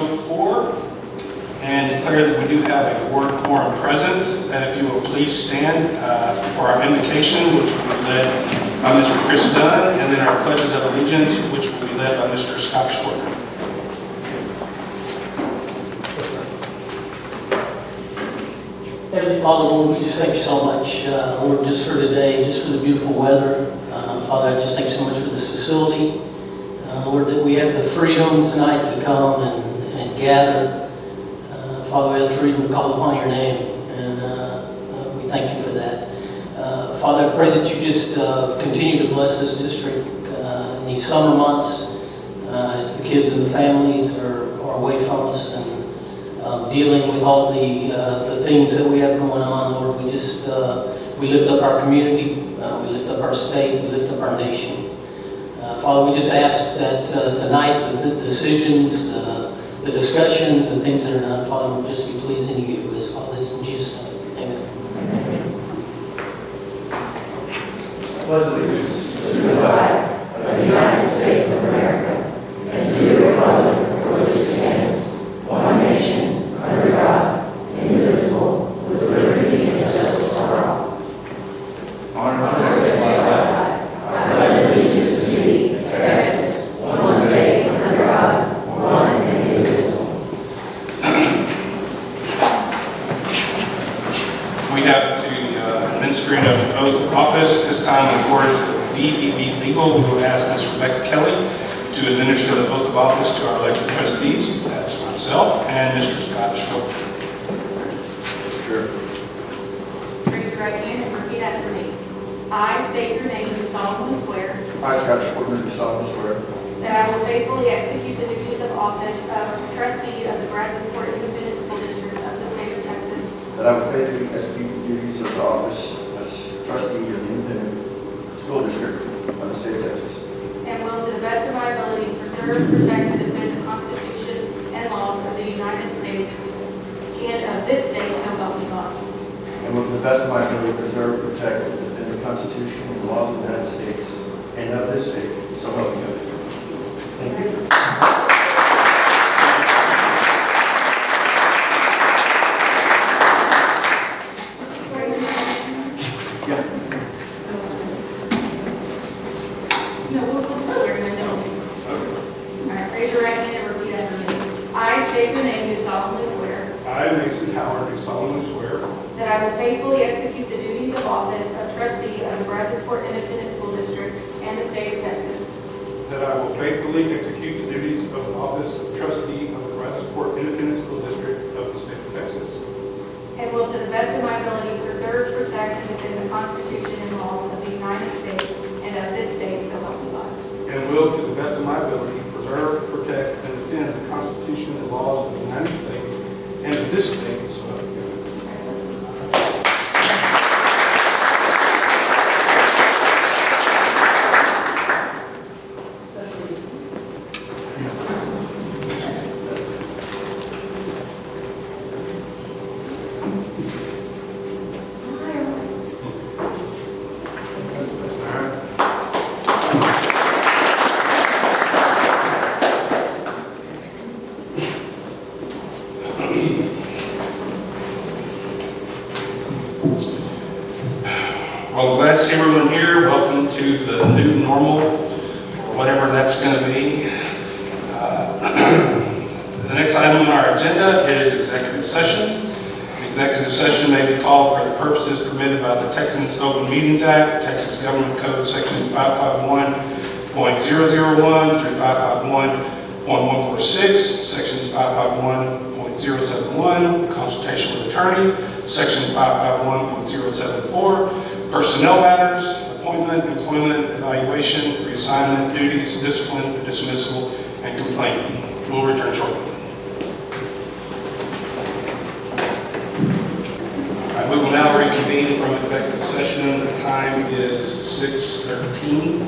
Code 4 and declare that we do have a quorum present. If you will please stand for our invocation, which will be led by Mr. Chris Dunn, and then our pledges of allegiance, which will be led by Mr. Scott Schwartz. Heavenly Father, Lord, we just thank you so much, Lord, just for today, just for the beautiful weather. Father, I just thank you so much for this facility. Lord, that we have the freedom tonight to come and gather. Father, we have the freedom to call upon your name, and we thank you for that. Father, I pray that you just continue to bless this district in these summer months as the kids and the families are away from us and dealing with all the things that we have going on. Lord, we just we lift up our community, we lift up our state, we lift up our nation. Father, we just ask that tonight the decisions, the discussions, the things that are done, Father, will just be pleasing to you. As Father, this in Jesus' name. Amen. Pledge allegiance to the flag of the United States of America and to the republic for which it stands, one nation, under God, indivisible, with liberty and justice for all. Honor to the flag. I pledge allegiance to thee, Texas, one state, under God, one and indivisible. We have the administering of the oath of office. This time, in accordance with BEB Legal, we will ask Ms. Rebecca Kelly to administer the oath of office to our elected trustees. That's myself and Mr. Scott Schwartz. Sure. Raise your right hand and repeat after me. I state your name, do solemnly swear I, Scott Schwartz, do solemnly swear that I will faithfully execute the duties of office of trustee of the Brazosport Independent School District of the state of Texas, that I will faithfully execute the duties of the office as trustee of the Independent School District of the state of Texas, and will to the best of my ability preserve, protect, and defend the Constitution and laws of the United States and of this state, so help me God. and will to the best of my ability preserve, protect, and defend the Constitution and laws of the United States and of this state, so help me God. Thank you. No, we'll go further and then I'll take it. All right, raise your right hand and repeat after me. I state your name, do solemnly swear I, Mason Howard, do solemnly swear that I will faithfully execute the duties of office of trustee of the Brazosport Independent School District and the state of Texas, that I will faithfully execute the duties of the office of trustee of the Brazosport Independent School District of the state of Texas, and will to the best of my ability preserve, protect, and defend the Constitution and laws of the United States and of this state, so help me God. and will, to the best of my ability, preserve, protect, and defend the Constitution and laws of the United States and of this state, so help me God. Well, glad to see everyone here. Welcome to the new normal, or whatever that's going to be. The next item on our agenda is executive session. The executive session may be called for the purposes permitted by the Texas Open Meetings Act, Texas Government Code Section 551.001 through 551.146, Sections 551.071, consultation with attorney, Section 551.074, personnel matters, appointment, employment, evaluation, reassignment, duties, discipline, dismissal, and complaint. We'll return shortly. All right, we will now reconvene from executive session. The time is 6:13.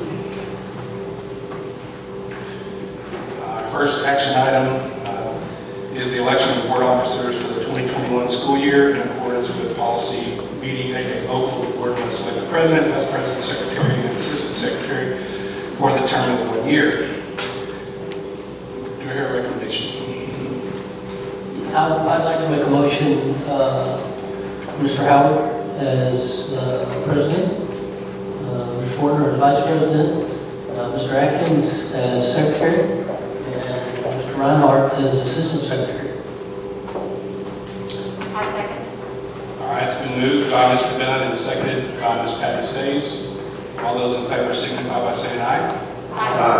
First action item is the election of board officers for the 2021 school year in accordance with policy BDAA local. The board must select the president, vice president, secretary, and assistant secretary for the term of 1 year. Do I hear a recommendation? I'd like to make a motion, Mr. Howard as president, Mr. Warner as vice president, Mr. Atkins as secretary, and Mr. Reinhardt as assistant secretary. I second. All right, it's been moved by Mr. Bennett and seconded by Ms. Patty Sayes. All those in favor signify by saying aye. Aye. All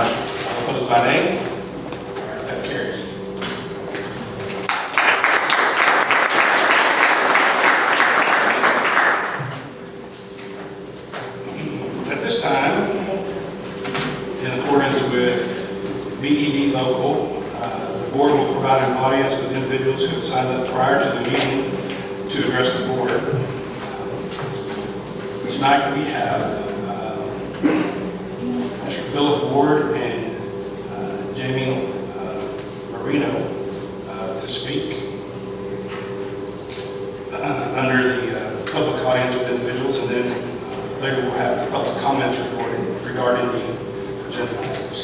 opposed by nay. All right, that carries. At this time, in accordance with BED local, the board will provide an audience with individuals who have signed up prior to the meeting to address the board. Tonight we have Mr. Philip Ward and Jamie Marino to speak under the public audience with individuals, and then later we'll have the public comments regarding the agenda items.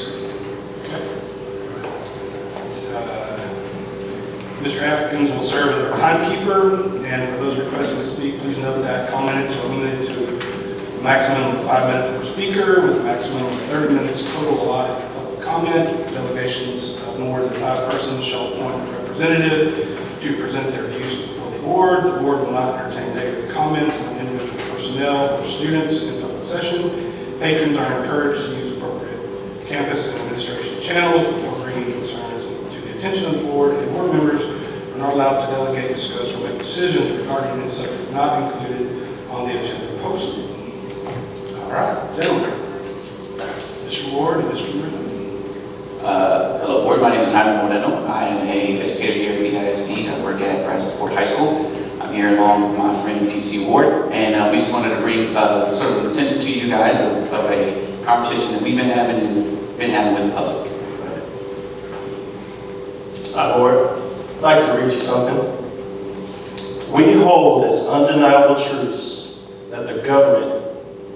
Okay. Mr. Atkins will serve as our timekeeper, and for those requesting to speak, please note that comments are limited to a maximum of 5 minutes per speaker, with a maximum of 30 minutes total allotted for public comment. Delegations of more than 5 persons shall appoint a representative to present their views before the board. The board will not entertain negative comments on individual personnel or students in public session. Patrons are encouraged to use appropriate campus and administration channels before bringing concerns to the attention of the board, and board members are not allowed to delegate, discuss, or make decisions regarding any subject not included on the agenda posted. All right, gentlemen. Mr. Ward and Mr. Marino. Hello, board. My name is Simon Moreno. I am a educator here at ISD. I work at Brazosport High School. I'm here along with my friend PC Ward, and we just wanted to bring sort of attention to you guys of a conversation that we've been having with the public. Hi, Board. I'd like to read you something. We hold as undeniable truths that the government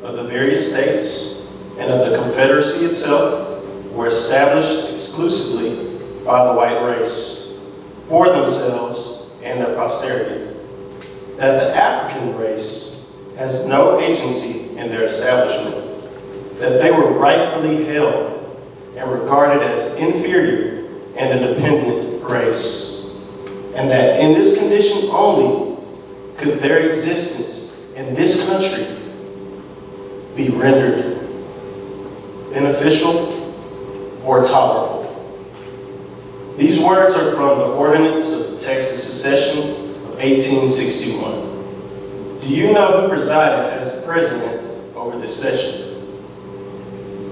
of the various states and of the Confederacy itself were established exclusively by the white race for themselves and their posterity. That the African race has no agency in their establishment. That they were rightfully held and regarded as inferior and a dependent race. And that in this condition only could their existence in this country be rendered beneficial or tolerable. These words are from the Ordinance of the Texas Secession of 1861. Do you know who presided as the president over this session?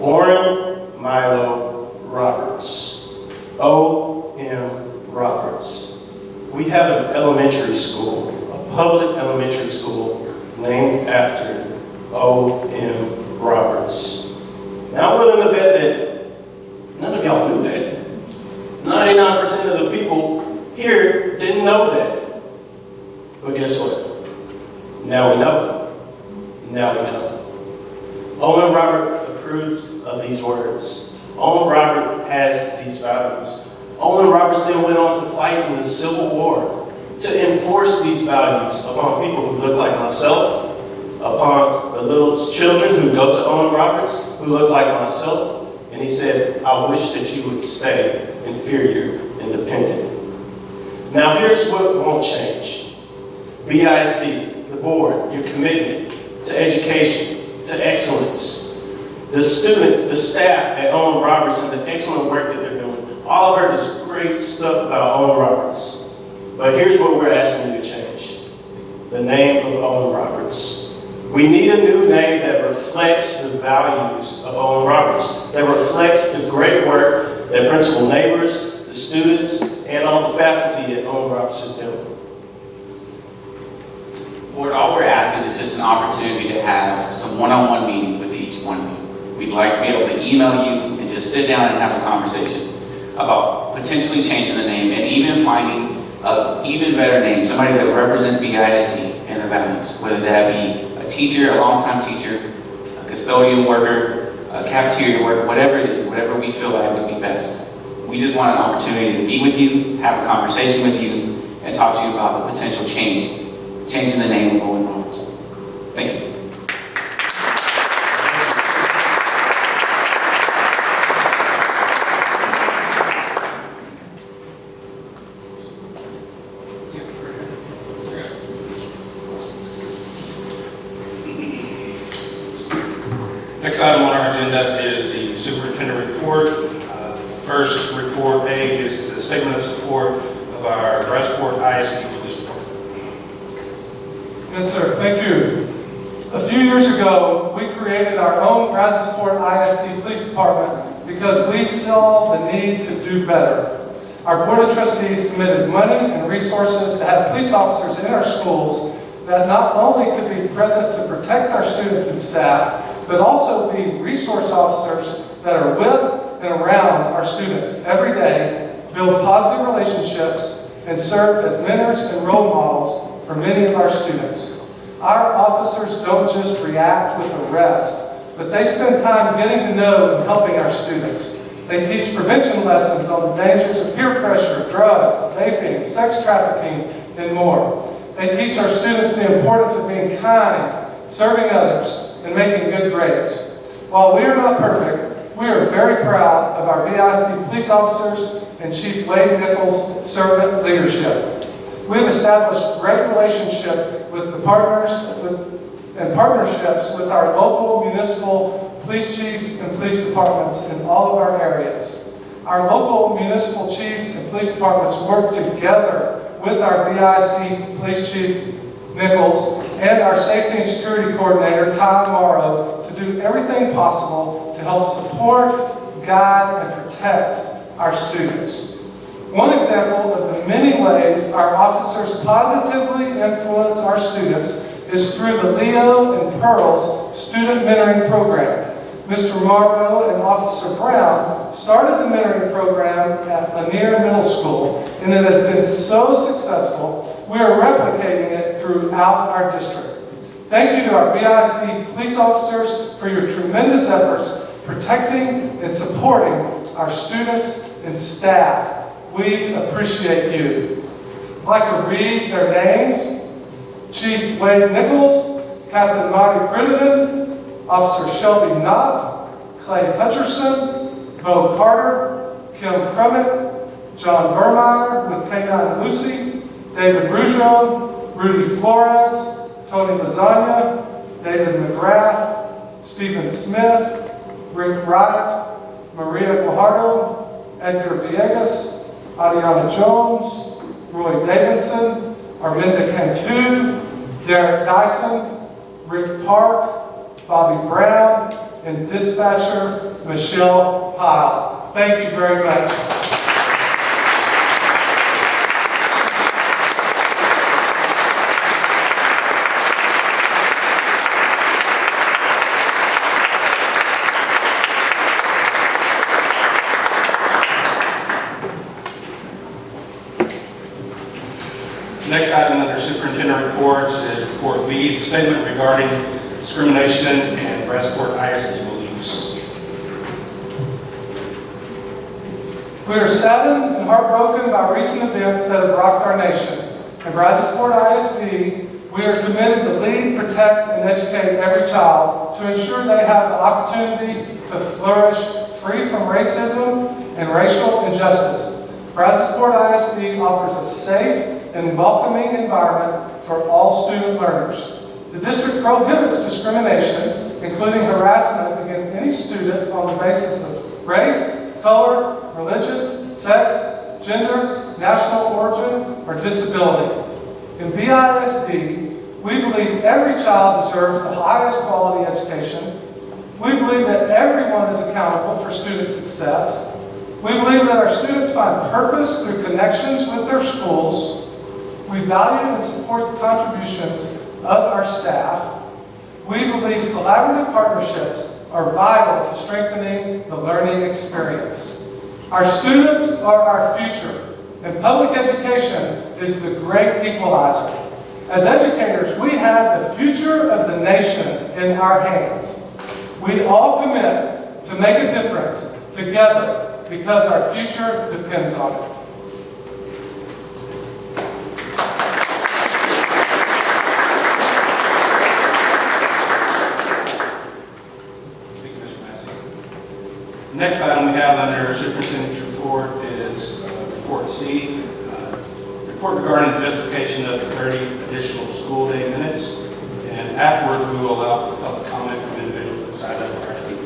Orrin Milo Roberts. O.M. Roberts. We have an elementary school, a public elementary school named after O.M. Roberts. Now, I'm willing to bet that none of y'all knew that. 99% of the people here didn't know that. But guess what? Now we know. Now we know. Owen Robert approves of these words. Owen Robert has these values. Owen Robert still went on to fight in the Civil War to enforce these values upon people who look like myself, upon the little children who go to Owen Roberts who look like myself. And he said, I wish that you would stay inferior and dependent. Now here's what won't change. BISD, the board, your commitment to education, to excellence. The students, the staff at Owen Roberts and the excellent work that they're doing. All I've heard is great stuff about Owen Roberts. But here's what we're asking you to change. The name of Owen Roberts. We need a new name that reflects the values of Owen Roberts, that reflects the great work that Principal Neighbors, the students, and all the faculty at Owen Roberts is doing. Board, all we're asking is just an opportunity to have some one-on-one meetings with each one of you. We'd like to be able to email you and just sit down and have a conversation about potentially changing the name and even finding an even better name, somebody that represents BISD and the values, whether that be a teacher, a longtime teacher, a custodial worker, a cafeteria worker, whatever it is, whatever we feel like would be best. We just want an opportunity to be with you, have a conversation with you, and talk to you about the potential changing the name of Owen Roberts. Thank you. Next item on our agenda is the superintendent report. First report A is the statement of support of our Brazosport ISD Police Department. Yes, sir. Thank you. A few years ago, we created our own Brazosport ISD Police Department because we saw the need to do better. Our Board of Trustees committed money and resources to have police officers in our schools that not only could be present to protect our students and staff, but also be resource officers that are with and around our students every day, build positive relationships, and serve as mentors and role models for many of our students. Our officers don't just react with arrest, but they spend time getting to know and helping our students. They teach prevention lessons on the dangers of peer pressure, drugs, vaping, sex trafficking, and more. They teach our students the importance of being kind, serving others, and making good grades. While we are not perfect, we are very proud of our BISD police officers and Chief Wade Nichols' servant leadership. We have established great relationship with the partnerships with our local municipal police chiefs and police departments in all of our areas. Our local municipal chiefs and police departments work together with our BISD Police Chief Nichols and our Safety and Security Coordinator, Ty Morrow, to do everything possible to help support, guide, and protect our students. One example of the many ways our officers positively influence our students is through the Leo and Pearls Student Mentoring Program. Mr. Morrow and Officer Brown started the mentoring program at Lanier Middle School, and it has been so successful, we are replicating it throughout our district. Thank you to our BISD police officers for your tremendous efforts protecting and supporting our students and staff. We appreciate you. I'd like to read their names. Chief Wade Nichols, Captain Marty Crittenden, Officer Shelby Knott, Clay Hutcherson, Bo Carter, Kim Crummett, John Burmeyer with K9 Lucy, David Rougeau, Rudy Flores, Tony Lasagna, David McGrath, Stephen Smith, Rick Wright, Maria Guajardo, Edgar Villegas, Adiana Jones, Roy Davidson, Arminda Cantu, Derek Dyson, Rick Park, Bobby Brown, and dispatcher Michelle Pyle. Thank you very much. Next item under superintendent reports is report B, the statement regarding discrimination and Brazosport ISD beliefs. We are saddened and heartbroken by recent events that have rocked our nation. At Brazosport ISD, we are committed to lead, protect, and educate every child to ensure they have the opportunity to flourish free from racism and racial injustice. Brazosport ISD offers a safe and welcoming environment for all student learners. The district prohibits discrimination, including harassment against any student on the basis of race, color, religion, sex, gender, national origin, or disability. In BISD, we believe every child deserves the highest quality education. We believe that everyone is accountable for student success. We believe that our students find purpose through connections with their schools. We value and support the contributions of our staff. We believe collaborative partnerships are vital to strengthening the learning experience. Our students are our future, and public education is the great equalizer. As educators, we have the future of the nation in our hands. We all commit to make a difference together because our future depends on it. C, report regarding the justification of the 30 additional school day minutes. And afterwards, we will allow for public comment from individuals inside of the RSD.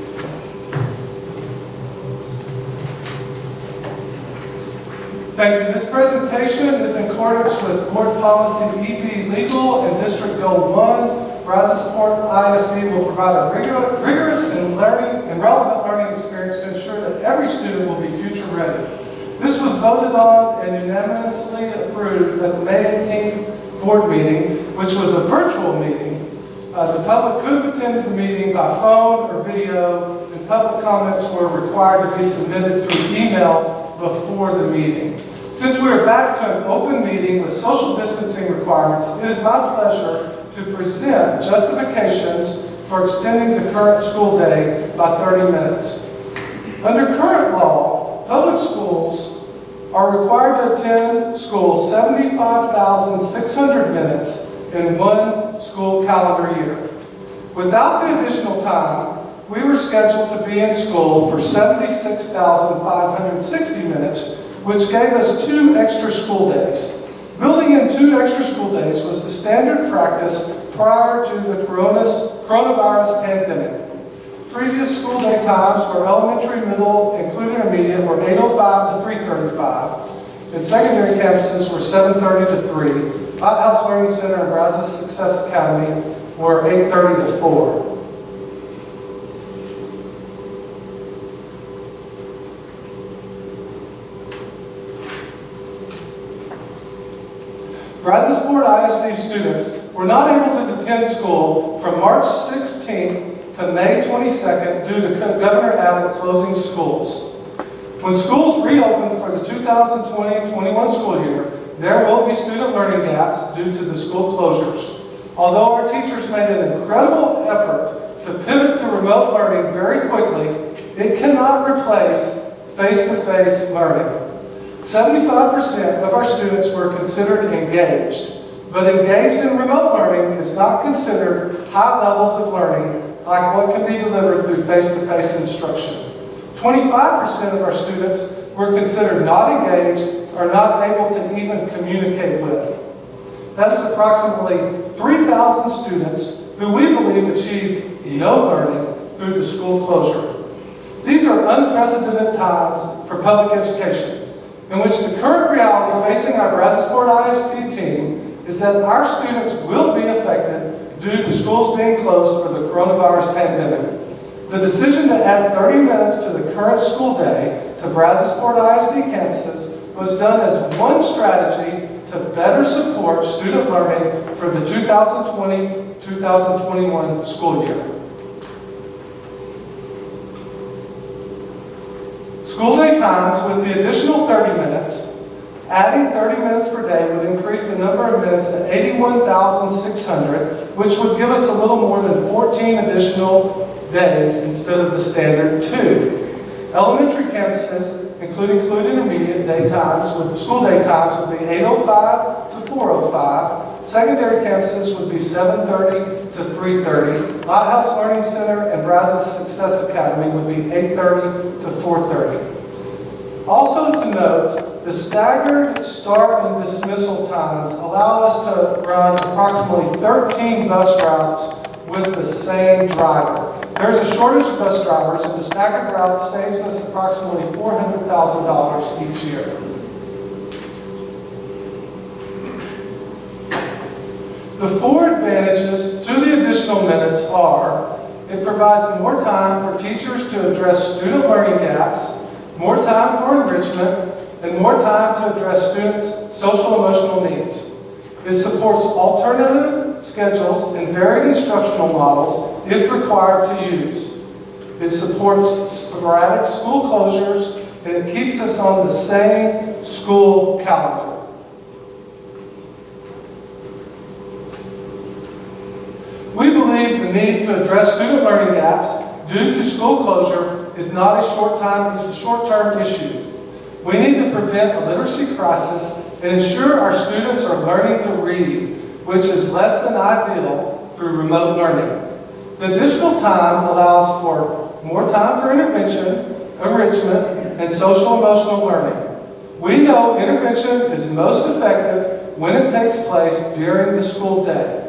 Thank you. This presentation is in accordance with Board Policy EB Legal and District Goal 1. Brazosport ISD will provide a rigorous and relevant learning experience to ensure that every student will be future ready. This was voted on and unanimously approved at the May 18th board meeting, which was a virtual meeting. The public could have attended the meeting by phone or video, and public comments were required to be submitted through email before the meeting. Since we are back to an open meeting with social distancing requirements, it is my pleasure to present justifications for extending the current school day by 30 minutes. Under current law, public schools are required to attend school 75,600 minutes in one school calendar year. Without the additional time, we were scheduled to be in school for 76,560 minutes, which gave us 2 extra school days. Building in 2 extra school days was the standard practice prior to the coronavirus pandemic. Previous school day times for elementary, middle, including intermediate, were 8:05 to 3:35, and secondary campuses were 7:30 to 3. Lighthouse Learning Center and Brazos Success Academy were 8:30 to 4. Brazosport ISD students were not able to attend school from March 16th to May 22nd due to Governor Abbott closing schools. When schools reopen for the 2020-21 school year, there will be student learning gaps due to the school closures. Although our teachers made an incredible effort to pivot to remote learning very quickly, it cannot replace face-to-face learning. 75% of our students were considered engaged, but engaged in remote learning is not considered high levels of learning like what can be delivered through face-to-face instruction. 25% of our students were considered not engaged or not able to even communicate with. That is approximately 3,000 students who we believe achieved no learning through the school closure. These are unprecedented times for public education, in which the current reality facing our Brazosport ISD team is that our students will be affected due to schools being closed for the coronavirus pandemic. The decision to add 30 minutes to the current school day to Brazosport ISD campuses was done as one strategy to better support student learning for the 2020-2021 school year. School day times with the additional 30 minutes, adding 30 minutes per day would increase the number of minutes to 81,600, which would give us a little more than 14 additional days instead of the standard 2. Elementary campuses, including intermediate day times, school day times would be 8:05 to 4:05. Secondary campuses would be 7:30 to 3:30. Lighthouse Learning Center and Brazos Success Academy would be 8:30 to 4:30. Also to note, the staggered start and dismissal times allow us to run approximately 13 bus routes with the same driver. There's a shortage of bus drivers, and the staggered route saves us approximately $400,000 each year. The 4 advantages to the additional minutes are: it provides more time for teachers to address student learning gaps, more time for enrichment, and more time to address students' social emotional needs. It supports alternative schedules and varied instructional models if required to use. It supports sporadic school closures, and it keeps us on the same school calendar. We believe the need to address student learning gaps due to school closure is not a short-term issue. We need to prevent a literacy crisis and ensure our students are learning to read, which is less than ideal through remote learning. The additional time allows for more time for intervention, enrichment, and social emotional learning. We know intervention is most effective when it takes place during the school day.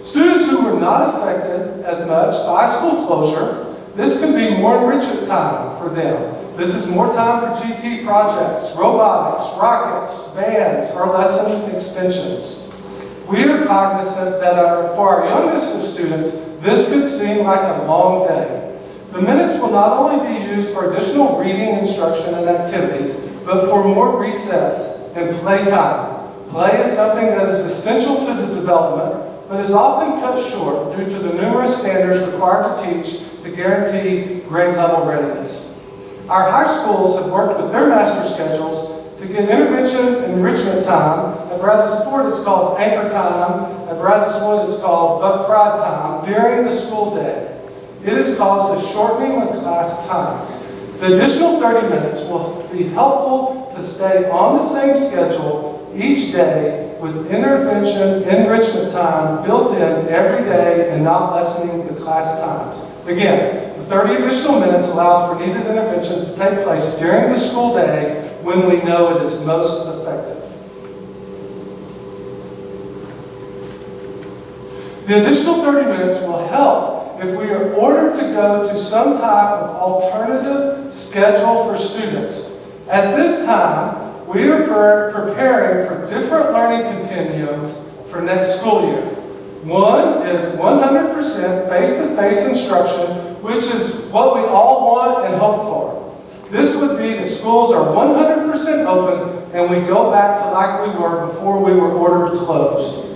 Students who were not affected as much by school closure, this can be more enrichment time for them. This is more time for GT projects, robotics, rockets, bands, or lesson extensions. We are cognizant that for our youngest of students, this could seem like a long day. The minutes will not only be used for additional reading, instruction, and activities, but for more recess and playtime. Play is something that is essential to the development, but is often cut short due to the numerous standards required to teach to guarantee grade level readiness. Our high schools have worked with their master schedules to get intervention enrichment time. At Brazosport it's called anchor time. At Brazoswood it's called buck pride time during the school day. It has caused a shortening of class times. The additional 30 minutes will be helpful to stay on the same schedule each day with intervention enrichment time built in every day and not lessening the class times. Again, the 30 additional minutes allows for needed interventions to take place during the school day when we know it is most effective. The additional 30 minutes will help if we are ordered to go to some type of alternative schedule for students. At this time, we are preparing for different learning continuums for next school year. One is 100% face-to-face instruction, which is what we all want and hope for. This would be that schools are 100% open and we go back to like we were before we were ordered closed.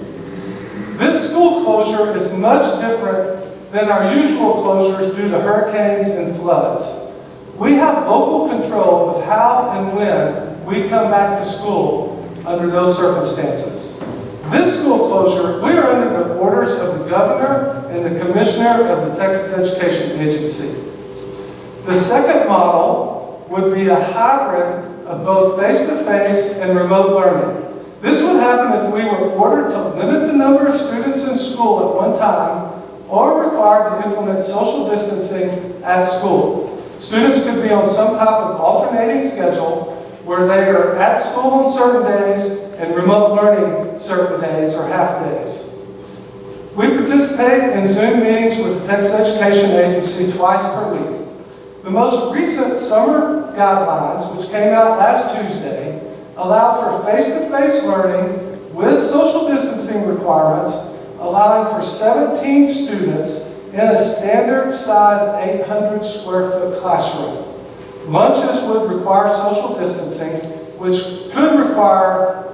This school closure is much different than our usual closures due to hurricanes and floods. We have local control of how and when we come back to school under those circumstances. This school closure, we are under the orders of the governor and the commissioner of the Texas Education Agency. The second model would be a hybrid of both face-to-face and remote learning. This would happen if we were ordered to limit the number of students in school at one time or required to implement social distancing at school. Students could be on some type of alternating schedule where they are at school on certain days and remote learning certain days or half days. We participate in Zoom meetings with the Texas Education Agency twice per week. The most recent summer guidelines, which came out last Tuesday, allow for face-to-face learning with social distancing requirements, allowing for 17 students in a standard size 800 square foot classroom. Lunches would require social distancing, which could require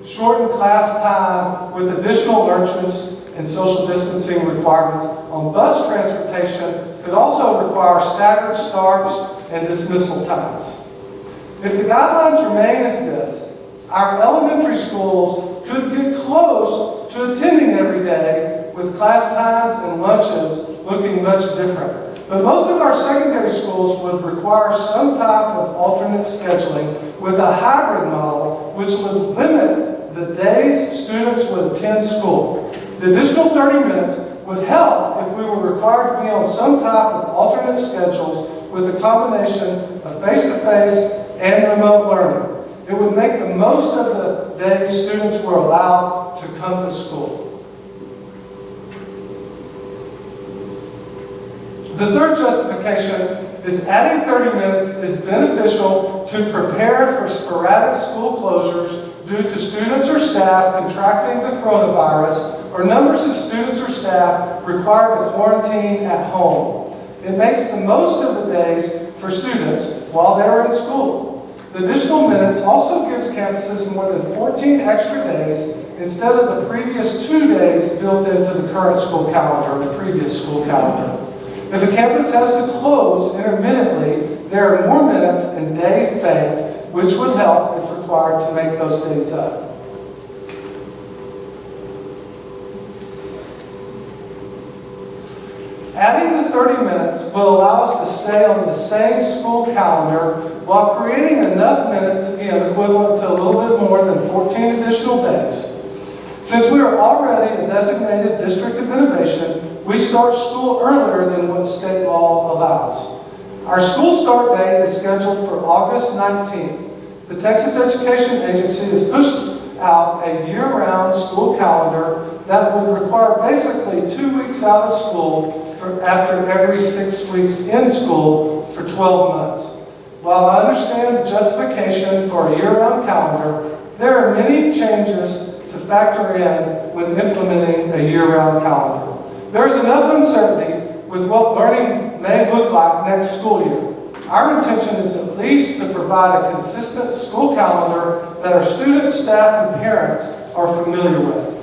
shortened class time with additional lunches and social distancing requirements. On bus transportation could also require staggered starts and dismissal times. If the guidelines remain as this, our elementary schools could get close to attending every day with class times and lunches looking much different. But most of our secondary schools would require some type of alternate scheduling with a hybrid model which would limit the days students would attend school. The additional 30 minutes would help if we were required to be on some type of alternate schedules with a combination of face-to-face and remote learning. It would make the most of the days students were allowed to come to school. The third justification is adding 30 minutes is beneficial to prepare for sporadic school closures due to students or staff contracting the coronavirus or numbers of students or staff required to quarantine at home. It makes the most of the days for students while they're in school. The additional minutes also gives campuses more than 14 extra days instead of the previous 2 days built into the current school calendar or the previous school calendar. If a campus has to close intermittently, there are more minutes and days banked, which would help if required to make those days up. Adding the 30 minutes will allow us to stay on the same school calendar while creating enough minutes, again, equivalent to a little bit more than 14 additional days. Since we are already a designated district of innovation, we start school earlier than what state law allows. Our school start date is scheduled for August 19th. The Texas Education Agency has pushed out a year-round school calendar that would require basically 2 weeks out of school after every 6 weeks in school for 12 months. While I understand the justification for a year-round calendar, there are many changes to factor in when implementing a year-round calendar. There is enough uncertainty with what learning may look like next school year. Our intention is at least to provide a consistent school calendar that our students, staff, and parents are familiar with.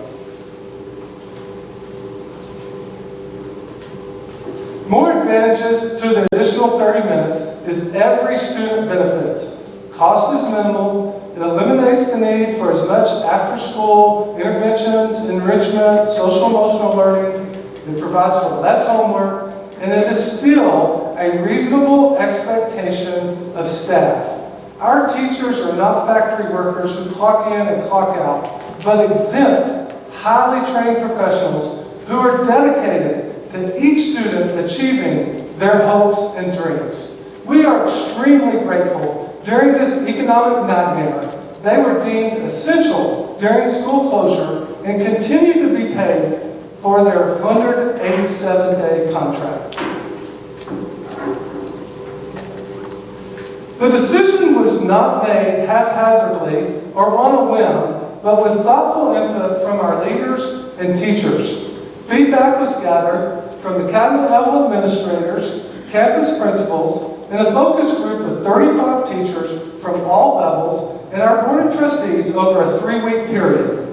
More advantages to the additional 30 minutes is every student benefits. Cost is minimal. It eliminates the need for as much after-school interventions, enrichment, social-emotional learning. It provides for less homework, and it is still a reasonable expectation of staff. Our teachers are not factory workers who clock in and clock out, but exempt, highly trained professionals who are dedicated to each student achieving their hopes and dreams. We are extremely grateful. During this economic nightmare, they were deemed essential during school closure and continue to be paid for their 187-day contract. The decision was not made haphazardly or on a whim, but with thoughtful input from our leaders and teachers. Feedback was gathered from the cabinet level administrators, campus principals, and a focus group of 35 teachers from all levels and our board of trustees over a 3-week period.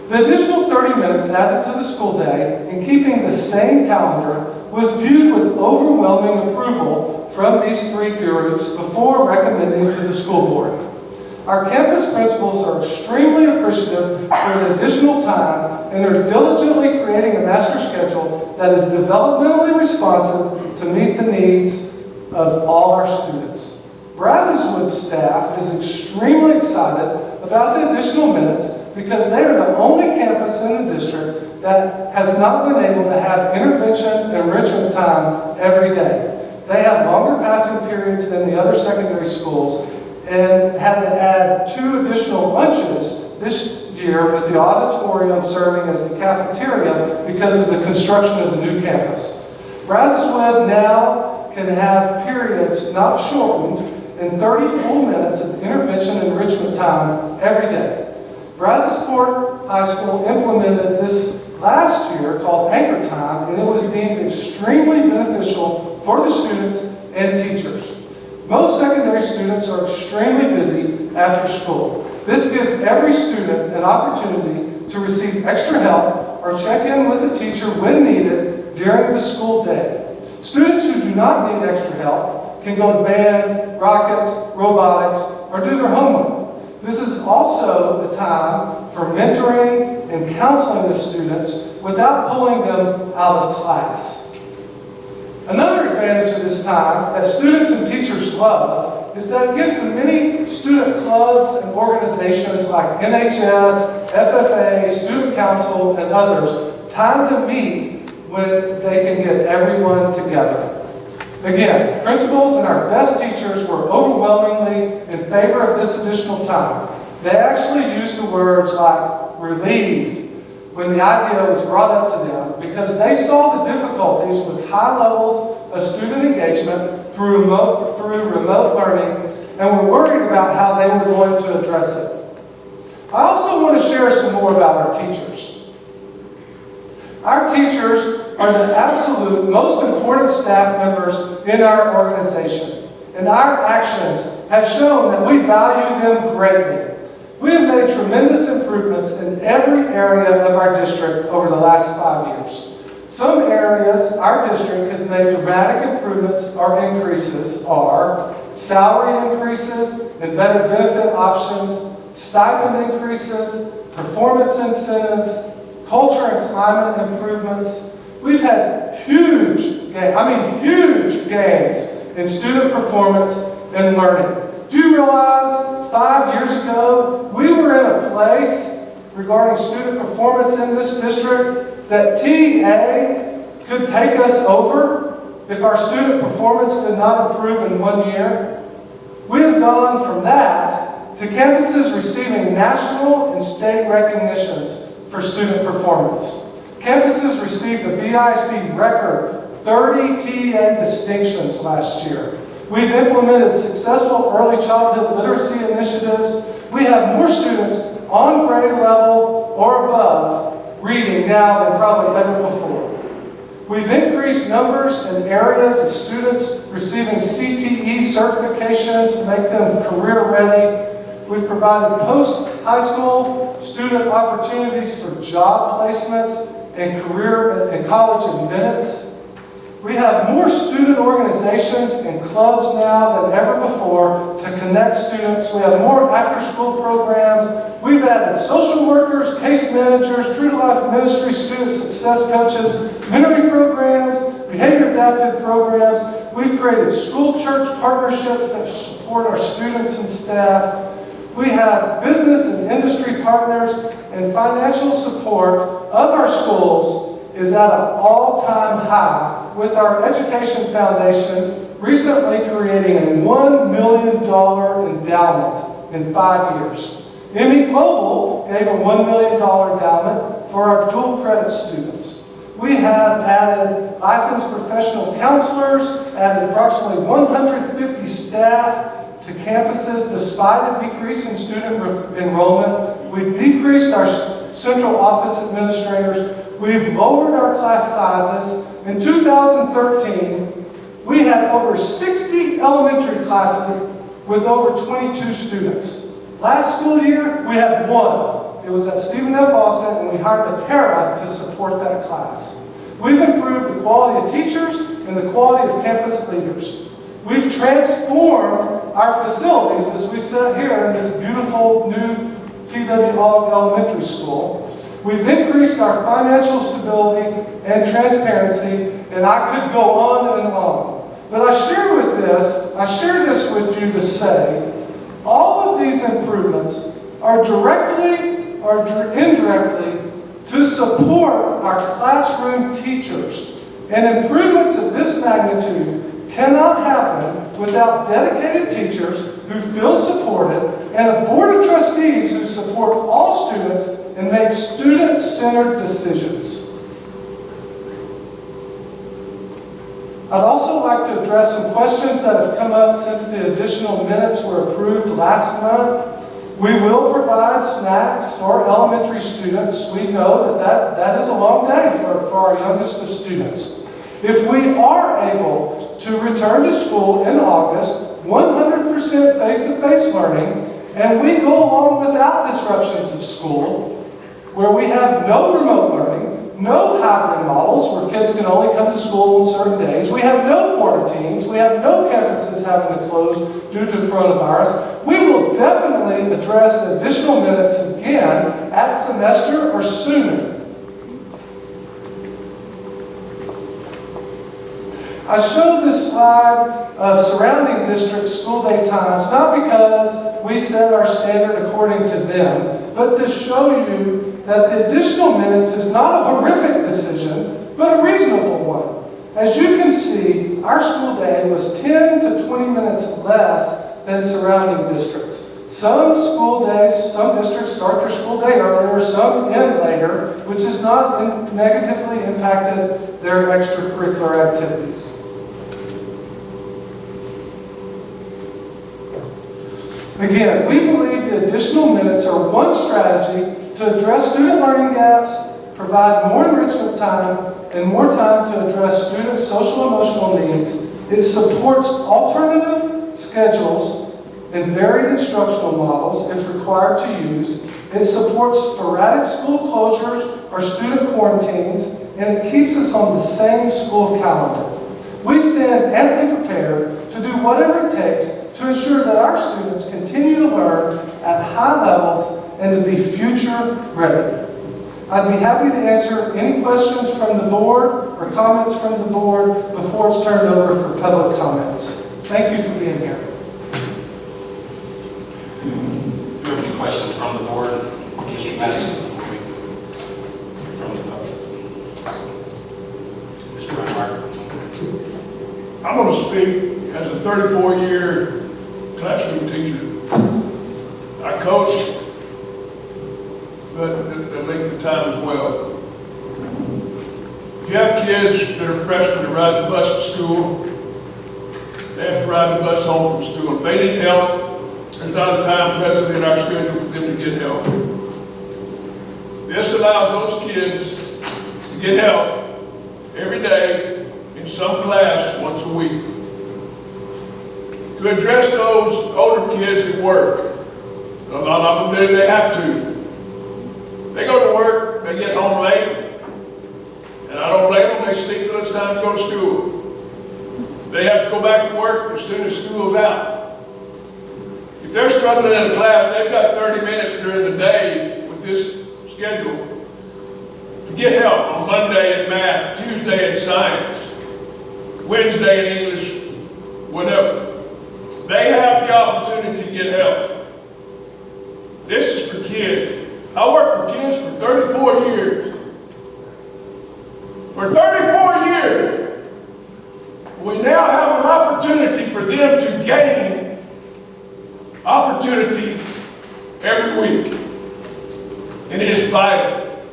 The additional 30 minutes added to the school day in keeping the same calendar was viewed with overwhelming approval from these 3 groups before recommending to the school board. Our campus principals are extremely appreciative for the additional time and are diligently creating a master schedule that is developmentally responsive to meet the needs of all our students. Brazoswood staff is extremely excited about the additional minutes because they are the only campus in the district that has not been able to have intervention and enrichment time every day. They have longer passing periods than the other secondary schools and had to add 2 additional lunches this year with the auditorium serving as the cafeteria because of the construction of the new campus. Brazoswood now can have periods not shortened and 30 full minutes of intervention and enrichment time every day. Brazosport High School implemented this last year called Anchor Time, and it was deemed extremely beneficial for the students and teachers. Most secondary students are extremely busy after school. This gives every student an opportunity to receive extra help or check in with the teacher when needed during the school day. Students who do not need extra help can go to band, rockets, robotics, or do their homework. This is also the time for mentoring and counseling of students without pulling them out of class. Another advantage of this time that students and teachers love is that it gives them many student clubs and organizations like NHS, FFA, Student Council, and others time to meet when they can get everyone together. Again, principals and our best teachers were overwhelmingly in favor of this additional time. They actually used the words like relieved when the idea was brought up to them because they saw the difficulties with high levels of student engagement through remote learning and were worried about how they were going to address it. I also want to share some more about our teachers. Our teachers are the absolute most important staff members in our organization, and our actions have shown that we value them greatly. We have made tremendous improvements in every area of our district over the last 5 years. Some areas our district has made dramatic improvements or increases are salary increases and better benefit options, stipend increases, performance incentives, culture and climate improvements. We've had huge gains in student performance and learning. Do you realize 5 years ago, we were in a place regarding student performance in this district that TA could take us over if our student performance did not improve in 1 year? We have gone from that to campuses receiving national and state recognitions for student performance. Campuses received the BISD record 30 TEA distinctions last year. We've implemented successful early childhood literacy initiatives. We have more students on grade level or above reading now than probably ever before. We've increased numbers and areas of students receiving CTE certifications to make them career ready. We've provided post-high school student opportunities for job placements and career and college admittance. We have more student organizations and clubs now than ever before to connect students. We have more after-school programs. We've added social workers, case managers, True to Life ministry, student success coaches, mentoring programs, behavior adapted programs. We've created school-church partnerships that support our students and staff. We have business and industry partners, and financial support of our schools is at an all-time high, with our Education Foundation recently creating a $1 million endowment in 5 years. ME Global gave a $1 million endowment for our dual credit students. We have added licensed professional counselors, added approximately 150 staff to campuses despite a decrease in student enrollment. We've decreased our central office administrators. We've lowered our class sizes. In 2013, we had over 60 elementary classes with over 22 students. Last school year, we had one. It was at Stephen F. Austin, and we hired a para to support that class. We've improved the quality of teachers and the quality of campus leaders. We've transformed our facilities, as we sit here in this beautiful new T.W. Hogg Elementary School. We've increased our financial stability and transparency, and I could go on and on. But I share this with you to say, all of these improvements are directly or indirectly to support our classroom teachers. And improvements of this magnitude cannot happen without dedicated teachers who feel supported and a board of trustees who support all students and make student-centered decisions. I'd also like to address some questions that have come up since the additional minutes were approved last month. We will provide snacks for elementary students. We know that is a long day for our youngest of students. If we are able to return to school in August, 100% face-to-face learning, and we go along without disruptions of school, where we have no remote learning, no hybrid models where kids can only come to school on certain days, we have no quarantines, we have no campuses having to close due to coronavirus, we will definitely address the additional minutes again at semester or sooner. I showed this slide of surrounding district school day times, not because we set our standard according to them, but to show you that the additional minutes is not a horrific decision, but a reasonable one. As you can see, our school day was 10 to 20 minutes less than surrounding districts. Some school days, some districts start their school day earlier, some end later, which has not negatively impacted their extracurricular activities. Again, we believe the additional minutes are one strategy to address student learning gaps, provide more enrichment time, and more time to address student social emotional needs. It supports alternative schedules and varied instructional models if required to use. It supports sporadic school closures or student quarantines, and it keeps us on the same school calendar. We stand amply prepared to do whatever it takes to ensure that our students continue to learn at high levels and to be future ready. I'd be happy to answer any questions from the board or comments from the board before it's turned over for public comments. Thank you for being here. Do you have any questions from the board? Mr. Madison, from the public. Mr. Reinhardt. I'm going to speak as a 34-year classroom teacher. I coach, but the length of time as well. If you have kids that are freshmen that ride the bus to school, they have to ride the bus home from school. If they need help, there's not a time presently in our schedule for them to get help. This allows those kids to get help every day in some class once a week. To address those older kids that work, a lot of them do, they have to. They go to work, they get home late, and I don't blame them, they sleep till it's time to go to school. They have to go back to work as soon as school's out. If they're struggling in a class, they've got 30 minutes during the day with this schedule to get help on Monday in math, Tuesday in science, Wednesday in English, whatever. They have the opportunity to get help. This is for kids. I worked for kids for 34 years. For 34 years, we now have an opportunity for them to gain opportunity every week. And it is vital.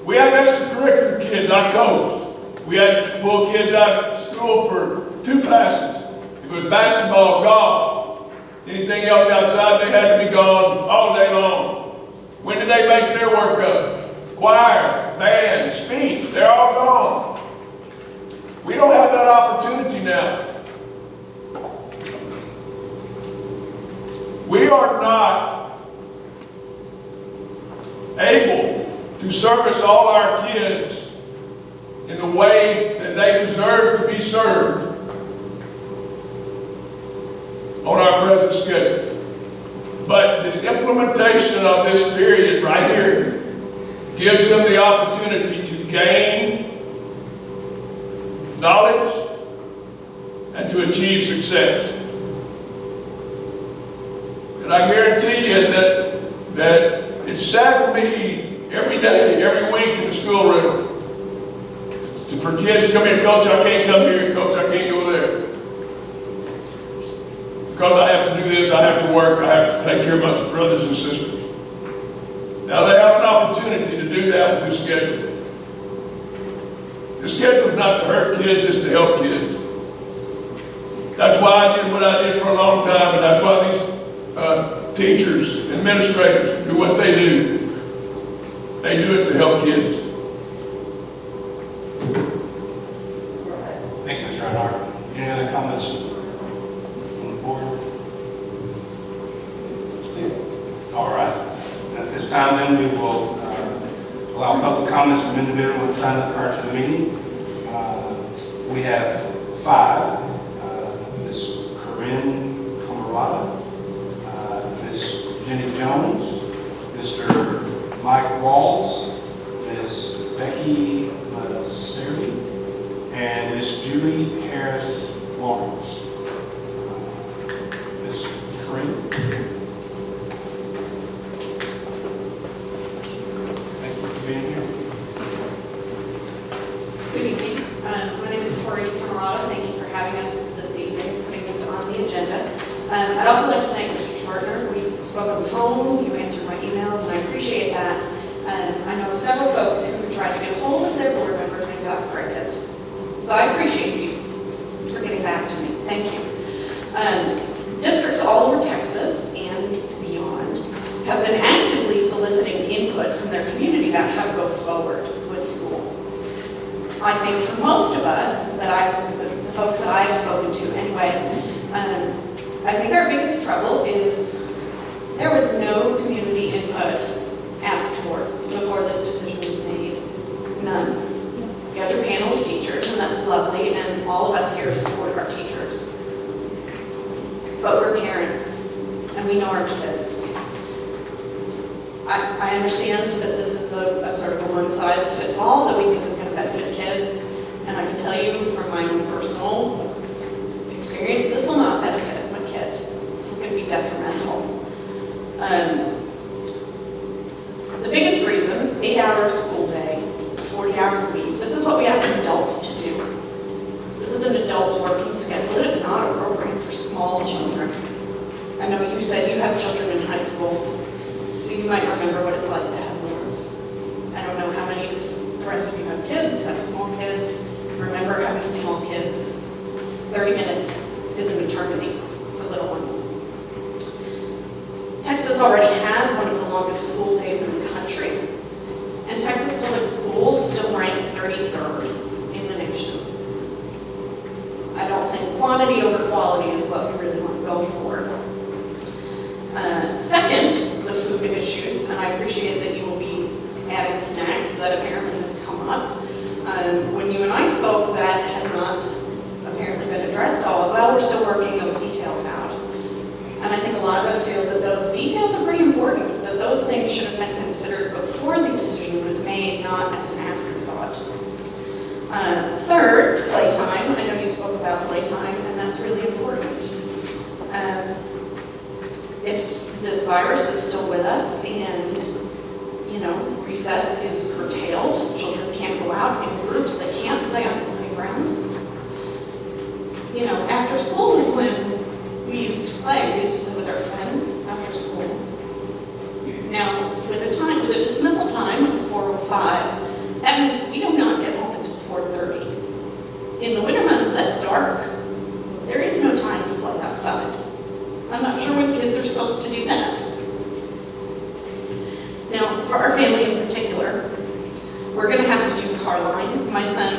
We have extracurricular kids. I coach. We had to pull kids out of school for 2 classes. If it was basketball, golf, anything else outside, they had to be gone all day long. When did they make their work up? Choir, band, speech, they're all gone. We don't have that opportunity now. We are not able to service all our kids in the way that they deserve to be served on our present schedule. But this implementation of this period right here gives them the opportunity to gain knowledge and to achieve success. And I guarantee you that it's sad for me every day, every week in the schoolroom for kids to come here, Coach, I can't come here, Coach, I can't go there. Because I have to do this, I have to work, I have to take care of my brothers and sisters. Now they have an opportunity to do that with this schedule. The schedule is not to hurt kids, it's to help kids. That's why I did what I did for a long time, and that's why these teachers, administrators do what they do. They do it to help kids. Thank you, Mr. Reinhardt. Any other comments from the board? All right. At this time, then, we will allow public comments from individuals who signed up prior to the meeting. We have 5. Ms. Corinne Camarada, Ms. Jenny Jones, Mr. Mike Walls, Ms. Becky Seri, and Ms. Julie Harris Lawrence. Ms. Corinne. Thank you for being here. Good evening. My name is Tori Camarada. Thank you for having us this evening, putting this on the agenda. I'd also like to thank Mr. Schwartner. We spoke on the phone, you answered my emails, and I appreciate that. I know several folks who tried to get a hold of their board members and got crickets. So I appreciate you for getting back to me. Thank you. Districts all over Texas and beyond have been actively soliciting input from their community about how to go forward with school. I think for most of us, the folks that I've spoken to anyway, I think our biggest trouble is there was no community input asked for before this decision was made. None. You have your panel of teachers, and that's lovely, and all of us here support our teachers. But we're parents, and we know our kids. I understand that this is a sort of a one-size-fits-all that we think is going to benefit kids, and I can tell you from my own personal experience, this will not benefit my kid. This is going to be detrimental. The biggest reason, 8-hour school day, 40 hours a week, this is what we ask adults to do. This is an adult working schedule. It is not appropriate for small children. I know you said you have children in high school, so you might remember what it's like to have meals. I don't know how many of the rest of you have kids, have small kids, remember having small kids. 30 minutes is an eternity for little ones. Texas already has one of the longest school days in the country, and Texas public schools still rank 33rd in the nation. I don't think quantity over quality is what we really want to go for. Second, the food issues, and I appreciate that you will be adding snacks. That apparently has come up. When you and I spoke, that had not apparently been addressed all. Well, we're still working those details out. And I think a lot of us feel that those details are pretty important, that those things should have been considered before the decision was made, not as an afterthought. Third, playtime. I know you spoke about playtime, and that's really important. If this virus is still with us and, recess is curtailed, children can't go out in groups, they can't play on playgrounds. After school is when we used to play. We used to play with our friends after school. Now, with a dismissal time of 4:05, that means we do not get home until 4:30. In the winter months, that's dark. There is no time to play outside. I'm not sure when kids are supposed to do that. Now, for our family in particular, we're going to have to do car line. My son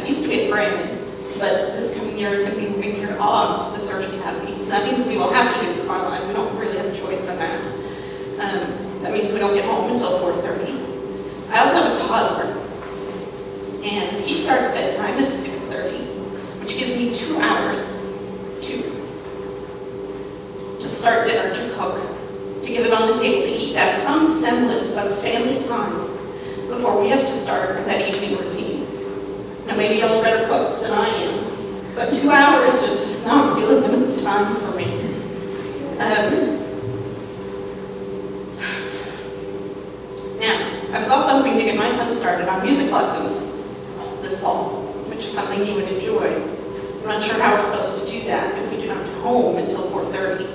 used to be at Brandon, but this coming year is going to be moving here off the Surge Academy. So that means we will have to do the car line. We don't really have a choice in that. That means we don't get home until 4:30. I also have a toddler, and he starts bedtime at 6:30, which gives me 2 hours to start dinner, to cook, to get it on the table to eat, have some semblance of family time before we have to start that evening routine. Now, maybe y'all are better cooks than I am, but 2 hours just is not really enough time for me. Now, I was also hoping to get my son started on music lessons this fall, which is something he would enjoy. I'm not sure how we're supposed to do that if we do not get home until 4:30.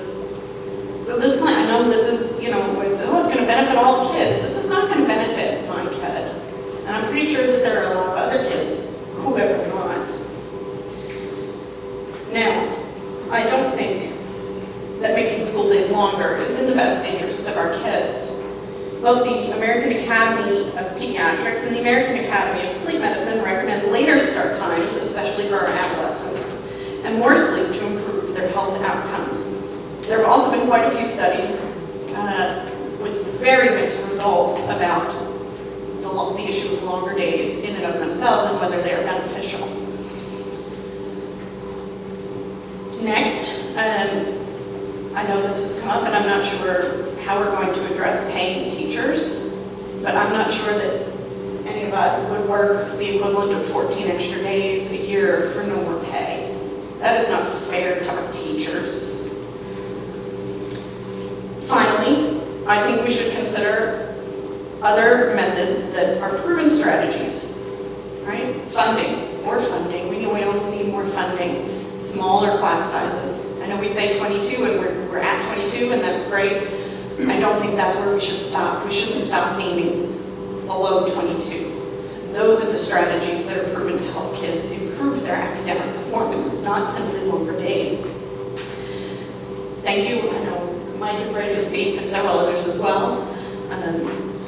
So this plan, I know this is, it's going to benefit all the kids. This is not going to benefit my kid. And I'm pretty sure that there are a lot of other kids who have not. Now, I don't think that making school days longer is in the best interest of our kids. Both the American Academy of Pediatrics and the American Academy of Sleep Medicine recommend later start times, especially for our adolescents, and more sleep to improve their health outcomes. There have also been quite a few studies with very mixed results about the issue of longer days in and of themselves and whether they are beneficial. Next, I know this has come up, and I'm not sure how we're going to address paying teachers, but I'm not sure that any of us would work the equivalent of 14 extra days a year for no more pay. That is not fair to our teachers. Finally, I think we should consider other methods that are proven strategies, right? Funding, more funding. We know we always need more funding. Smaller class sizes. I know we say 22 and we're at 22 and that's great. I don't think that's where we should stop. We shouldn't stop aiming below 22. Those are the strategies that are proven to help kids improve their academic performance, not simply longer days. Thank you. I know Mike is ready to speak, and several others as well.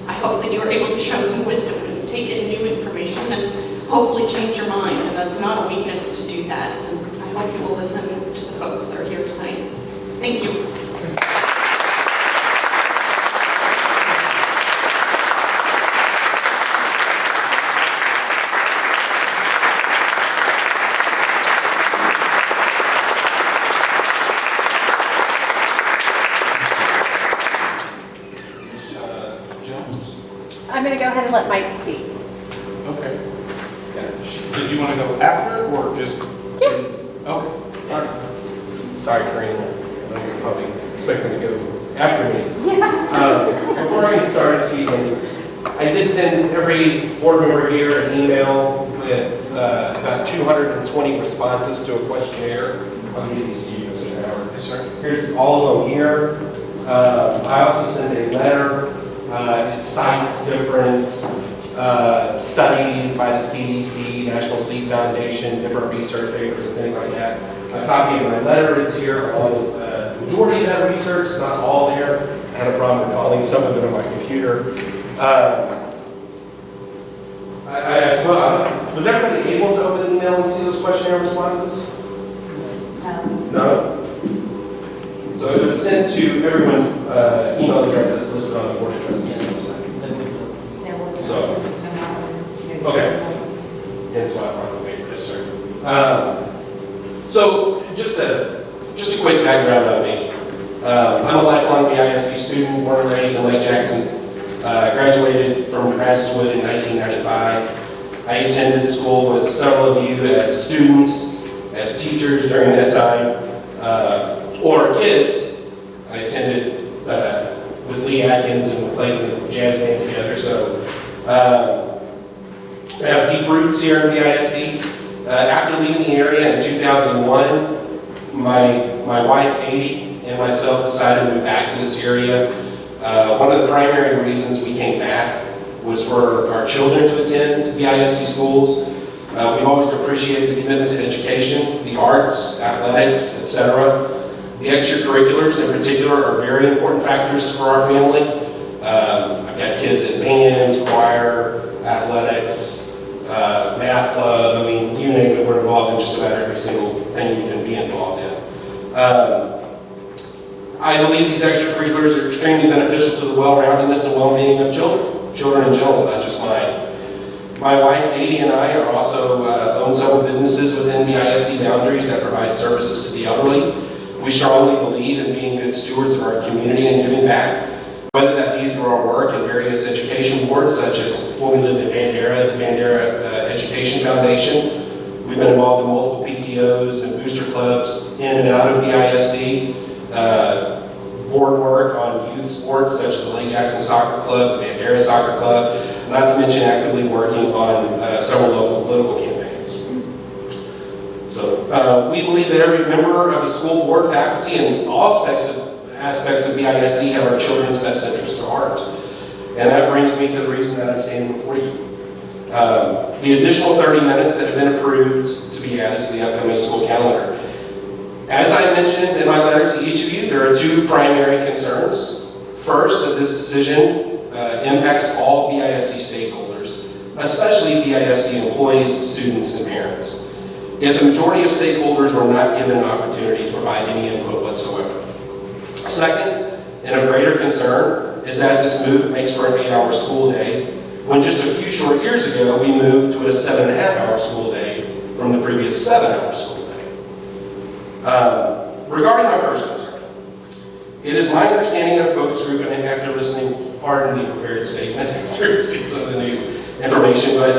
I hope that you are able to show some wisdom and take in new information and hopefully change your mind, and that's not a weakness to do that. And I hope you will listen to the folks that are here tonight. Thank you. I'm going to go ahead and let Mike speak. Okay. Did you want to go after or just? Okay. All right. Sorry, Karina. I know you're probably expecting to go after me. Before I get started speaking, I did send every board member here an email with about 220 responses to a questionnaire. I'll give these to you, Mr. Howard. Yes, sir. sir. Here's all of them here. I also sent a letter. It cites different studies by the CDC, National Sleep Foundation, different research papers and things like that. A copy of my letter is here along with the majority of that research. It's not all there. I had a problem recalling some of it on my computer. Was everybody able to open the email and see those questionnaire responses? No? So it was sent to everyone's email address that's listed on the board of trustees website. So, okay. And so I brought the paper, yes, sir. So just a quick background on me. I'm a lifelong BISD student, born and raised in Lake Jackson. Graduated from Brazosport in 1995. I attended school with several of you as students, as teachers during that time, or kids. I attended with Lee Atkins and we played in the jazz band together. So I have deep roots here in BISD. After leaving the area in 2001, my wife, Amy, and myself decided to move back to this area. One of the primary reasons we came back was for our children to attend BISD schools. We've always appreciated the commitment to education, the arts, athletics, etc. The extracurriculars in particular are very important factors for our family. I've got kids in band, choir, athletics, math club. I mean, you name it, we're involved in just about every single thing you can be involved in. I believe these extracurriculars are extremely beneficial to the well-roundedness and well-being of children in general, not just mine. My wife, Adi, and I are also own several businesses within BISD boundaries that provide services to the elderly. We strongly believe in being good stewards of our community and giving back, whether that be through our work in various education boards, such as when we lived in Bandera, the Bandera Education Foundation. We've been involved in multiple PTOs and booster clubs in and out of BISD. Board work on youth sports such as the Lake Jackson Soccer Club, the Bandera Soccer Club, not to mention actively working on several local political campaigns. So we believe that every member of the school board, faculty, and all aspects of BISD have our children's best interest at heart. And that brings me to the reason that I'm standing before you. The additional 30 minutes that have been approved to be added to the upcoming school calendar. As I mentioned in my letter to each of you, there are two primary concerns. First, that this decision impacts all BISD stakeholders, especially BISD employees, students, and parents. Yet the majority of stakeholders were not given an opportunity to provide any input whatsoever. Second, and of greater concern, is that this move makes for an 8-hour school day, when just a few short years ago, we moved to a 7.5-hour school day from the previous 7-hour school day. Regarding my first concern, it is my understanding that a focus group, and after listening, pardon the prepared statement, after seeing some of the new information, but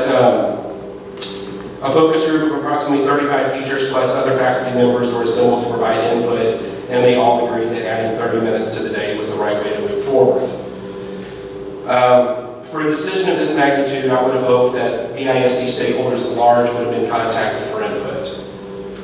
a focus group of approximately 35 teachers plus other faculty members were assembled to provide input, and they all agreed that adding 30 minutes to the day was the right way to move forward. For a decision of this magnitude, I would have hoped that BISD stakeholders at large would have been contacted for input.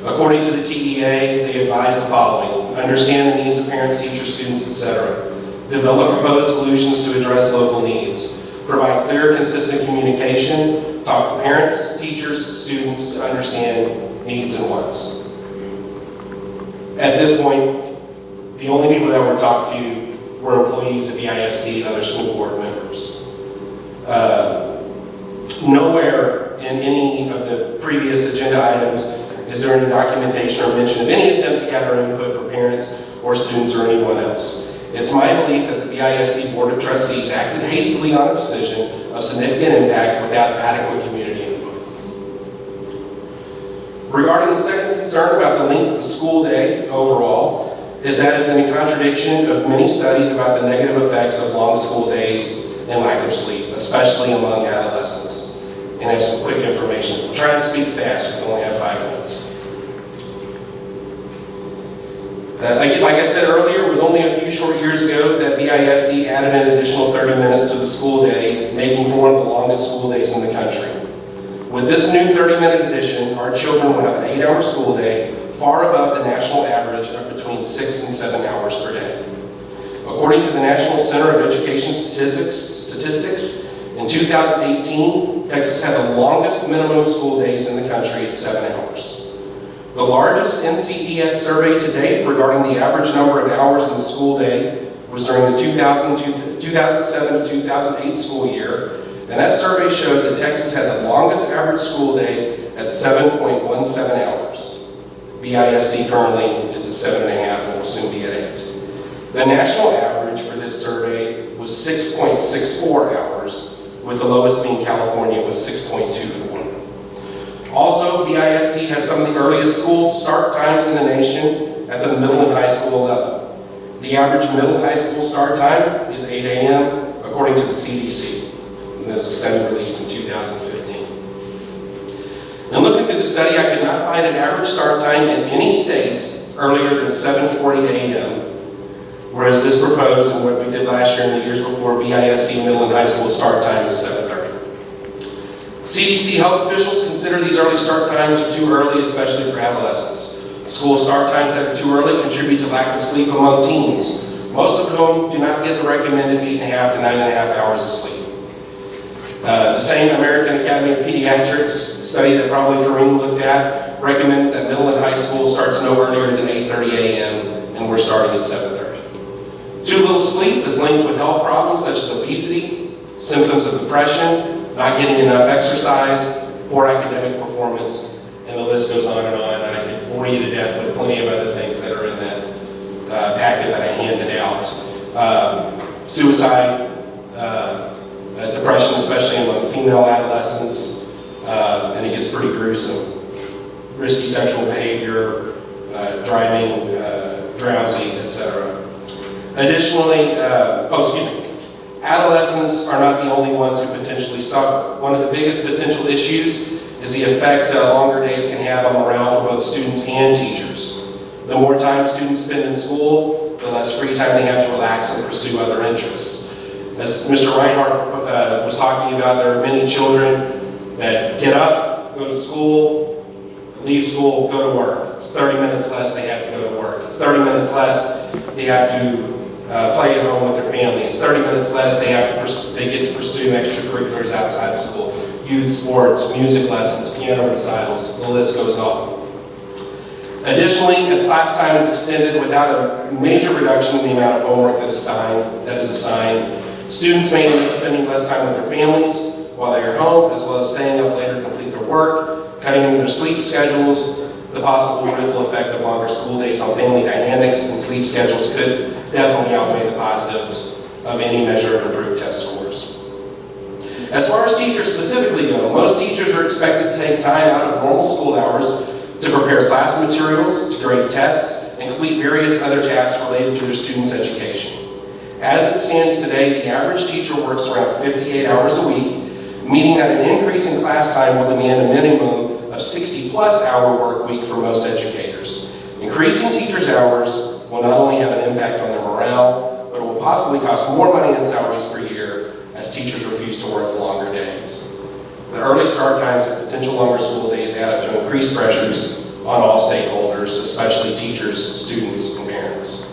According to the TEA, they advise the following: understand the needs of parents, teachers, students, etc. Develop proposed solutions to address local needs. Provide clear, consistent communication. Talk to parents, teachers, students to understand needs and wants. At this point, the only people that were talked to were employees of BISD and other school board members. Nowhere in any of the previous agenda items is there any documentation or mention of any attempt to gather input from parents or students or anyone else. It's my belief that the BISD Board of Trustees acted hastily on a decision of significant impact without adequate community input. Regarding the second concern about the length of the school day overall, is that is in contradiction of many studies about the negative effects of long school days and lack of sleep, especially among adolescents. And I have some quick information. I'm trying to speak fast because I only have 5 minutes. Like I said earlier, it was only a few short years ago that BISD added an additional 30 minutes to the school day, making for one of the longest school days in the country. With this new 30-minute addition, our children will have an 8-hour school day, far above the national average of between 6 and 7 hours per day. According to the National Center of Education Statistics, in 2018, Texas had the longest minimum school days in the country at 7 hours. The largest NCES survey to date regarding the average number of hours in the school day was during the 2007 to 2008 school year, and that survey showed that Texas had the longest average school day at 7.17 hours. BISD currently is at 7.5 and will soon be at 8. The national average for this survey was 6.64 hours, with the lowest being California with 6.24. Also, BISD has some of the earliest school start times in the nation at the middle and high school level. The average middle and high school start time is 8 a.m. according to the CDC. And there was a study released in 2015. And looking through the study, I could not find an average start time in any state earlier than 7:40 a.m., whereas this proposed and what we did last year and the years before, BISD middle and high school start time is 7:30. CDC health officials consider these early start times are too early, especially for adolescents. School start times that are too early contribute to lack of sleep among teens, most of whom do not get the recommended 8.5 to 9.5 hours of sleep. The same American Academy of Pediatrics study that probably Kareem looked at recommended that middle and high school starts no earlier than 8:30 a.m. and we're starting at 7:30. Too little sleep is linked with health problems such as obesity, symptoms of depression, not getting enough exercise, poor academic performance, and the list goes on and on. And I could bore you to death with plenty of other things that are in that packet that I handed out. Suicide, depression, especially among female adolescents, and it gets pretty gruesome. Risky sexual behavior, driving, drowsy, etc. Additionally, adolescents are not the only ones who potentially suffer. One of the biggest potential issues is the effect longer days can have on morale for both students and teachers. The more time students spend in school, the less free time they have to relax and pursue other interests. As Mr. Reinhardt was talking about, there are many children that get up, go to school, leave school, go to work. It's 30 minutes less they have to go to work. It's 30 minutes less they have to play at home with their family. It's 30 minutes less they get to pursue extracurriculars outside of school. Youth sports, music lessons, piano recitals, the list goes on. Additionally, if class time is extended without a major reduction in the amount of homework that is assigned, students may end up spending less time with their families while they are home, as well as staying up later to complete their work, cutting into their sleep schedules. The possible ripple effect of longer school days on family dynamics and sleep schedules could definitely outweigh the positives of any measure of improved test scores. As far as teachers specifically go, most teachers are expected to take time out of normal school hours to prepare class materials, to grade tests, and complete various other tasks related to their students' education. As it stands today, the average teacher works around 58 hours a week, meaning that an increase in class time will demand a minimum of 60-plus hour work week for most educators. Increasing teachers' hours will not only have an impact on their morale, but it will possibly cost more money in salaries per year as teachers refuse to work the longer days. The early start times and potential longer school days add up to increased pressures on all stakeholders, especially teachers, students, and parents.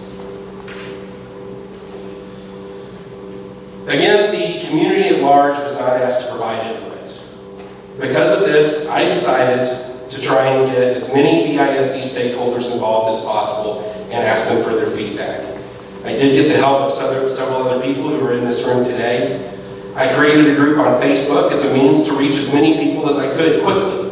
Again, the community at large was not asked to provide input. Because of this, I decided to try and get as many BISD stakeholders involved as possible and ask them for their feedback. I did get the help of several other people who are in this room today. I created a group on Facebook as a means to reach as many people as I could quickly.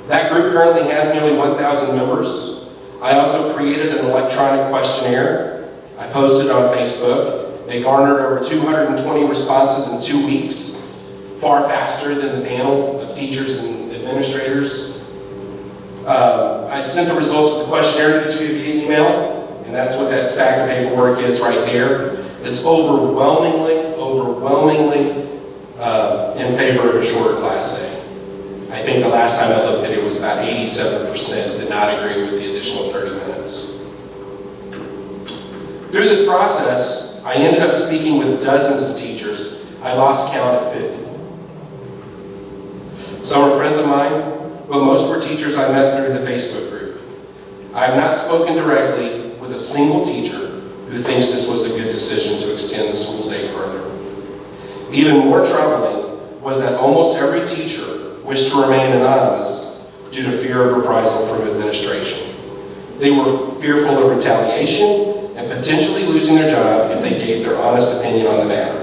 That group currently has nearly 1,000 members. I also created an electronic questionnaire. I posted it on Facebook. It garnered over 220 responses in 2 weeks, far faster than the panel of teachers and administrators. I sent the results of the questionnaire to each of you via email, and that's what that stack of paperwork is right there. It's overwhelmingly in favor of a shorter class day. I think the last time I looked at it was about 87% did not agree with the additional 30 minutes. Through this process, I ended up speaking with dozens of teachers. I lost count at 50. Some are friends of mine, but most were teachers I met through the Facebook group. I have not spoken directly with a single teacher who thinks this was a good decision to extend the school day further. Even more troubling was that almost every teacher wished to remain anonymous due to fear of reprisal from administration. They were fearful of retaliation and potentially losing their job if they gave their honest opinion on the matter.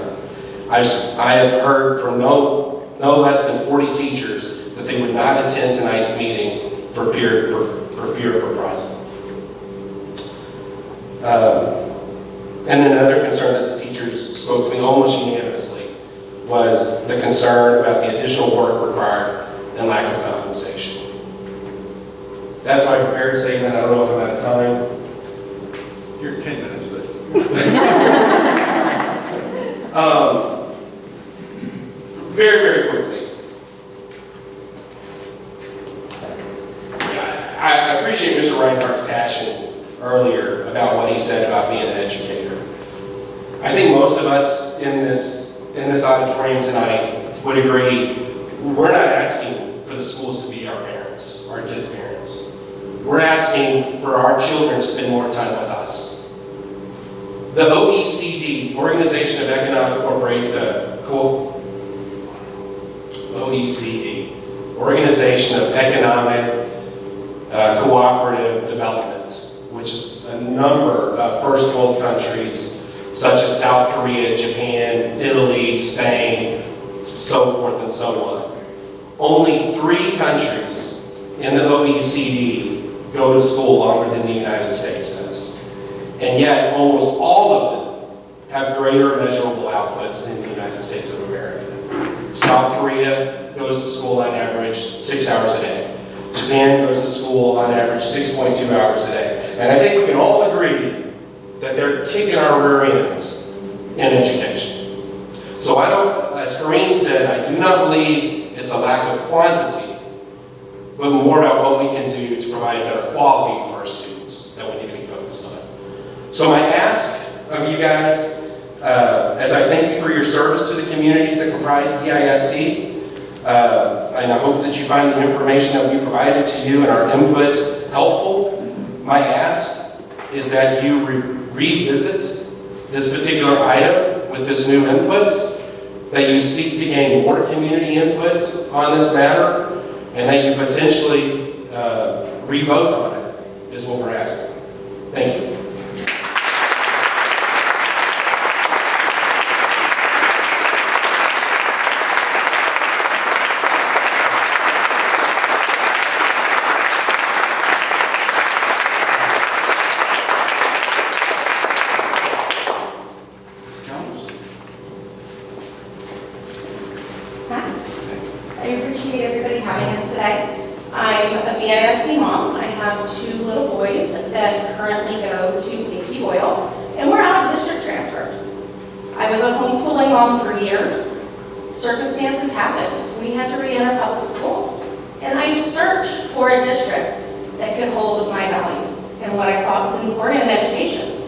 I have heard from no less than 40 teachers that they would not attend tonight's meeting for fear of reprisal. And then another concern that the teachers spoke to me almost unanimously was the concern about the additional work required and lack of compensation. That's my prepared statement. I don't know if I'm out of time. You're 10 minutes, but. Very, very quickly. I appreciate Mr. Reinhardt's passion earlier about what he said about being an educator. I think most of us in this auditorium tonight would agree we're not asking for the schools to be our parents, our kids' parents. We're asking for our children to spend more time with us. The OECD, Organization of Economic Cooperative Development, which is a number of first world countries such as South Korea, Japan, Italy, Spain, so forth and so on. Only 3 countries in the OECD go to school longer than the United States does. And yet, almost all of them have greater measurable outputs than the United States of America. South Korea goes to school on average 6 hours a day. Japan goes to school on average 6.2 hours a day. And I think we can all agree that they're kicking our rear ends in education. So I don't, as Corrine said, I do not believe it's a lack of quantity, but more about what we can do to provide better quality for our students that we need to be focused on. So my ask of you guys, as I thank you for your service to the communities that comprise DISD, and I hope that you find the information that we provided to you and our input helpful. My ask is that you revisit this particular item with this new input, that you seek to gain more community input on this matter, and that you potentially re-vote on it, is what we're asking. Thank you. I appreciate everybody having us today. I'm a BISD mom. I have 2 little boys that currently go to Pinky Boyle, and we're out of district transfers. I was a homeschooling mom for years. Circumstances happened. We had to re-enter public school, and I searched for a district that could hold my values and what I thought was important in education.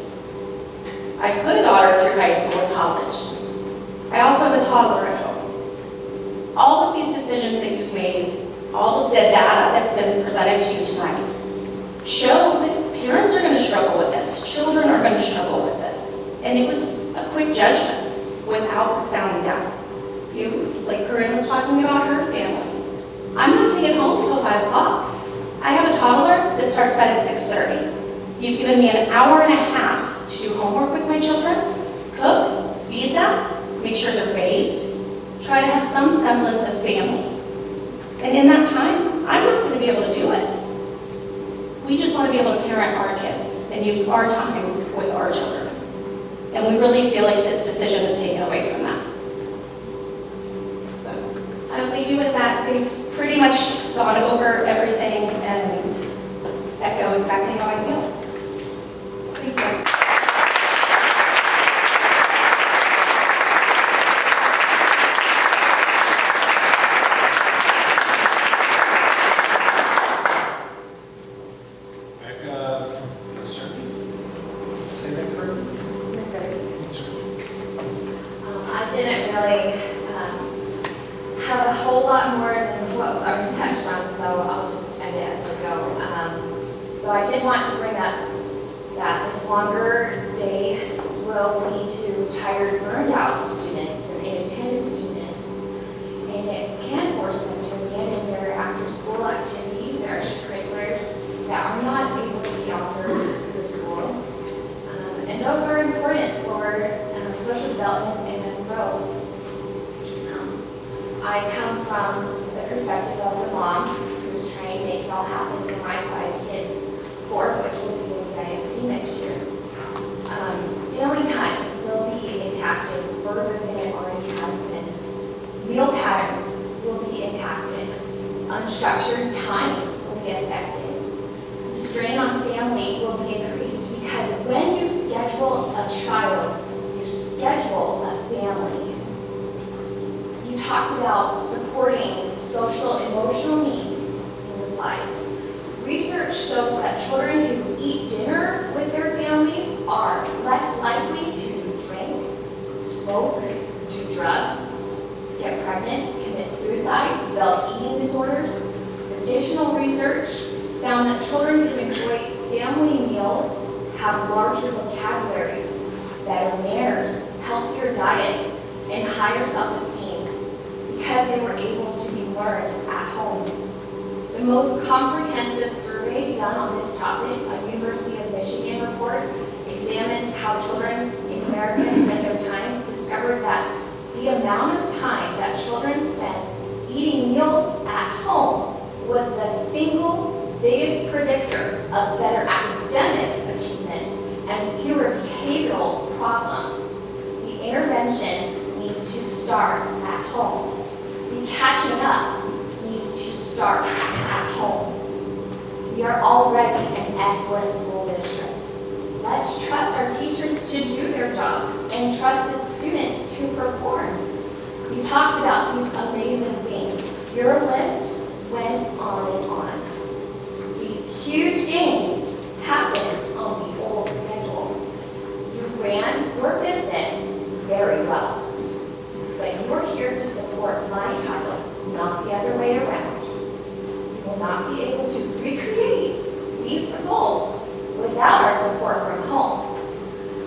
I put a daughter through high school and college. I also have a toddler at home. All of these decisions that you've made, all of the data that's been presented to you tonight, show that parents are going to struggle with this, children are going to struggle with this. And it was a quick judgment without sounding down. Like Corinne was talking about her family. I'm not getting home until 5 o'clock. I have a toddler that starts bed at 6:30. You've given me an hour and a half to do homework with my children, cook, feed them, make sure they're bathed, try to have some semblance of family. And in that time, I'm not going to be able to do it. We just want to be able to parent our kids and use our time with our children. And we really feel like this decision is taken away from that. I'll leave you with that. They've pretty much gone over everything and echo exactly how I feel. Thank you. I didn't really have a whole lot more than what was already touched on, so I'll just end it as I go. So I did want to bring up that this longer day will lead to tired, burned out students and inattentive students. And it can force them to abandon their after-school activities, their extracurriculars that are not able to be offered through school. And those are important for social development and growth. I come from the perspective of the mom who's trying to make it all happen for my 5 kids, 4 of which will be in the ISD next year. Family time will be impacted further than it already has been. Meal patterns will be impacted. Unstructured time will be affected. The strain on family will be increased because when you schedule a child, you schedule a family. You talked about supporting social emotional needs in the slides. Research shows that children who eat dinner with their families are less likely to drink, smoke, do drugs, get pregnant, commit suicide, develop eating disorders. Additional research found that children who enjoy family meals have larger vocabularies, better manners, healthier diets, and higher self-esteem because they were able to be learned at home. The most comprehensive survey done on this topic, a University of Michigan report, examined how children in America spend their time, discovered that the amount of time that children spend eating meals at home was the single biggest predictor of better academic achievement and fewer behavioral problems. The intervention needs to start at home. The catching up needs to start at home. We are already an excellent school district. Let's trust our teachers to do their jobs and trust the students to perform. You talked about these amazing things. Your list went on and on. These huge gains happened on the old schedule. You ran your business very well. But you are here to support my child, not the other way around. You will not be able to recreate these results without our support from home.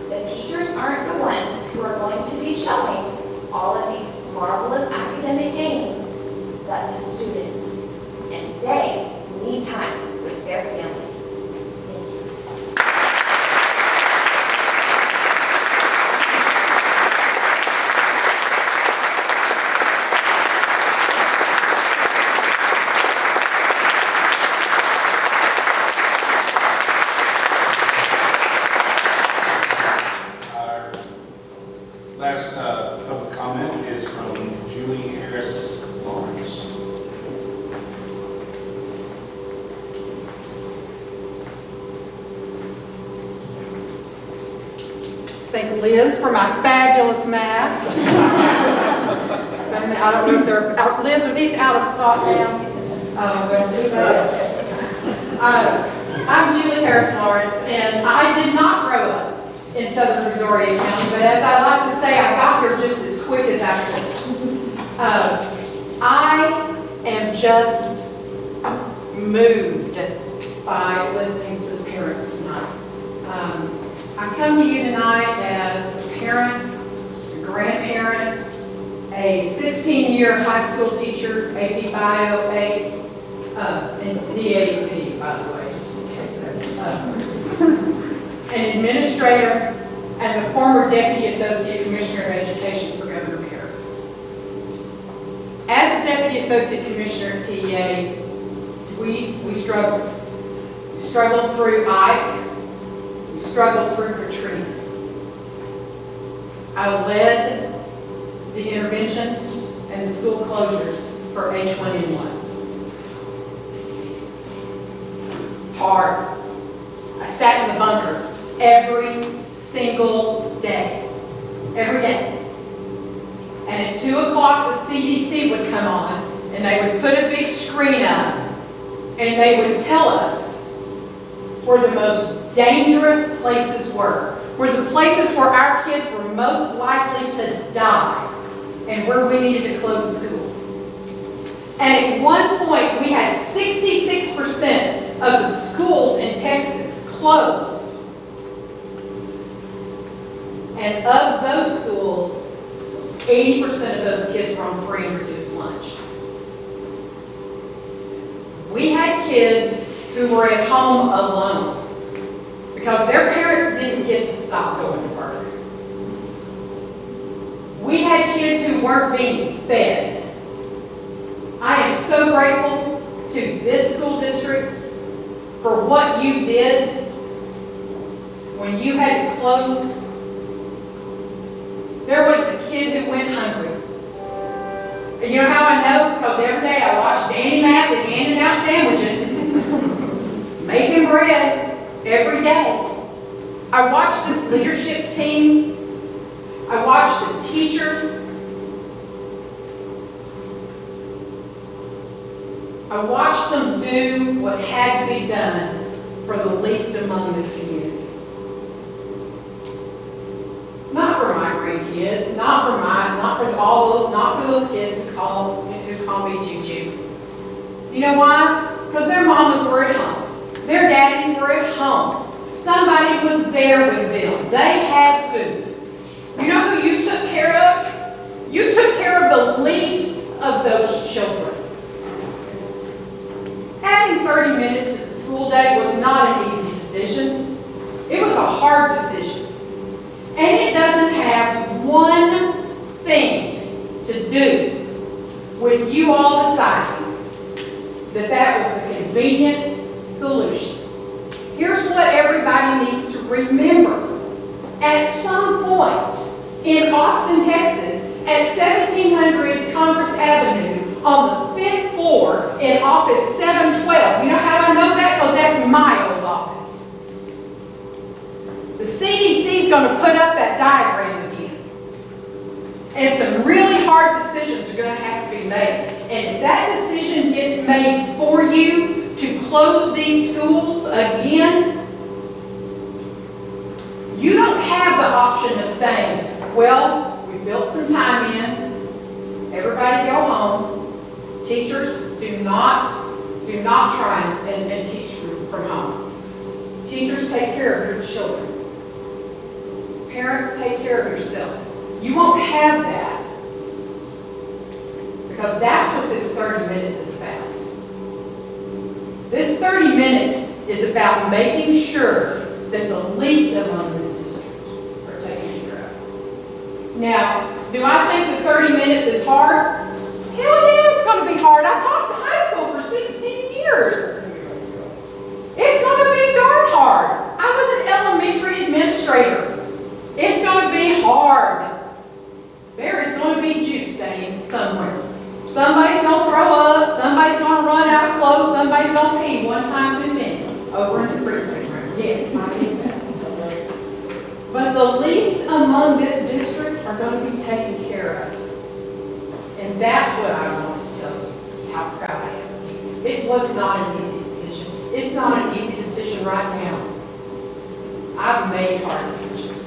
The teachers aren't the ones who are going to be showing all of these marvelous academic gains, but the students. And they need time with their families. Thank you. Our last public comment is from Julie Harris Lawrence. Thank Liz for my fabulous mask. And I don't know if they're out. Liz, are these out of stock now? Well, too bad. I'm Julie Harris Lawrence, and I did not grow up in Southern Missouri County, but as I like to say, I got here just as quick as I could. I am just moved by listening to the parents tonight. I come to you tonight as a parent, a grandparent, a 16-year high school teacher, AP Bio, APES, and DAP, by the way, just in case that's an administrator, and the former Deputy Associate Commissioner of Education for Governor Bear. As the Deputy Associate Commissioner at TEA, we struggled. We struggled through Ike. We struggled through Katrina. I led the interventions and the school closures for H1N1. It's hard. I sat in the bunker every single day. Every day. And at 2 o'clock, the CDC would come on, and they would put a big screen up, and they would tell us where the most dangerous places were the places where our kids were most likely to die, and where we needed to close school. And at one point, we had 66% of the schools in Texas closed. And of those schools, 80% of those kids were on free and reduced lunch. We had kids who were at home alone because their parents didn't get to stop going to work. We had kids who weren't being fed. I am so grateful to this school district for what you did when you had to close. There wasn't a kid who went hungry. And you know how I know? Because every day I watched Danny Massey handing out sandwiches, making bread every day. I watched this leadership team. I watched the teachers. I watched them do what had to be done for the least among this community. Not for my grandkids, not for those kids who call me Juju. You know why? Because their mamas were at home. Their daddies were at home. Somebody was there with them. They had food. You know who you took care of? You took care of the least of those children. Adding 30 minutes to the school day was not an easy decision. It was a hard decision. And it doesn't have one thing to do with you all deciding that that was the convenient solution. Here's what everybody needs to remember. At some point in Austin, Texas, at 1700 Congress Avenue, on the 5th floor in office 712, you know how I know that? Because that's my old office. The CDC is going to put up that diagram again. And some really hard decisions are going to have to be made. And if that decision gets made for you to close these schools again, you don't have the option of saying, well, we built some time in, everybody go home. Teachers, do not try and teach from home. Teachers, take care of your children. Parents, take care of yourself. You won't have that because that's what this 30 minutes is about. This 30 minutes is about making sure that the least among this district are taken care of. Now, do I think the 30 minutes is hard? Hell yeah, it's going to be hard. I taught high school for 16 years. It's going to be darn hard. I was an elementary administrator. It's going to be hard. There is going to be juice stains somewhere. Somebody's going to throw up. Somebody's going to run out of clothes. Somebody's going to pee one time too many over in the freezer. Yes, I get that. But the least among this district are going to be taken care of. And that's what I wanted to tell you, how proud I am of you. It was not an easy decision. It's not an easy decision right now. I've made hard decisions.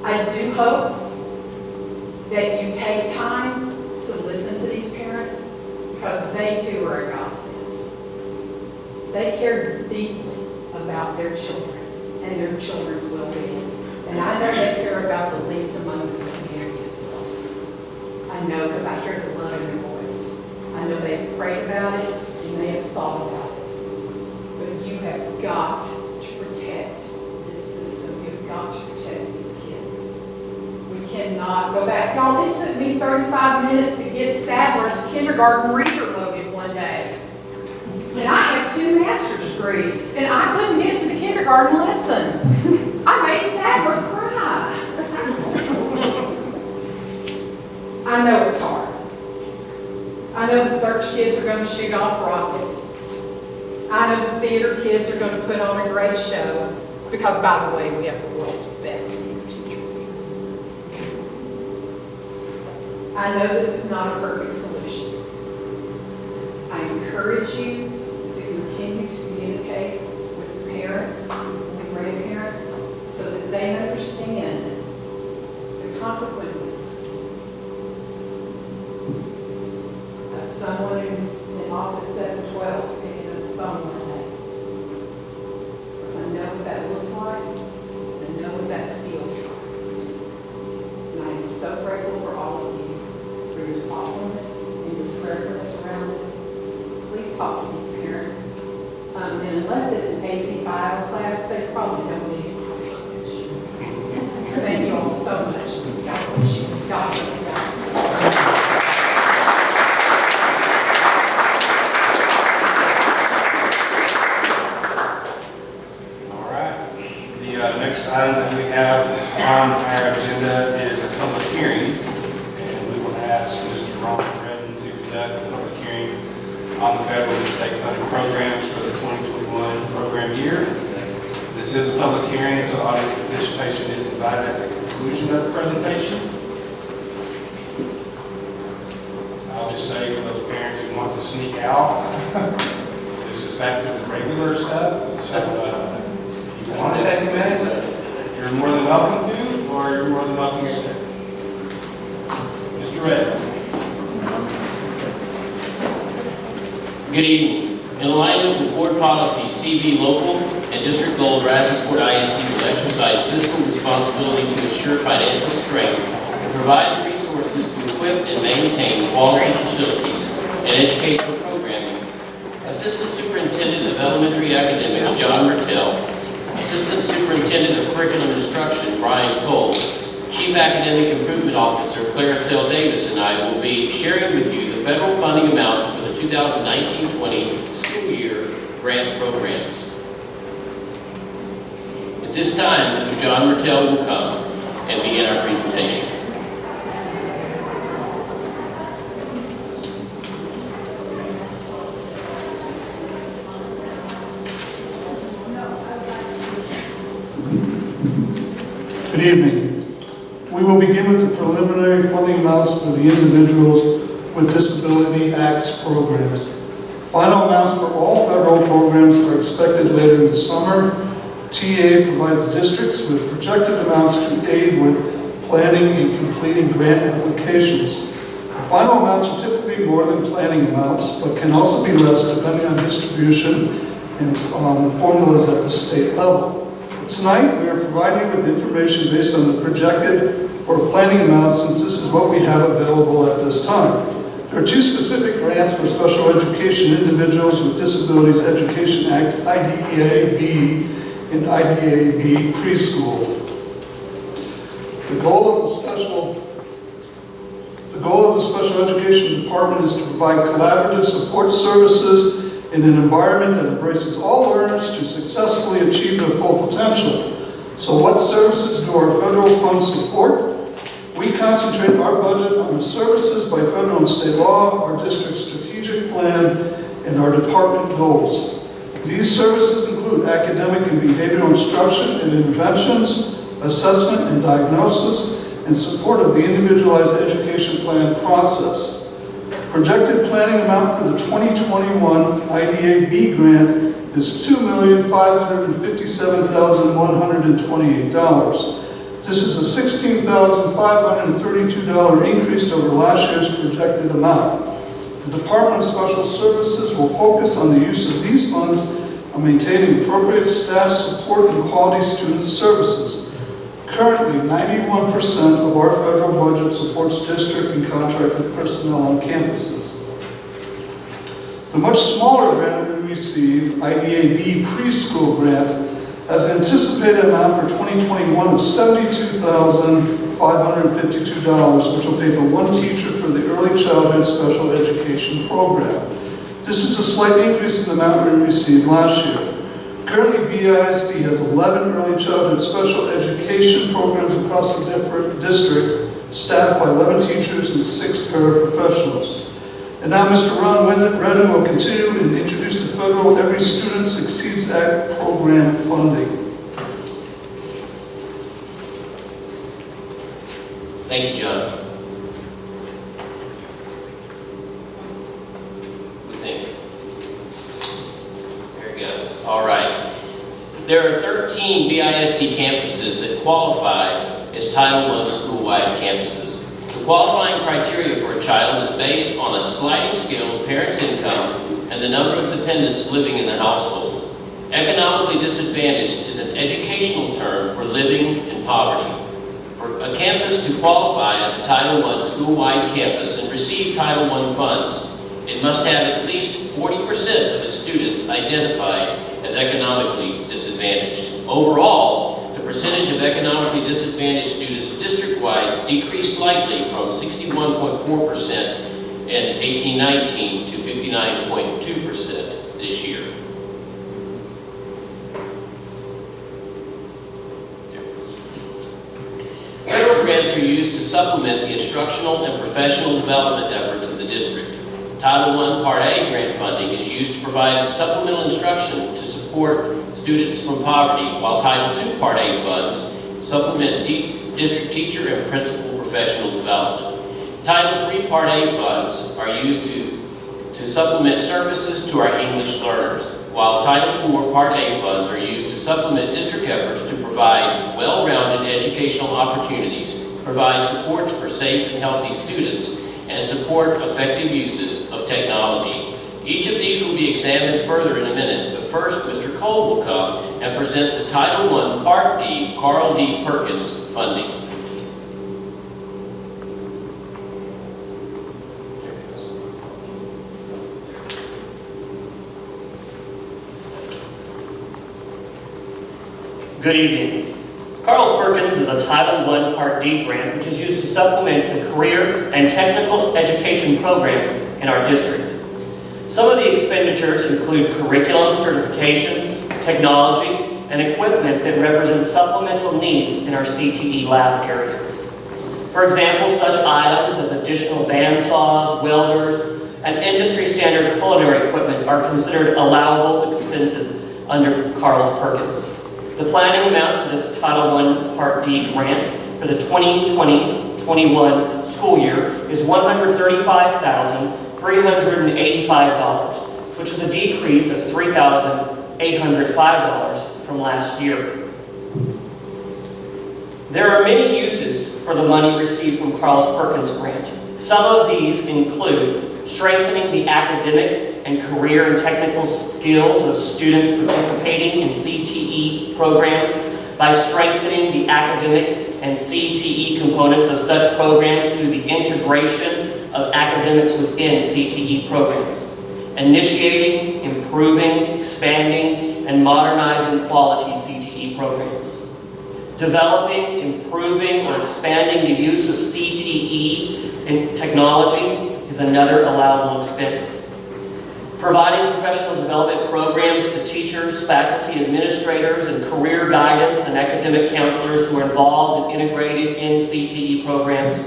I do hope that you take time to listen to these parents because they too are a godsend. They care deeply about their children and their children's well-being. And I know they care about the least among this community as well. I know because I hear the love in their voice. I know they've prayed about it and they have thought about it. But you have got to protect this system. You've got to protect these kids. We cannot go back. Y'all, it took me 35 minutes to get Sadler's kindergarten reader loaded one day. And I have 2 master's degrees. And I couldn't get to the kindergarten lesson. I made Sadler cry. I know it's hard. I know the search kids are going to shoot off rockets. I know the theater kids are going to put on a great show because, by the way, we have the world's best theater teacher. I know this is not a perfect solution. I encourage you to continue to communicate with the parents and grandparents so that they understand the consequences of someone in office 712 picking up the phone one day. so grateful for all of you, for your thoughtfulness and your prayerfulness around this. Please talk to these parents. And unless it's an AP Bio class, they probably don't need it. Thank you all so much. God bless you. God bless you guys. Next item that we have on our agenda is a public hearing, and we will ask Mr. Ron Redden to conduct a public hearing on the federal and state funded programs for the 2021 program year. This is a public hearing, so audience participation is invited at the conclusion of the presentation. I'll just say for those parents who want to sneak out, this is back to the regular stuff, so if you want to take a minute, you're more than welcome to, or you're more than welcome to stay. Mr. Red. Good evening. In alignment with board policy, CV local and district goal, Brazosport ISD will exercise fiscal responsibility to ensure financial strength and provide the resources to equip and maintain quality facilities and educational programming. Assistant Superintendent of Elementary Academics, John Mertell, Assistant Superintendent of Curriculum Instruction, Brian Cole, Chief Academic Improvement Officer, Clara Sell Davis, and I will be sharing with you the federal funding amounts for the 2019-20 school year grant programs. At this time, Mr. John Mertell will come and begin our presentation. Good evening. We will begin with the preliminary funding amounts for the Individuals with Disability Acts programs. Final amounts for all federal programs are expected later in the summer. TA provides districts with projected amounts to aid with planning and completing grant applications. The final amounts are typically more than planning amounts, but can also be less depending on distribution and formulas at the state level. Tonight, we are providing you with information based on the projected or planning amounts, since this is what we have available at this time. There are two specific grants for Special Education Individuals with Disabilities Education Act, IDEA-B and IDEA-B Preschool. The goal of the Special Education Department is to provide collaborative support services in an environment that embraces all learners to successfully achieve their full potential. So what services do our federal funds support? We concentrate our budget on the services by federal and state law, our district's strategic plan, and our department goals. These services include academic and behavioral instruction and interventions, assessment and diagnosis, and support of the individualized education plan process. Projected planning amount for the 2021 IDEA-B grant is $2,557,128. This is a $16,532 increase over last year's projected amount. The Department of Special Services will focus on the use of these funds on maintaining appropriate staff support and quality student services. Currently, 91% of our federal budget supports district and contracted personnel on campuses. The much smaller grant we receive, IDEA-B Preschool grant, has an anticipated amount for 2021 of $72,552, which will pay for one teacher for the early childhood special education program. This is a slight increase in the amount we received last year. Currently, BISD has 11 early childhood special education programs across the district, staffed by 11 teachers and 6 paraprofessionals. And now Mr. Ron Redden will continue and introduce the federal Every Student Succeeds Act program funding. Thank you, John. What do you think? There it goes. All right. There are 13 BISD campuses that qualify as Title I school-wide campuses. The qualifying criteria for a child is based on a sliding scale of parents' income and the number of dependents living in the household. Economically disadvantaged is an educational term for living in poverty. For a A campus to qualify as a Title I school-wide campus and receive Title I funds, it must have at least 40% of its students identified as economically disadvantaged. Overall, the percentage of economically disadvantaged students district-wide decreased slightly from 61.4% in 1819 to 59.2% this year. Federal grants are used to supplement the instructional and professional development efforts of the district. Title I Part A grant funding is used to provide supplemental instruction to support students from poverty, while Title II Part A funds supplement district teacher and principal professional development. Title III Part A funds are used to supplement services to our English learners, while Title IV Part A funds are used to supplement district efforts to provide well-rounded educational opportunities, provide support for safe and healthy students, and support effective uses of technology. Each of these will be examined further in a minute, but first, Mr. Cole will come and present the Title I Part D Carl D. Perkins funding. Good evening. Carl Perkins is a Title I Part D grant which is used to supplement the career and technical education programs in our district. Some of the expenditures include curriculum certifications, technology, and equipment that represent supplemental needs in our CTE lab areas. For example, such items as additional bandsaws, welders, and industry-standard culinary equipment are considered allowable expenses under Carl Perkins. The planning amount for this Title I Part D grant for the 2020-21 school year is $135,385, which is a decrease of $3,805 from last year. There are many uses for the money received from Carl Perkins grant. Some of these include strengthening the academic and career and technical skills of students participating in CTE programs by strengthening the academic and CTE components of such programs through the integration of academics within CTE programs, initiating, improving, expanding, and modernizing quality CTE programs, developing, improving, or expanding the use of CTE in technology is another allowable expense. Providing professional development programs to teachers, faculty, administrators, and career guidance and academic counselors who are involved and integrated in CTE programs.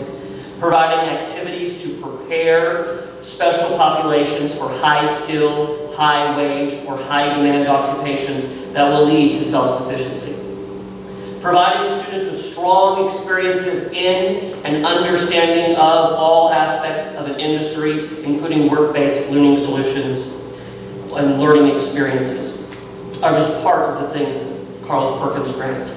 Providing activities to prepare special populations for high-skill, high-wage, or high-demand occupations that will lead to self-sufficiency. Providing students with strong experiences in and understanding of all aspects of an industry, including work-based learning solutions and learning experiences, are just part of the things that Carl Perkins grants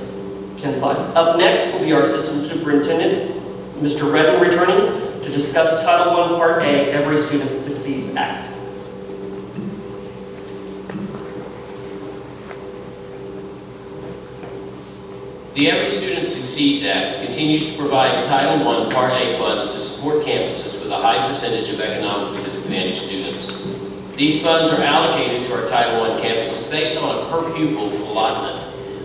can fund. Up next will be our Assistant Superintendent, Mr. Redden, returning to discuss Title I Part A, Every Student Succeeds Act. The Every Student Succeeds Act continues to provide Title I Part A funds to support campuses with a high percentage of economically disadvantaged students. These funds are allocated to our Title I campuses based on a per-pupil allotment.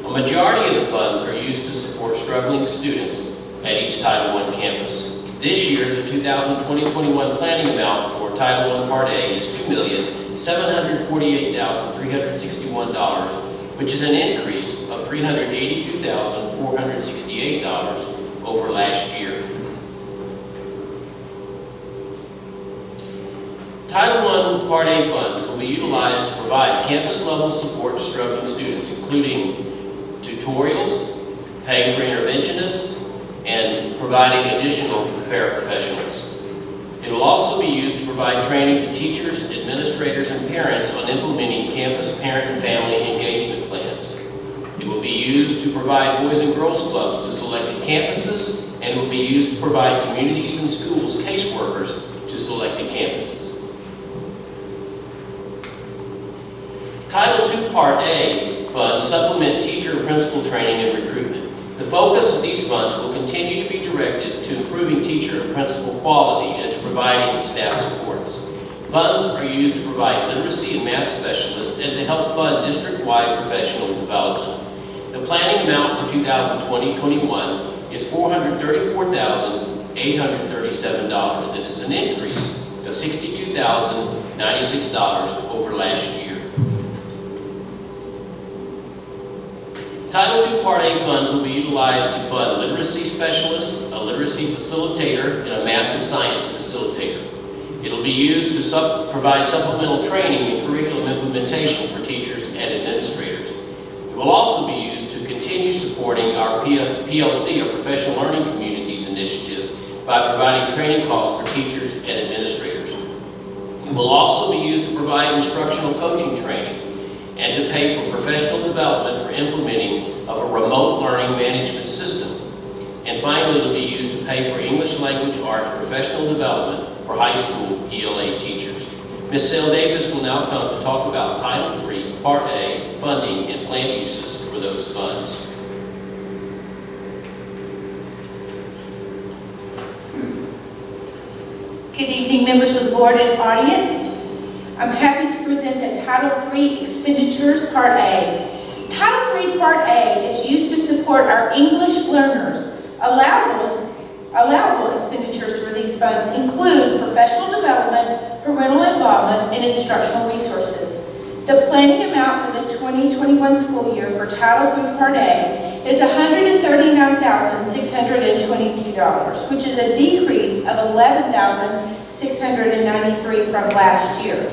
A majority of the funds are used to support struggling students at each Title I campus. This year, the 2020-21 planning amount for Title I Part A is $2,748,361, which is an increase of $382,468 over last year. Title I Part A funds will be utilized to provide campus-level support to struggling students, including tutorials, paying for interventionists, and providing additional paraprofessionals. It will also be used to provide training to teachers, administrators, and parents on implementing campus parent and family engagement plans. It will be used to provide Boys and Girls Clubs to selected campuses, and it will be used to provide communities and schools caseworkers to selected campuses. Title II Part A funds supplement teacher and principal training and recruitment. The focus of these funds will continue to be directed to improving teacher and principal quality and to providing staff supports. Funds are used to provide literacy and math specialists and to help fund district-wide professional development. The planning amount for 2020-21 is $434,837. This is an increase of $62,096 over last year. Title II Part A funds will be utilized to fund literacy specialists, a literacy facilitator, and a math and science facilitator. It will be used to provide supplemental training and curriculum implementation for teachers and administrators. It will also be used to continue supporting our PLC, or Professional Learning Communities initiative, by providing training calls for teachers and administrators. It will also be used to provide instructional coaching training and to pay for professional development for implementing of a remote learning management system. And finally, it will be used to pay for English language arts professional development for high school ELA teachers. Ms. Sale Davis will now come to talk about Title III Part A funding and planned uses for those funds. Good evening, members of the board and audience. I'm happy to present the Title III Expenditures Part A. Title III Part A is used to support our English learners. Allowable expenditures for these funds include professional development, parental involvement, and instructional resources. The planning amount for the 2021 school year for Title III Part A is $139,622, which is a decrease of $11,693 from last year.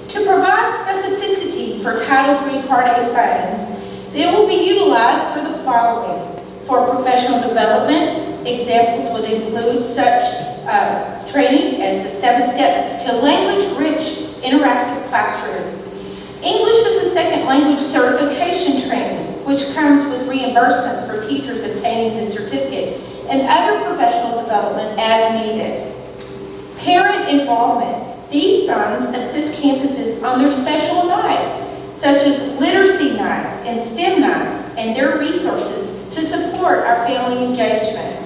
To provide specificity for Title III Part A funds, they will be utilized for the following. For professional development, examples would include such training as the 7 Steps to Language-Rich Interactive Classroom. English as a Second Language Certification Training, which comes with reimbursements for teachers obtaining the certificate, and other professional development as needed. Parent involvement. These funds assist campuses on their special nights, such as literacy nights and STEM nights, and their resources to support our family engagement.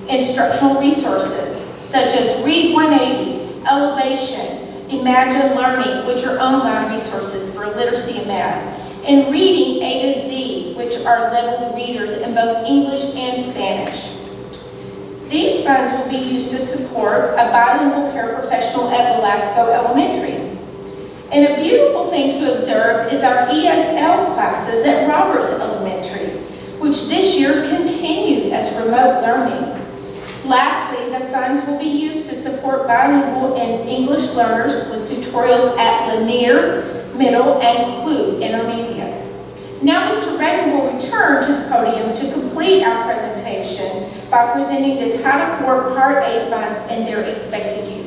Instructional resources, such as Read 180, Elevation, Imagine Learning, which are online resources for literacy and math, and Reading A to Z, which are level readers in both English and Spanish. These funds will be used to support a bilingual paraprofessional at Velasco Elementary. And a beautiful thing to observe is our ESL classes at Roberts Elementary, which this year continued as remote learning. Lastly, the funds will be used to support bilingual and English learners with tutorials at Lanier, Middle, and Clue Intermediate. Now Mr. Reagan will return to the podium to complete our presentation by presenting the Title IV Part A funds and their expected use.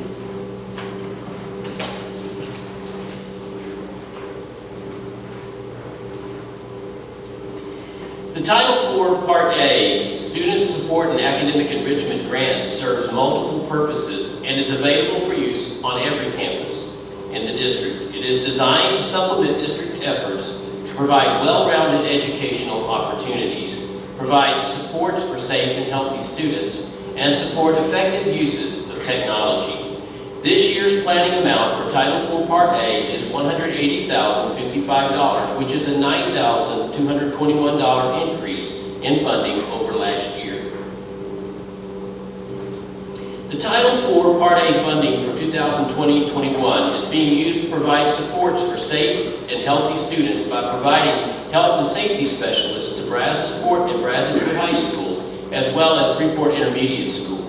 The Title IV Part A Student Support and Academic Enrichment Grant serves multiple purposes and is available for use on every campus in the district. It is designed to supplement district efforts to provide well-rounded educational opportunities, provide supports for safe and healthy students, and support effective uses of technology. This year's planning amount for Title IV Part A is $180,055, which is a $9,221 increase in funding over last year. The Title IV Part A funding for 2020-21 is being used to provide supports for safe and healthy students by providing health and safety specialists to Brazosport and Brazosport High Schools, as well as Freeport Intermediate School.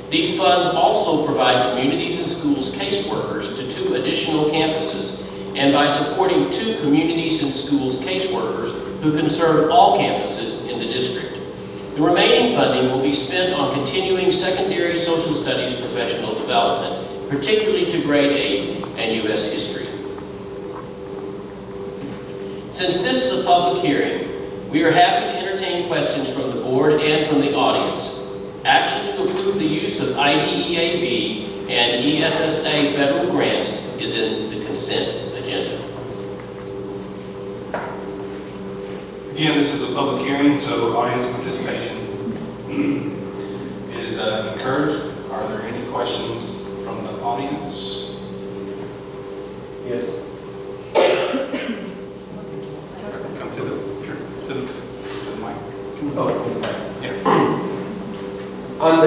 These funds also provide communities and schools caseworkers to 2 additional campuses, and by supporting 2 communities and schools caseworkers who can serve all campuses in the district. The remaining funding will be spent on continuing secondary social studies professional development, particularly to grade 8 and U.S. history. Since this is a public hearing, we are happy to entertain questions from the board and from the audience. Action to approve the use of IDEAB and ESSA federal grants is in the consent agenda. Again, this is a public hearing, so audience participation is encouraged. Are there any questions from the audience? Yes. Come to the mic. Oh, Yeah. on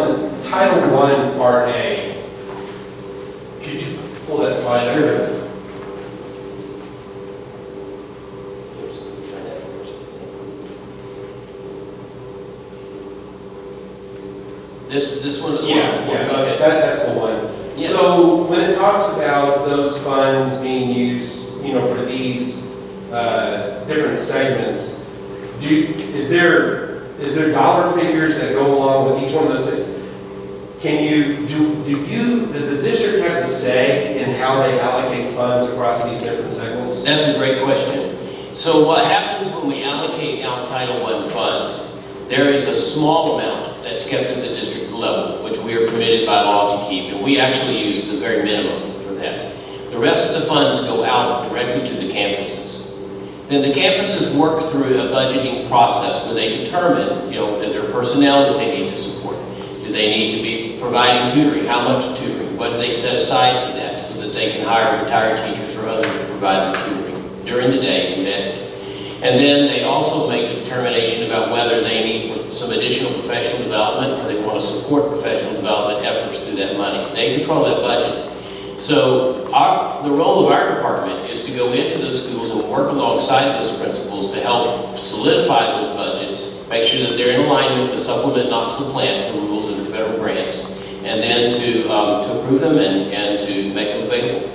the Title I, Part A, could you pull that slide up? This one? Okay. That's the one. Yeah. So when it talks about those funds being used, for these different segments, is there dollar figures that go along with each one of those? Does the district have the say in how they allocate funds across these different segments? That's a great question. So what happens when we allocate out Title I funds, there is a small amount that's kept at the district level, which we are permitted by law to keep, and we actually use the very minimum for that. The rest of the funds go out directly to the campuses. Then the campuses work through a budgeting process where they determine, is there personnel that they need to support? Do they need to be providing tutoring? How much tutoring? What do they set aside for that so that they can hire retired teachers or others to provide the tutoring during the day and then? And then they also make a determination about whether they need some additional professional development or they want to support professional development efforts through that money. They control that budget. So the role of our department is to go into those schools and work alongside those principals to help solidify those budgets, make sure that they're in alignment with supplement, not supplant the rules under federal grants, and then to approve them and to make them available.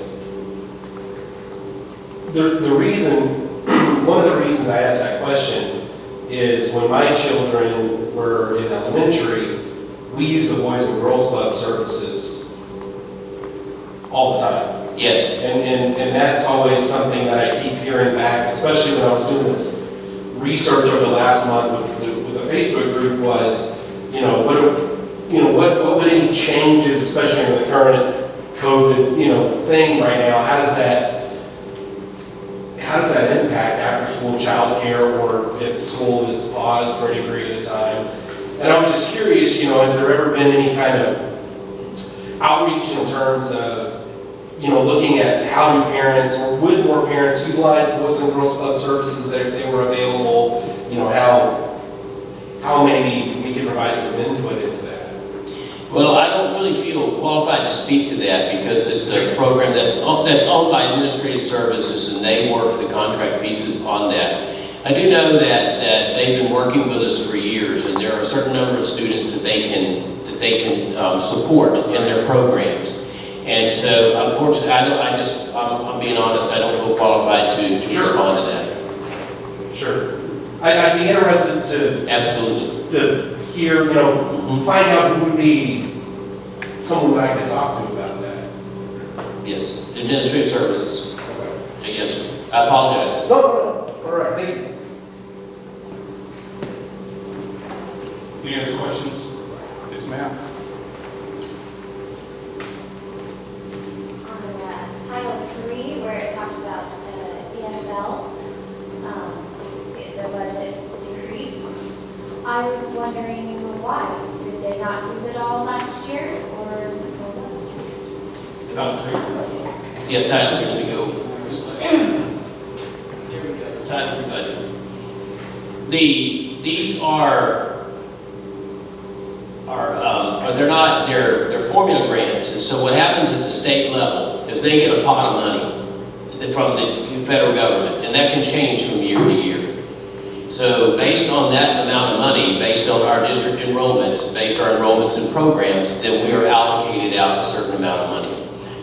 One of the reasons I asked that question is when my children were in elementary, we used the Boys and Girls Club services all the time. Yes. And that's always something that I keep hearing back, especially when I was doing this research over the last month with the Facebook group was, what would any changes, especially in the current COVID, thing right now, how does that impact after school childcare or if school is paused for any period of time? And I was just curious, has there ever been any kind of outreach in terms of, looking at how do parents, or would more parents utilize Boys and Girls Club services if they were available? How maybe we could provide some input into that? Well, I don't really feel qualified to speak to that because it's a program that's owned by Administrative Services and they work the contract pieces on that. I do know that they've been working with us for years and there are a certain number of students that they can support in their programs. And so, unfortunately, I'm being honest, I don't feel qualified to respond to that. Sure. I'd be interested to... Absolutely. To hear, find out who would be someone that I could talk to about that. Yes, Administrative Services. Okay. Yes, sir. I apologize. No. All right, thank you. Any other questions? Yes, ma'am. Title III, where it talked about ESL, the budget decreased. I was wondering why. Did they not use it all last year, or? Yeah, Title III to go. There we go. Title III budget. These are they're formula grants, and so what happens at the state level is they get a pot of money from the federal government, and that can change from year to year. So based on that amount of money, based on our district enrollments, based on our enrollments in programs, then we are allocated out a certain amount of money.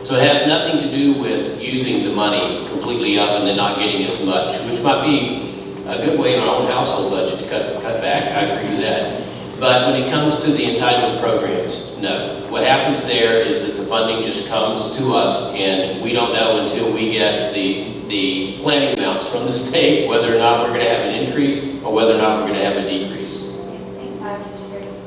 So it has nothing to do with using the money completely up and then not getting as much, which might be a good way in our own household budget to cut back. I agree with that. But when it comes to the entitlement programs, no. What happens there is that the funding just comes to us, and we don't know until we get the planning amounts from the state whether or not we're going to have an increase or whether or not we're going to have a decrease.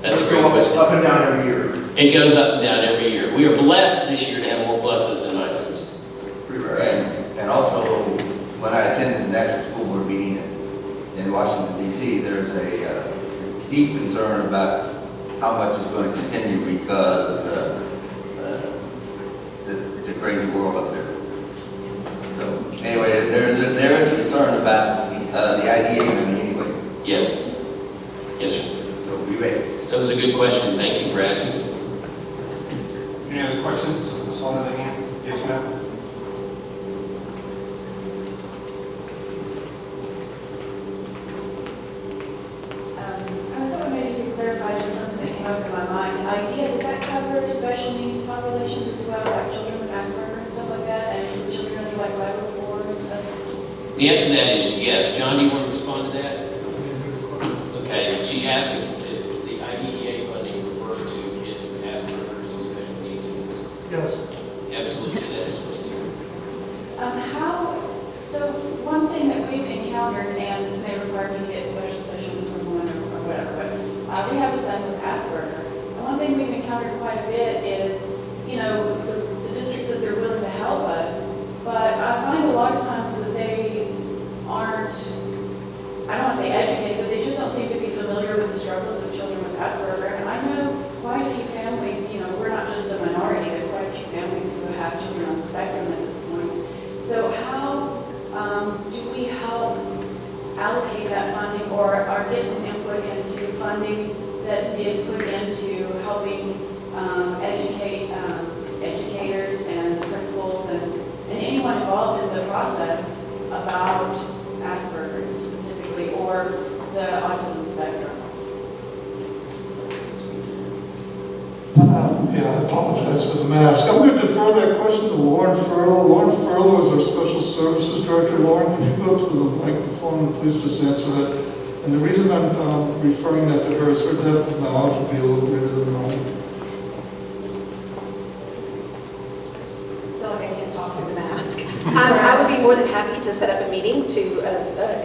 That's a great question. Up and down every year. It goes up and down every year. We are blessed this year to have more pluses than minuses. And also, when I attended the National School Board meeting ADC, there's a deep concern about how much is going to continue because it's a crazy world up there. So anyway, there is a concern about the IDA money anyway. Yes. Yes, sir. So be ready. That was a good question. Thank you for asking. Any other questions? Saw another hand. Yes, ma'am. I was hoping maybe you could clarify just something that came up in my mind. IDEA, does that cover special needs populations as well, like children with Asperger and stuff like that, and children under like 504 and stuff? The answer to that is yes. John, do you want to respond to that? Okay, she asked if the IDEA funding referred to kids with Asperger's and special needs. Yes. Yeah, absolutely, that is what it's. So one thing that we've encountered, and this may require me to get special session with someone or whatever, but we have a son with Asperger. And one thing we've encountered quite a bit is, the district says they're willing to help us, but I find a lot of times that they aren't, I don't want to say educated, but they just don't seem to be familiar with the struggles of children with Asperger. And I know quite a few families, we're not just a minority, there are quite a few families who have children on the spectrum at this point. So how do we help allocate that funding or get some input into funding that is put into helping educate educators and principals and anyone involved in the process about Asperger specifically or the autism spectrum? Yeah, I apologize for the mask. I'm going to defer that question to Lauren Furlow. Lauren Furlow is our Special Services Director. Lauren, could you go up to the microphone and please just answer that? And the reason I'm referring that to her is her depth of knowledge will be a little greater than mine. I feel like I can't talk through the mask. I would be more than happy to set up a meeting to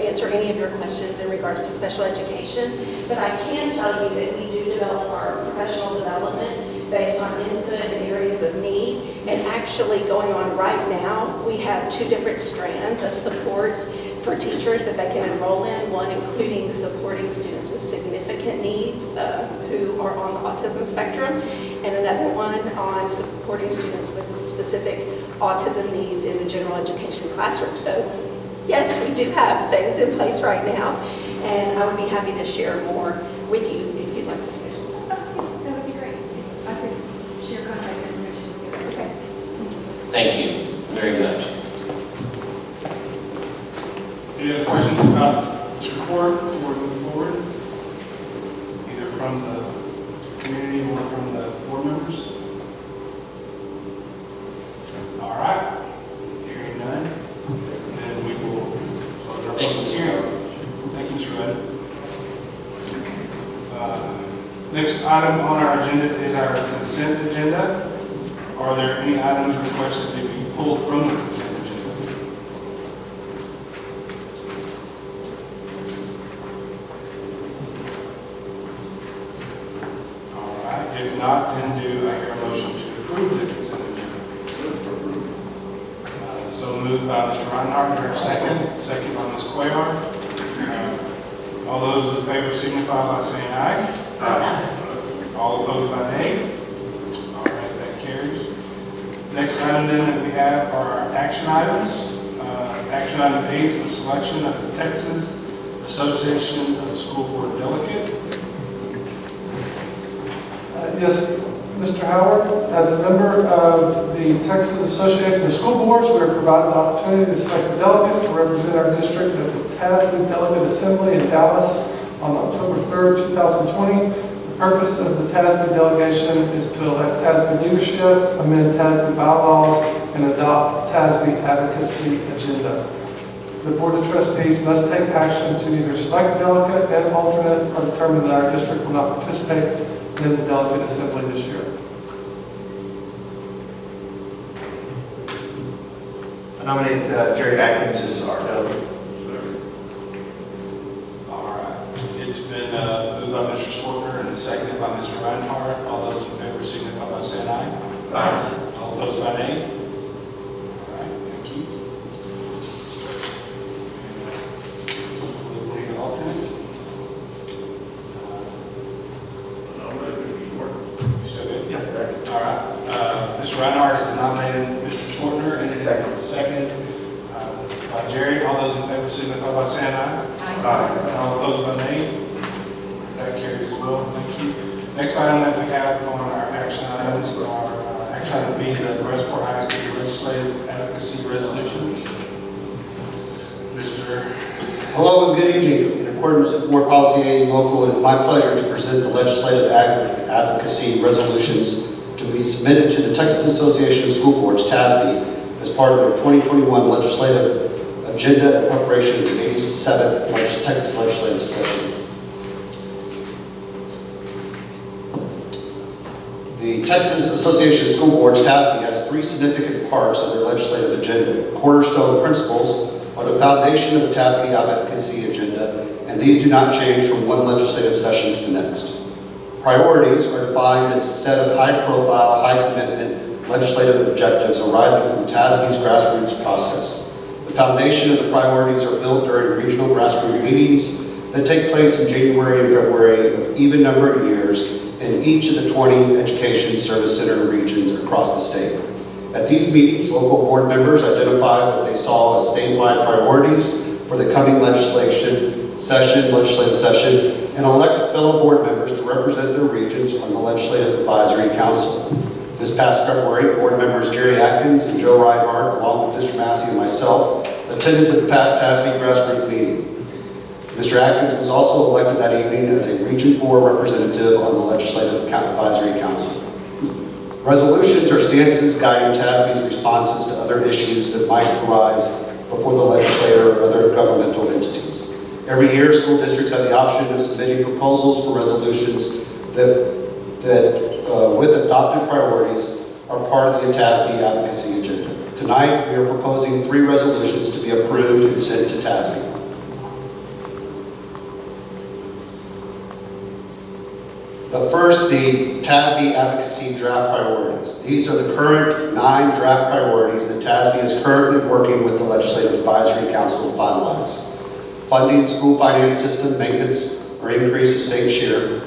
answer any of your questions in regards to special education, but I can tell you that we do develop our professional development based on input and areas of need. And actually going on right now, we have 2 different strands of supports for teachers that they can enroll in, one including supporting students with significant needs who are on the autism spectrum, and another one on supporting students with specific autism needs in the general education classroom. So yes, we do have things in place right now, and I would be happy to share more with you if you'd like to schedule. That would be great. I could share contact information with you. Okay. Thank you very much. Any other questions about this report before we move forward? Either from the community or from the board members? All right. Hearing none. Then we will close our public hearing. Thank you, Mr. Redden. Next item on our agenda is our consent agenda. Are there any items requested to be pulled from the consent agenda? All right. If not, then do I hear a motion to approve the consent agenda? So moved by Mr. Reinhardt. Here, second. Second by Ms. Cuellar. All those in favor signify by saying aye. Aye. All opposed by nay. All right, that carries. Next item then that we have are our action items. Action item A is the selection of the Texas Association of School Board Delegate. Yes, Mr. Howard, as a member of the Texas Association of School Boards, we are provided the opportunity to select a delegate to represent our district at the TASB Delegate Assembly in Dallas on October 3rd, 2020. The purpose of the TASB delegation is to elect TASB leadership, amend TASB bylaws, and adopt TASB advocacy agenda. The Board of Trustees must take action to either select a delegate and alternate or determine that our district will not participate in the Delegate Assembly this year. I nominate Jerry Atkins as our delegate. All right. It's been moved by Mr. Swartner and seconded by Mr. Reinhardt. All those in favor signify by saying aye. Aye. All opposed by nay. All right. Thank you. We'll need an alternate. Mr. Reinhardt has nominated Mr. Schwartner, and it is seconded by Jerry. All those in favor signify by saying aye. Aye. And all opposed by nay. That carries as well. Thank you. Next item that we have on our action items are action item B, the Brazosport ISD Legislative Advocacy Resolutions. Mr. Hello and good evening. In accordance with Board Policy 80 Local, it is my pleasure to present the Legislative Advocacy Resolutions to be submitted to the Texas Association of School Boards, TASB, as part of their 2021 legislative agenda in preparation of the 87th Texas Legislative Session. The Texas Association of School Boards, TASB, has three significant parts of their legislative agenda. Cornerstone principles are the foundation of the TASB advocacy agenda, and these do not change from one legislative session to the next. Priorities are defined as a set of high-profile, high-commitment legislative objectives arising from TASB's grassroots process. The foundation of the priorities are built during regional grassroots meetings that take place in January and February of even number of years in each of the 20 education service center regions across the state. At these meetings, local board members identify what they saw as statewide priorities for the coming legislative session, and elect fellow board members to represent their regions on the Legislative Advisory Council. This past February, board members Gary Atkins and Joe Reinhardt, along with Mr. Massey and myself, attended the TASB grassroots meeting. Mr. Atkins was also elected that evening as a Region 4 representative on the Legislative Advisory Council. Resolutions are stances guiding TASB's responses to other issues that might arise before the legislature or other governmental entities. Every year, school districts have the option of submitting proposals for resolutions that with adopted priorities, are part of the TASB advocacy agenda. Tonight, we are proposing three resolutions to be approved and sent to TASB. But first, the TASB advocacy draft priorities. These are the current 9 draft priorities that TASB is currently working with the Legislative Advisory Council to finalize. Funding school finance system maintenance or increase of state share.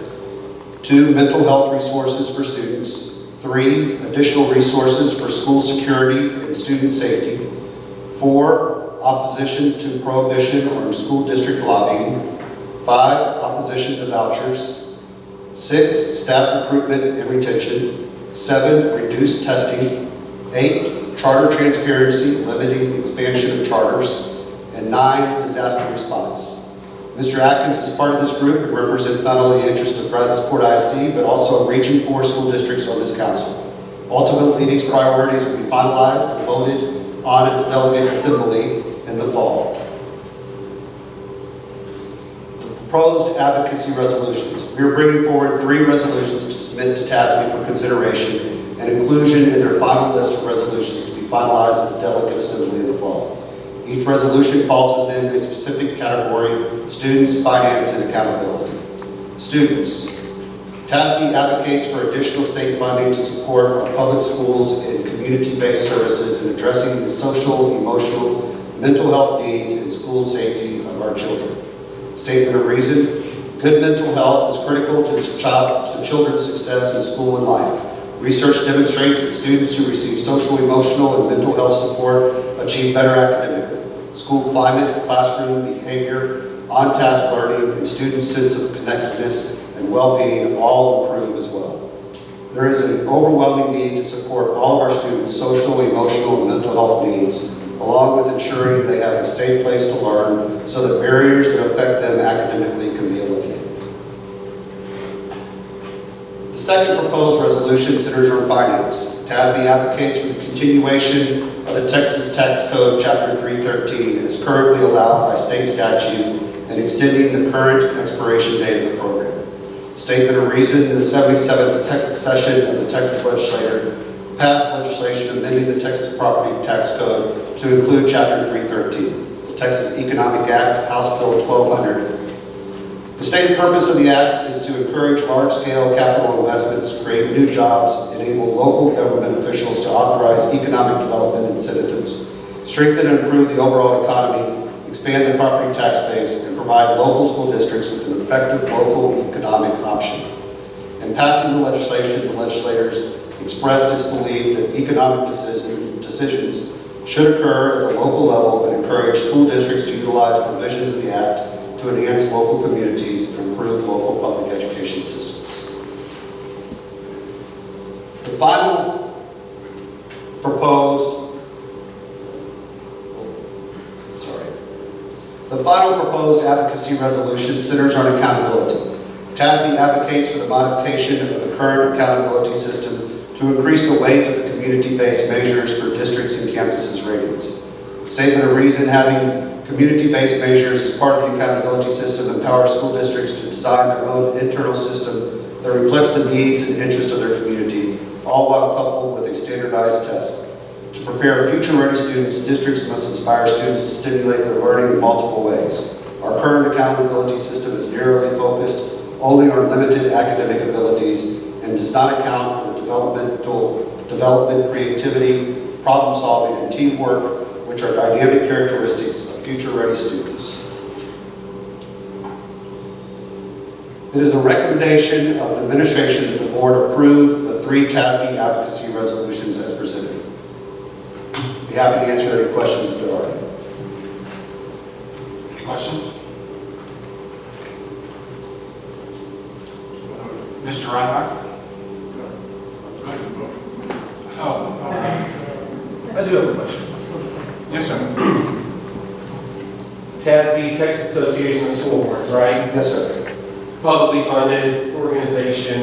2, mental health resources for students. 3, additional resources for school security and student safety. 4, opposition to prohibition or school district lobbying. 5, opposition to vouchers. 6, staff recruitment and retention. 7, reduced testing. 8, charter transparency, limiting expansion of charters. And 9, disaster response. Mr. Atkins is part of this group and represents not only the interests of Brazosport ISD, but also Region 4 school districts on this council. Ultimately, these priorities will be finalized and voted on at the Delegate Assembly in the fall. The proposed advocacy resolutions. We are bringing forward 3 resolutions to submit to TASB for consideration and inclusion in their final list of resolutions to be finalized at the Delegate Assembly in the fall. Each resolution falls within a specific category: students, finance, and accountability. Students. TASB advocates for additional state funding to support our public schools and community-based services in addressing the social, emotional, mental health needs and school safety of our children. Statement of reason. Good mental health is critical to children's success in school and life. Research demonstrates that students who receive social, emotional, and mental health support achieve better academically. School climate, classroom behavior, on-task learning, and students' sense of connectedness and well-being all improve as well. There is an overwhelming need to support all of our students' social, emotional, and mental health needs, along with ensuring they have a safe place to learn so that barriers that affect them academically can be eliminated. The second proposed resolution centers on finance. TASB advocates for the continuation of the Texas Tax Code Chapter 313 as currently allowed by state statute and extending the current expiration date of the program. Statement of reason: the 77th session of the Texas Legislature passed legislation amending the Texas Property Tax Code to include Chapter 313, the Texas Economic Act, House Bill 1200. The stated purpose of the act is to encourage large-scale capital investments, create new jobs, enable local government officials to authorize economic development incentives, strengthen and improve the overall economy, expand the property tax base, and provide local school districts with an effective local economic option. And In passing the legislation, the legislators expressed its belief that economic decisions should occur at the local level and encourage school districts to utilize provisions of the Act to enhance local communities and improve local public education systems. The final proposed advocacy resolution centers on accountability. TASB advocates for the modification of the current accountability system to increase the weight of the community-based measures for districts and campuses' ratings. Statement of reason: having community-based measures as part of the accountability system empowers school districts to design their own internal system that reflects the needs and interests of their community, all while coupled with a standardized test. To prepare future-ready students, districts must inspire students to stimulate their learning in multiple ways. Our current accountability system is narrowly focused only on limited academic abilities and does not account for the development, creativity, problem-solving, and teamwork, which are dynamic characteristics of future-ready students. It is a recommendation of the administration that the board approve the 3 TASB advocacy resolutions as presented. Be happy to answer any questions if there are any. Any questions? Mr. Reinbach? Oh, all right. I do have a question. Yes, sir. TASB, Texas Association of School Boards, right? Yes, sir. Publicly funded organization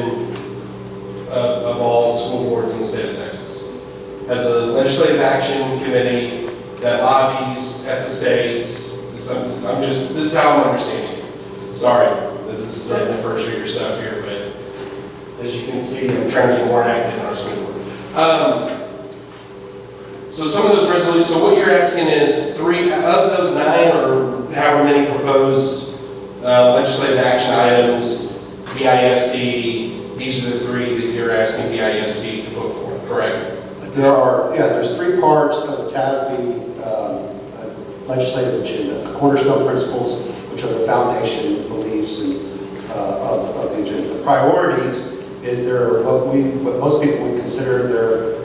of all school boards in the state of Texas. Has a legislative action committee that lobbies at the states. This is how I'm understanding it. Sorry that this is the first year stuff here, but as you can see, I'm trying to get more active in our school board. So some of those resolutions, so what you're asking is 3 of those 9 or however many proposed legislative action items, BISD, these are the 3 that you're asking BISD to put forth, correct? There's 3 parts of the TASB legislative agenda. The cornerstone principles, which are the foundation beliefs and, of the agenda. The priorities is what most people would consider their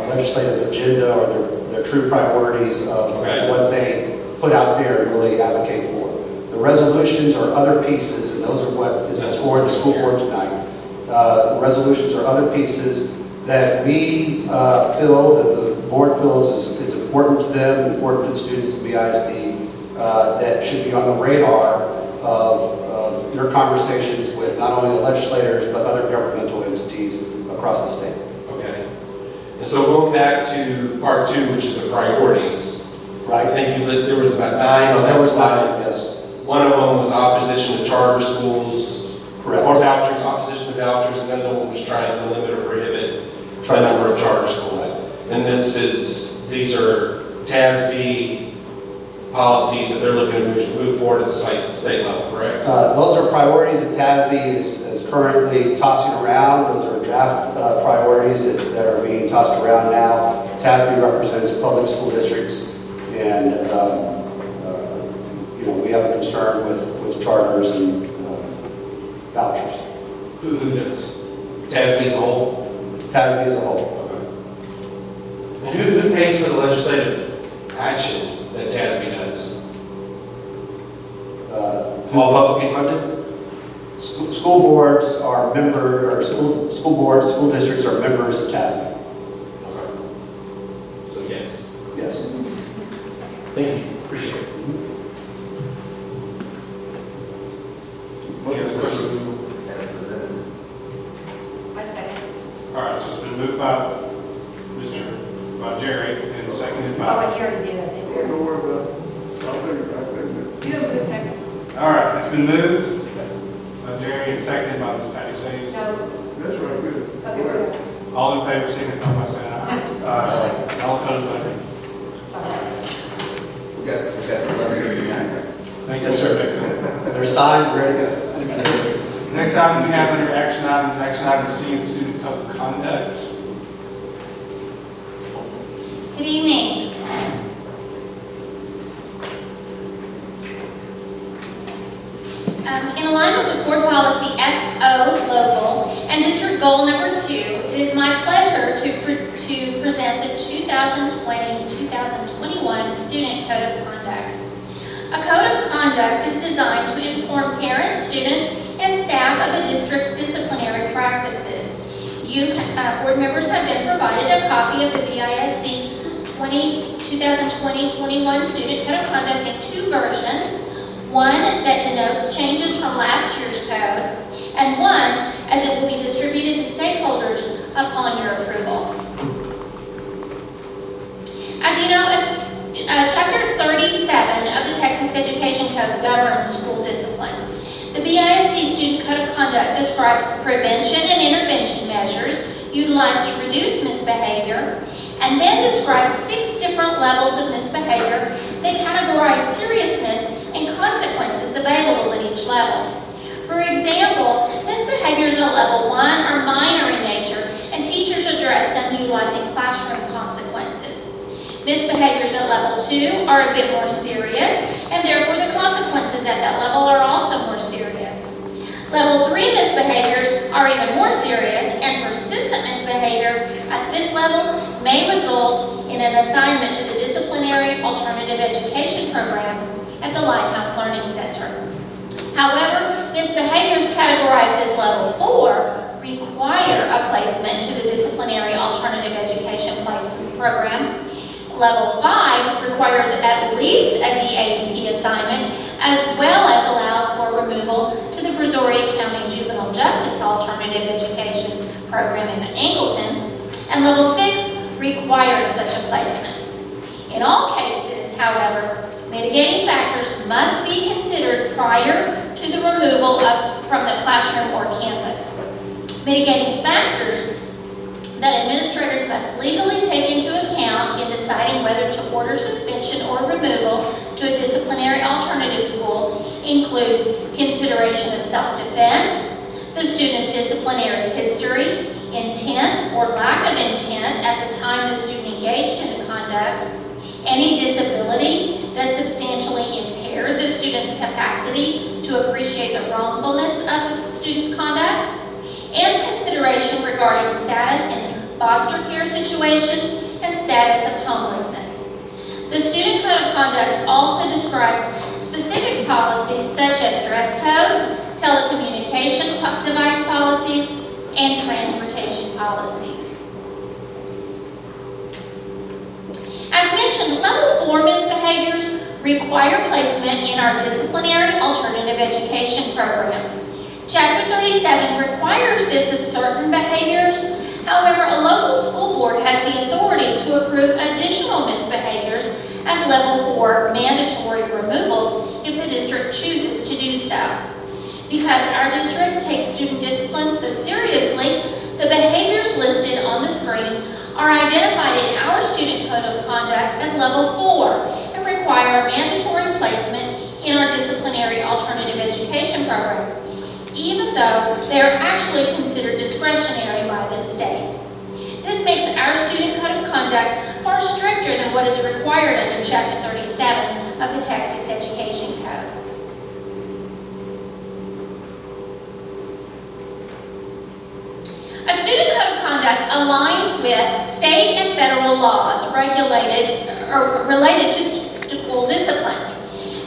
legislative agenda or their true priorities of what they put out there and really advocate for. The resolutions are other pieces, and those are what is before the school board tonight. The resolutions are other pieces that we feel, that the board feels is important to them, important to the students of BISD, that should be on the radar of your conversations with not only the legislators, but other governmental entities across the state. Okay. And so going back to part 2, which is the priorities. Right. I think there was about 9 on that slide. Yes. One of them was opposition to charter schools. Correct. Or vouchers, opposition to vouchers. Another one was trying to limit or prohibit the number of charter schools. And these are TASB policies that they're looking to move forward at the state level, correct? Those are priorities that TASB is currently tossing around. Those are draft priorities that are being tossed around now. TASB represents public school districts, and we have a concern with charters and vouchers. Who does? TASB as a whole? TASB as a whole. Okay. And who pays for the legislative action that TASB does? All publicly funded? School boards are school districts are members of TASB. Okay. So yes. Yes. Thank you. Appreciate it. Any other questions? I second. All right, so it's been moved by Jerry and seconded by. Oh, you already did that. Don't worry about it. I'll take it back. You have a second. All right, it's been moved by Jerry and seconded by Ms. Patty Sayes. No. That's right, good. Okay, we're good. All in favor, signify by saying aye. All opposed, nay. We got the letter behind. Thank you, sir. They're signed, ready to go. Next item we have under action item C, is student code of conduct. Good evening. In alignment with board policy FO local goal number 2, it is my pleasure to present the 2020-2021 Student Code of Conduct. A code of conduct is designed to inform parents, students, and staff of the district's disciplinary practices. You, board members, have been provided a copy of the BISD 2020-21 Student Code of Conduct in 2 versions, one that denotes changes from last year's code, and one as it will be distributed to stakeholders upon your approval. As you know, Chapter 37 of the Texas Education Code governs school discipline. The BISD Student Code of Conduct describes prevention and intervention measures utilized to reduce misbehavior, and then describes 6 different levels of misbehavior that categorize seriousness and consequences available at each level. For example, misbehaviors at level 1 are minor in nature, and teachers address them utilizing classroom consequences. Misbehaviors at level 2 are a bit more serious, and therefore the consequences at that level are also more serious. Level 3 misbehaviors are even more serious, and persistent misbehavior at this level may result in an assignment to the Disciplinary Alternative Education Program at the Lighthouse Learning Center. However, misbehaviors categorized as level 4 require a placement to the Disciplinary Alternative Education Program. Level 5 requires at least a DAEP assignment, as well as allows for removal to the Brazosport County Juvenile Justice Alternative Education Program in Angleton, and Level 6 requires such a placement. In all cases, however, mitigating factors must be considered prior to the removal from the classroom or campus. Mitigating factors that administrators must legally take into account in deciding whether to order suspension or removal to a disciplinary alternative school include consideration of self-defense, the student's disciplinary history, intent or lack of intent at the time the student engaged in the conduct, any disability that substantially impaired the student's capacity to appreciate the wrongfulness of the student's conduct, and consideration regarding status in foster care situations and status of homelessness. The Student Code of Conduct also describes specific policies such as dress code, telecommunication device policies, and transportation policies. As mentioned, level 4 misbehaviors require placement in our Disciplinary Alternative Education Program. Chapter 37 requires this of certain behaviors. However, a local school board has the authority to approve additional misbehaviors as level 4 mandatory removals if the district chooses to do so. Because our district takes student discipline so seriously, the behaviors listed on the screen are identified in our Student Code of Conduct as level 4 and require mandatory placement in our Disciplinary Alternative Education Program, even though they are actually considered discretionary by the state. This makes our Student Code of Conduct far stricter than what is required under Chapter 37 of the Texas Education Code. A Student Code of Conduct aligns with state and federal laws related to school discipline.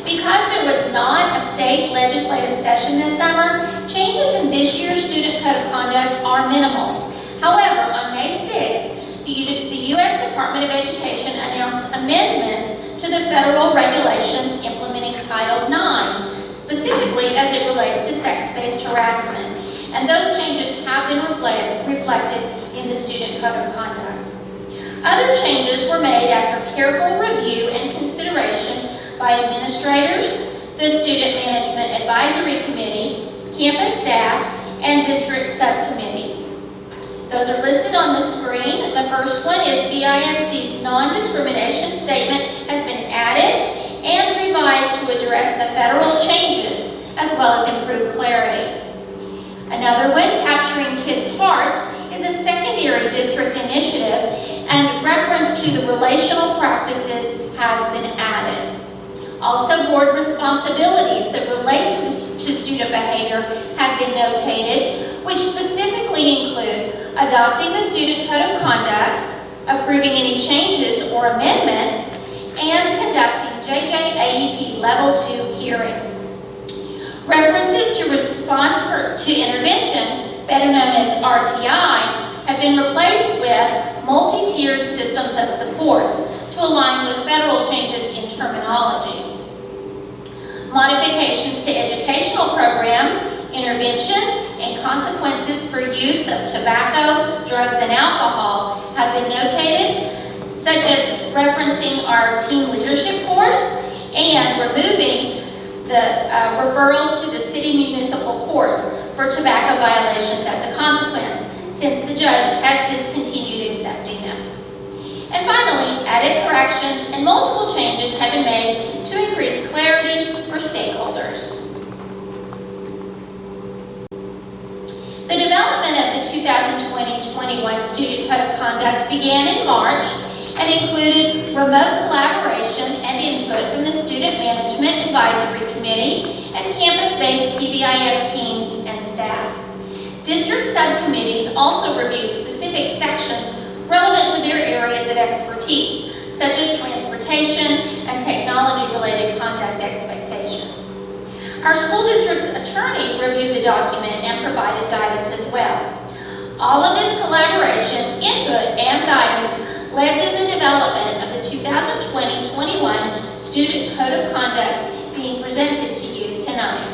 Because there was not a state legislative session this summer, changes in this year's Student Code of Conduct are minimal. However, on May 6th, the U.S. Department of Education announced amendments to the federal regulations implementing Title IX, specifically as it relates to sex-based harassment. And those changes have been reflected in the Student Code of Conduct. Other changes were made after careful review and consideration by administrators, the Student Management Advisory Committee, campus staff, and district subcommittees. Those are listed on the screen. The first one is BISD's non-discrimination statement has been added and revised to address the federal changes as well as improve clarity. Another one, Capturing Kids' Hearts, is a secondary district initiative, and reference to the relational practices has been added. Also, board responsibilities that relate to student behavior have been notated, which specifically include adopting the student code of conduct, approving any changes or amendments, and conducting JJAEP Level 2 hearings. References to response to intervention, better known as RTI, have been replaced with multi-tiered systems of support to align with federal changes in terminology. Modifications to educational programs, interventions, and consequences for use of tobacco, drugs, and alcohol have been notated, such as referencing our team leadership course and removing the referrals to the city municipal courts for tobacco violations as a consequence, since the judge has discontinued accepting them. And finally, added corrections and multiple changes have been made to increase clarity for stakeholders. The development of the 2020-21 Student Code of Conduct began in March and included remote collaboration and input from the Student Management Advisory Committee and campus-based PBIS teams and staff. District subcommittees also reviewed specific sections relevant to their areas of expertise, such as transportation and technology-related conduct expectations. Our school district's attorney reviewed the document and provided guidance as well. All of this collaboration, input, and guidance led to the development of the 2020-21 Student Code of Conduct being presented to you tonight.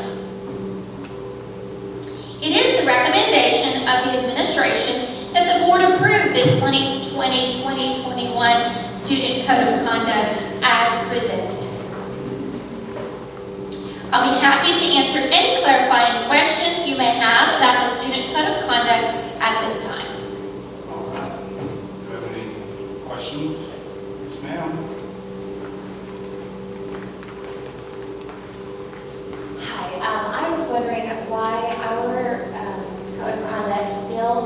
It is the recommendation of the administration that the board approve the 2020-2021 Student Code of Conduct as presented. I'll be happy to answer any clarifying questions you may have about the Student Code of Conduct at this time. All right. Do you have any questions? Yes, ma'am. Hi, I was wondering why our code of conduct still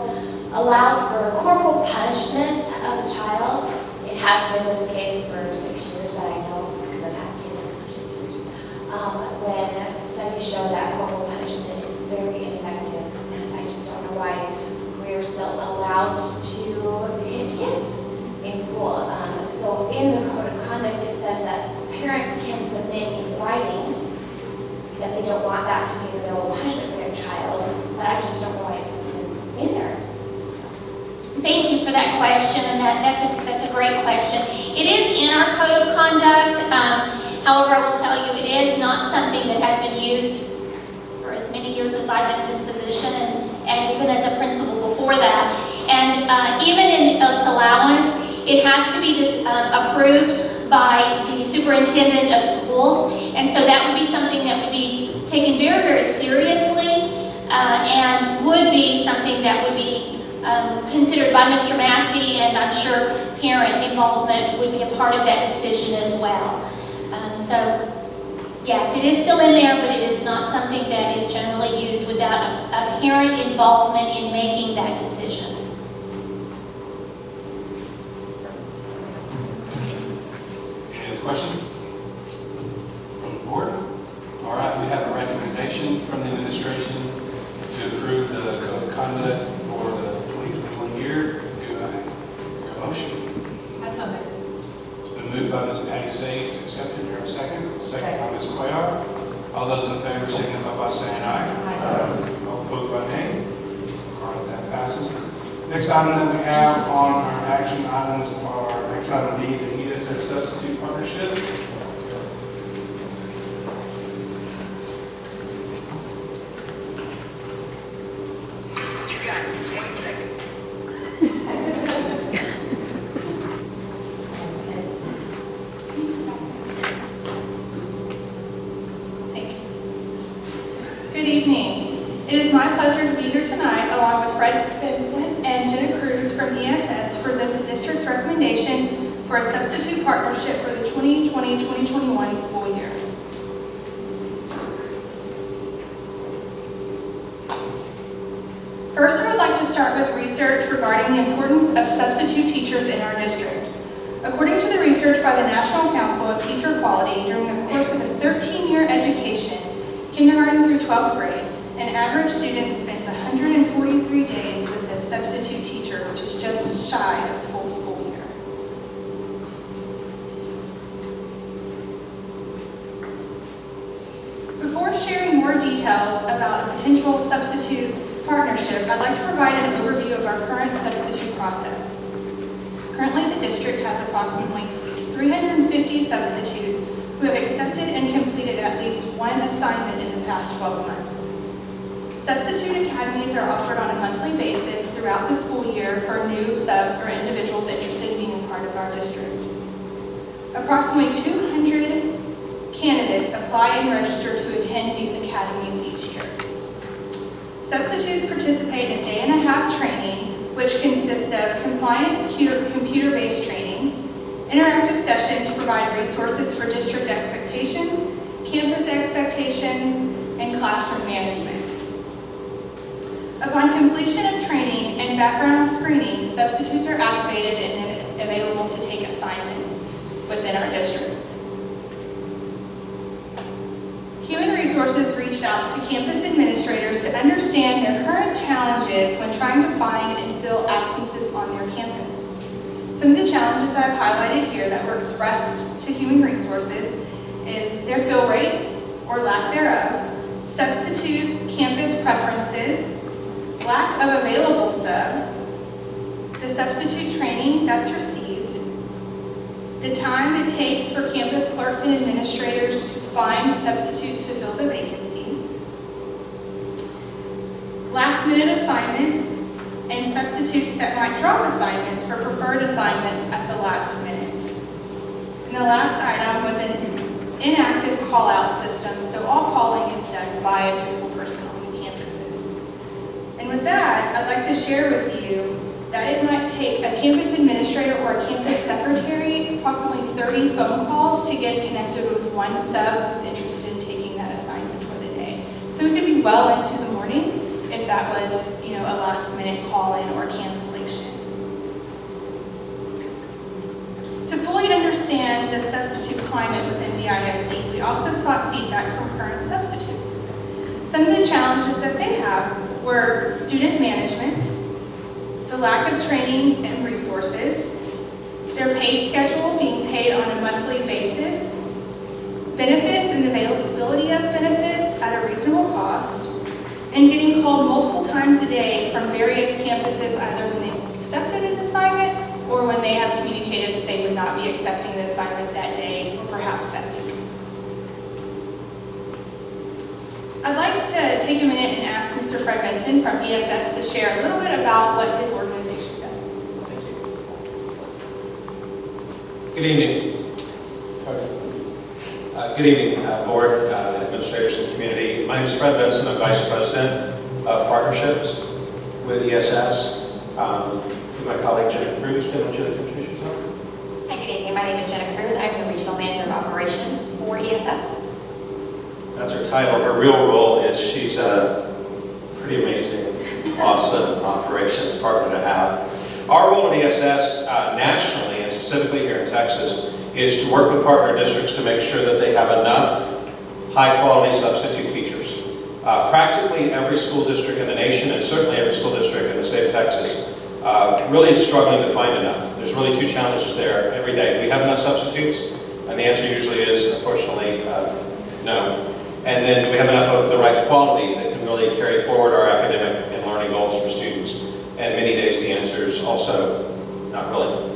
allows for corporal punishment of a child. It has been this case for 6 years that I know, because I've had kids for 6 years. When studies show that corporal punishment is very ineffective, and I just don't know why we're still allowed to hit kids in school. So in the code of conduct, it says that parents can submit in writing that they don't want that to be the available punishment for their child, but I just don't know why it's in there. Thank you for that question, and that's a great question. It is in our code of conduct. However, I will tell you, it is not something that has been used for as many years as I've been in this position, and even as a principal before that. And even in its allowance, it has to be approved by the superintendent of schools, and so that would be something that would be taken very, very seriously, and would be something that would be considered by Mr. Massey, and I'm sure parent involvement would be a part of that decision as well. So, yes, it is still in there, but it is not something that is generally used without a parent involvement in making that decision. Any other questions from the board? All right, we have a recommendation from the administration to approve the code of conduct for the 2021 year. Do I hear a motion? I saw that. It's been moved by Ms. Patty Sage to accept it. Here a second. Second by Ms. Cuellar. All those in favor signify by saying aye. Aye. All opposed by nay. All right, that passes. Next item that we have on our action items are action item D, the ESS substitute partnership. You got 20 seconds. Good evening. It is my pleasure to be here tonight along with Fred Spencer and Jenna Cruz from ESS to present the district's recommendation for a substitute partnership for the 2020-2021 school year. First, I would like to start with research regarding the importance of substitute teachers in our district. According to the research by the National Council of Teacher Quality, during the course of a 13-year education, kindergarten through 12th grade, an average student spends 143 days with a substitute teacher leadership, I'd like to provide an overview of our current substitute process. Currently, the district has approximately 350 substitutes who have accepted and completed at least one assignment in the past 12 months. Substitute academies are offered on a monthly basis throughout the school year for new subs or individuals interested in being a part of our district. Approximately 200 candidates apply and register to attend these academies each year. Substitutes participate in a day-and-a-half training, which consists of compliance computer-based training, interactive sessions to provide resources for district expectations, campus expectations, and classroom management. Upon completion of training and background screening, substitutes are activated and available to take assignments within our district. Human Resources reached out to campus administrators to understand their current challenges when trying to find and fill absences on their campus. Some of the challenges I've highlighted here that were expressed to Human Resources is their fill rates or lack thereof, substitute campus preferences, lack of available subs, the substitute training that's received, the time it takes for campus clerks and administrators to find substitutes to fill the vacancies, last-minute assignments, and substitutes that might drop assignments for preferred assignments at the last minute. And the last item was an inactive call-out system, so all calling is done by a physical person on the campuses. And with that, I'd like to share with you that it might take a campus administrator or a campus secretary approximately 30 phone calls to get connected with one sub who's interested in taking that assignment for the day. So it could be well into the morning if that was, a last-minute call-in or cancellation. To fully understand the substitute climate within the ISD, we also sought feedback from current substitutes. Some of the challenges that they have were student management, the lack of training and resources, their pay schedule being paid on a monthly basis, benefits and availability of benefits at a reasonable cost, and getting called multiple times a day from various campuses either when they've accepted an assignment or when they have communicated that they would not be accepting the assignment that day or perhaps that week. I'd like to take a minute and ask Mr. Fred Benson from ESS to share a little bit about what his organization does. Good evening. Good evening, board, administrators, and community. My name is Fred Benson. I'm Vice President of Partnerships with ESS. With my colleague Jenna Cruz. Jenna, would you like to introduce yourself? Hi, good evening. My name is Jenna Cruz. I'm the Regional Manager of Operations for ESS. That's her title. Her real role is she's a pretty amazing, awesome operations partner to have. Our role at ESS nationally, and specifically here in Texas, is to work with partner districts to make sure that they have enough high-quality substitute teachers. Practically every school district in the nation, and certainly every school district in the state of Texas, really is struggling to find enough. There's really two challenges there every day. Do we have enough substitutes? And the answer usually is, unfortunately, no. And then do we have enough of the right quality that can really carry forward our academic and learning goals for students? And many days the answer is also not really.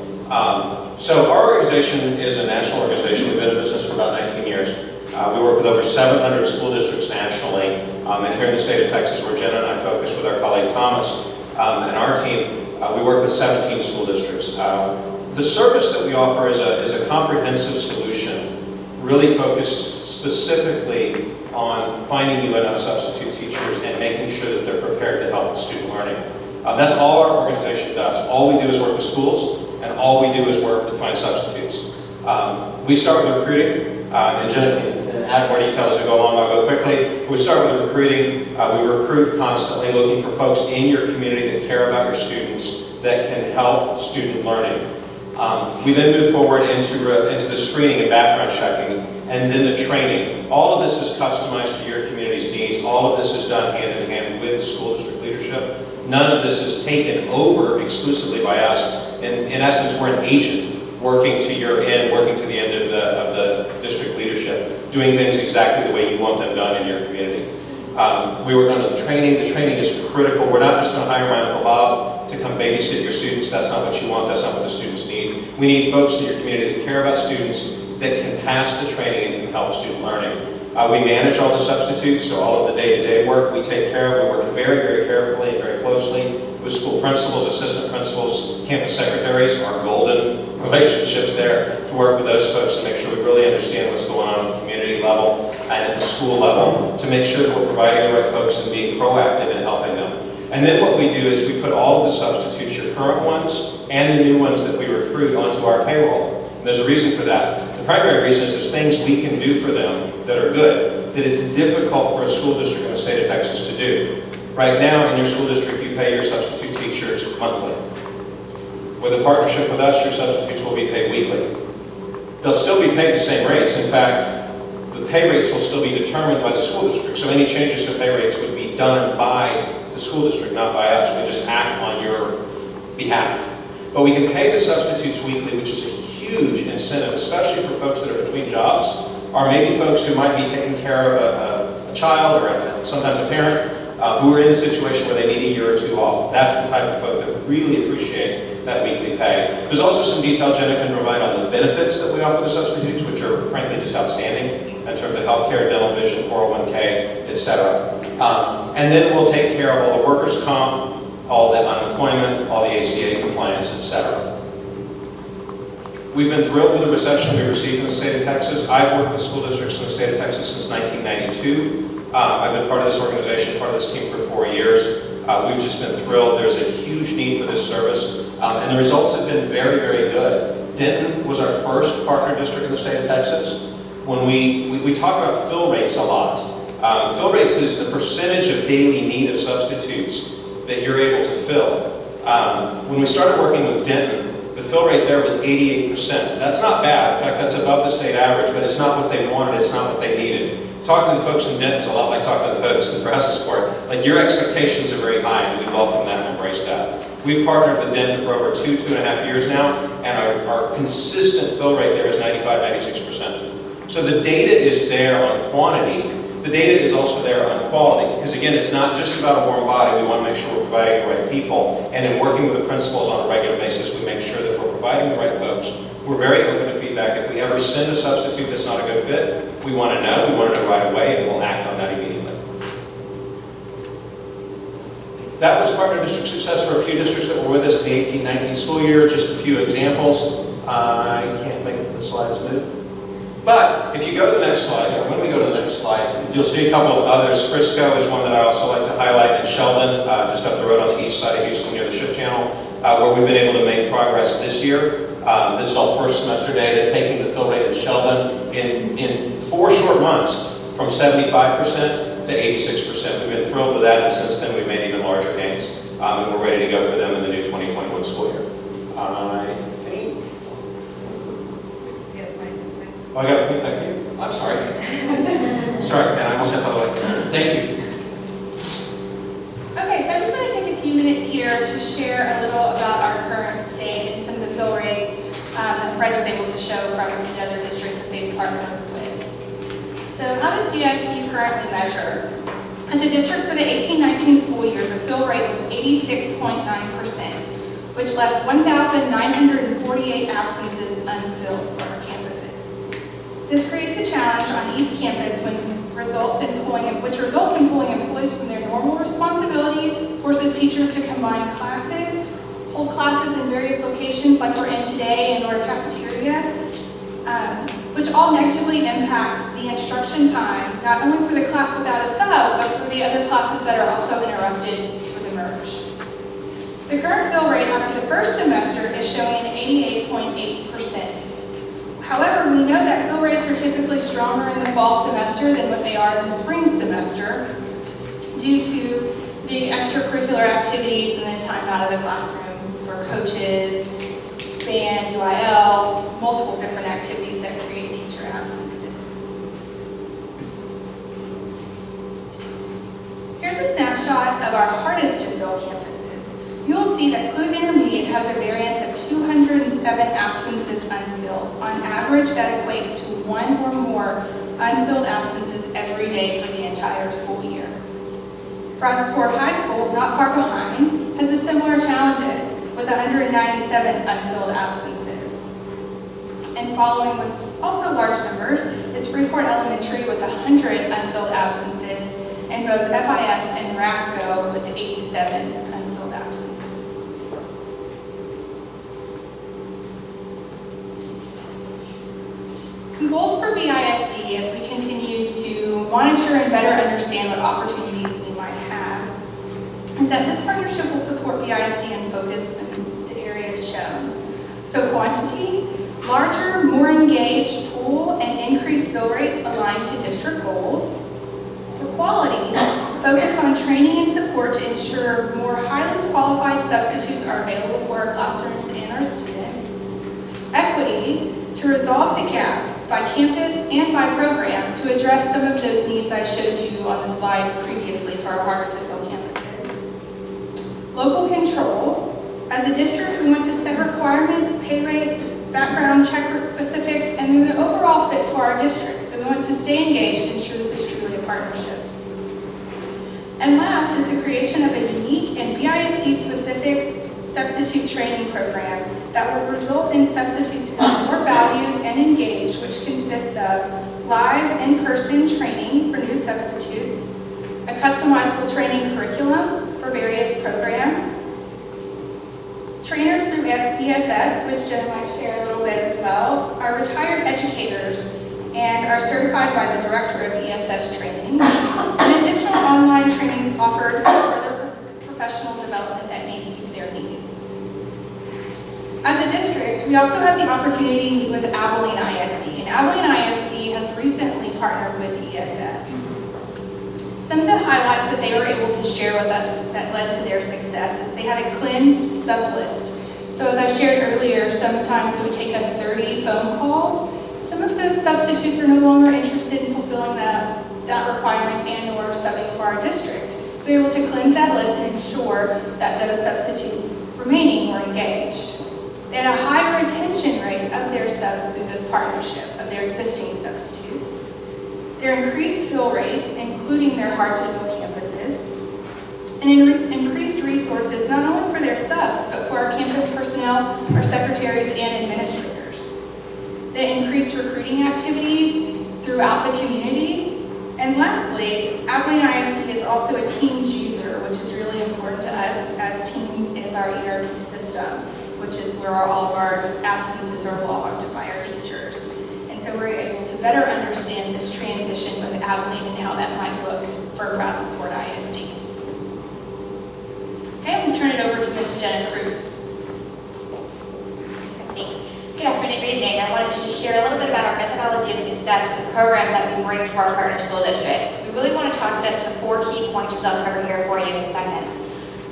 So our organization is a national organization. We've been in business for about 19 years. We work with over 700 school districts nationally. And here in the state of Texas, where Jenna and I focus with our colleague Thomas and our team, we work with 17 school districts. The service that we offer is a comprehensive solution, really focused specifically on finding you enough substitute teachers and making sure that they're prepared to help with student learning. That's all our organization does. All we do is work with schools, and all we do is work to find substitutes. We start with recruiting, and Jenna can add more details as we go along. I'll go quickly. We start with recruiting. We recruit constantly, looking for folks in your community that care about your students, that can help student learning. We then move forward into the screening and background checking, and then the training. All of this is customized to your community's needs. All of this is done hand in hand with school district leadership. None of this is taken over exclusively by us. In essence, we're an agent working to your end, working to the end of the district leadership, doing things exactly the way you want them done in your community. We work on the training. The training is critical. We're not just going to hire my Uncle Bob to come babysit your students. That's not what you want. That's not what the students need. We need folks in your community that care about students, that can pass the training and can help student learning. We manage all the substitutes, so all of the day-to-day work we take care of. We work very, very carefully and very closely with school principals, assistant principals, campus secretaries, our golden relationships there, to work with those folks and make sure we really understand what's going on at the community level and at the school level, to make sure that we're providing the right folks and being proactive in helping them. And then what we do is we put all of the substitutes, your current ones and the new ones that we recruit, onto our payroll. And there's a reason for that. The primary reason is there's things we can do for them that are good, that it's difficult for a school district in the state of Texas to do. Right now, in your school district, you pay your substitute teachers monthly. With a partnership with us, your substitutes will be paid weekly. They'll still be paid the same rates. In fact, the pay rates will still be determined by the school district. So any changes to pay rates would be done by the school district, not by us. We just act on your behalf. But we can pay the substitutes weekly, which is a huge incentive, especially for folks that are between jobs, or maybe folks who might be taking care of a child or sometimes a parent who are in a situation where they need a year or two off. That's the type of folk that really appreciate that weekly pay. There's also some detail Jenna can provide on the benefits that we offer the substitutes, which are frankly just outstanding in terms of healthcare, dental vision, 401k, etc. And then we'll take care of all the workers' comp, all the unemployment, all the ACA compliance, etc. We've been thrilled with the reception we received in the state of Texas. I've worked with school districts in the state of Texas since 1992. I've been part of this organization, part of this team for 4 years. We've just been thrilled. There's a huge need for this service, and the results have been very, very good. Denton was our first partner district in the state of Texas. When we talk about fill rates a lot. Fill rates is the percentage of daily need of substitutes that you're able to fill. When we started working with Denton, the fill rate there was 88%. That's not bad. In fact, that's above the state average, but it's not what they wanted. It's not what they needed. Talking to the folks in Denton is a lot like talking to the folks in Brazosport. Like, your expectations are very high, and we welcome that and embrace that. We've partnered with Denton for over 2.5 years now, and our consistent fill rate there is 95-96%. So the data is there on quantity. The data is also there on quality, because again, it's not just about a warm body. We want to make sure we're providing the right people, and in working with the principals on a regular basis, we make sure that we're providing the right folks. We're very open to feedback. If we ever send a substitute that's not a good fit, we want to know. We want to know right away, and we'll act on that immediately. That was partner district success for a few districts that were with us in the 18-19 school year. Just a few examples. I can't make the slides move. But if you go to the next slide, or when we go to the next slide, you'll see a couple of others. Frisco is one that I also like to highlight, and Sheldon, just up the road on the east side of Houston near the Ship Channel, where we've been able to make progress this year. This is our first semester data, taking the fill rate at Sheldon in 4 short months from 75% to 86%. We've been thrilled with that, and since then we've made even larger gains, and we're ready to go for them in the new 2021 school year. I got to pick back here. I'm sorry. Sorry, man, I almost got the way. Thank you. Okay, so I'm just going to take a few minutes here to share a little about our current state and some of the fill rates that Fred was able to show from the other districts that they've partnered with. So how does BIC currently measure? As a district for the 18-19 school year, the fill rate was 86.9%, which left 1,948 absences unfilled for our campuses. This creates a challenge on each campus which results in pulling employees from their normal responsibilities, forces teachers to combine classes, hold classes in various locations like we're in today and or cafeteria, which all negatively impacts the instruction time, not only for the class without a sub, but for the other classes that are also interrupted for the merge. The current fill rate after the first semester is showing 88.8%. However, we know that fill rates are typically stronger in the fall semester than what they are in the spring semester due to big extracurricular activities and then time out of the classroom for coaches, band, UIL, multiple different activities that create teacher absences. Here's a snapshot of our hardest to fill campuses. You'll see that Clute Intermediate has a variance of 207 absences unfilled. On average, that equates to 1 or more unfilled absences every day for the entire school year. Brazosport High School, not far behind, has a similar challenges with 197 unfilled absences. And following with also large numbers, it's Freeport Elementary with 100 unfilled absences, and both FIS and Rasco with 87 unfilled absences. Some goals for BISD as we continue to monitor and better understand what opportunities we might have is that this partnership will support BISD and focus in the areas shown. So quantity, larger, more engaged pool and increased bill rates aligned to district goals. For quality, focus on training and support to ensure more highly qualified substitutes are available for our classrooms and our students. Equity, to resolve the gaps by campus and by program to address some of those needs I showed you on the slide previously for our harder to fill campuses. Local control, as a district we want to set requirements, pay rates, background check specifics, and then the overall fit for our district. So we want to stay engaged and ensure this is truly a partnership. And last is the creation of a unique and BISD-specific substitute training program that will result in substitutes feeling more valued and engaged, which consists of live in-person training for new substitutes, a customizable training curriculum for various programs, trainers through ESS, which Jen might share a little bit as well, are retired educators and are certified by the director of ESS training, and additional online trainings offered for further professional development that may suit their needs. As a district, we also have the opportunity to meet with Abilene ISD, and Abilene ISD has recently partnered with ESS. Some of the highlights that they were able to share with us that led to their success is they had a cleansed sub-list. So as I shared earlier, sometimes it would take us 30 phone calls. Some of those substitutes are no longer interested in fulfilling that requirement and or subbing for our district. We were able to cleanse that list and ensure that those substitutes remaining were engaged. They had a high retention rate of their subs through this partnership, of their existing substitutes. Their increased fill rates, including their hard-to-fill campuses, and increased resources not only for their subs, but for our campus personnel, our secretaries, and administrators. They increased recruiting activities throughout the community. And lastly, Abilene ISD is also a Teams user, which is really important to us, as Teams is our ERP system, which is where all of our absences are logged by our teachers. And so we're able to better understand this transition with Abilene and how that might look for Brazosport ISD. Okay, I'm going to turn it over to Ms. Jenna Cruz. Good afternoon, good evening. I wanted to share a little bit about our methodology of success with the programs that we bring to our partner school districts. We really want to talk to 4 key points which I'll cover here for you in a second.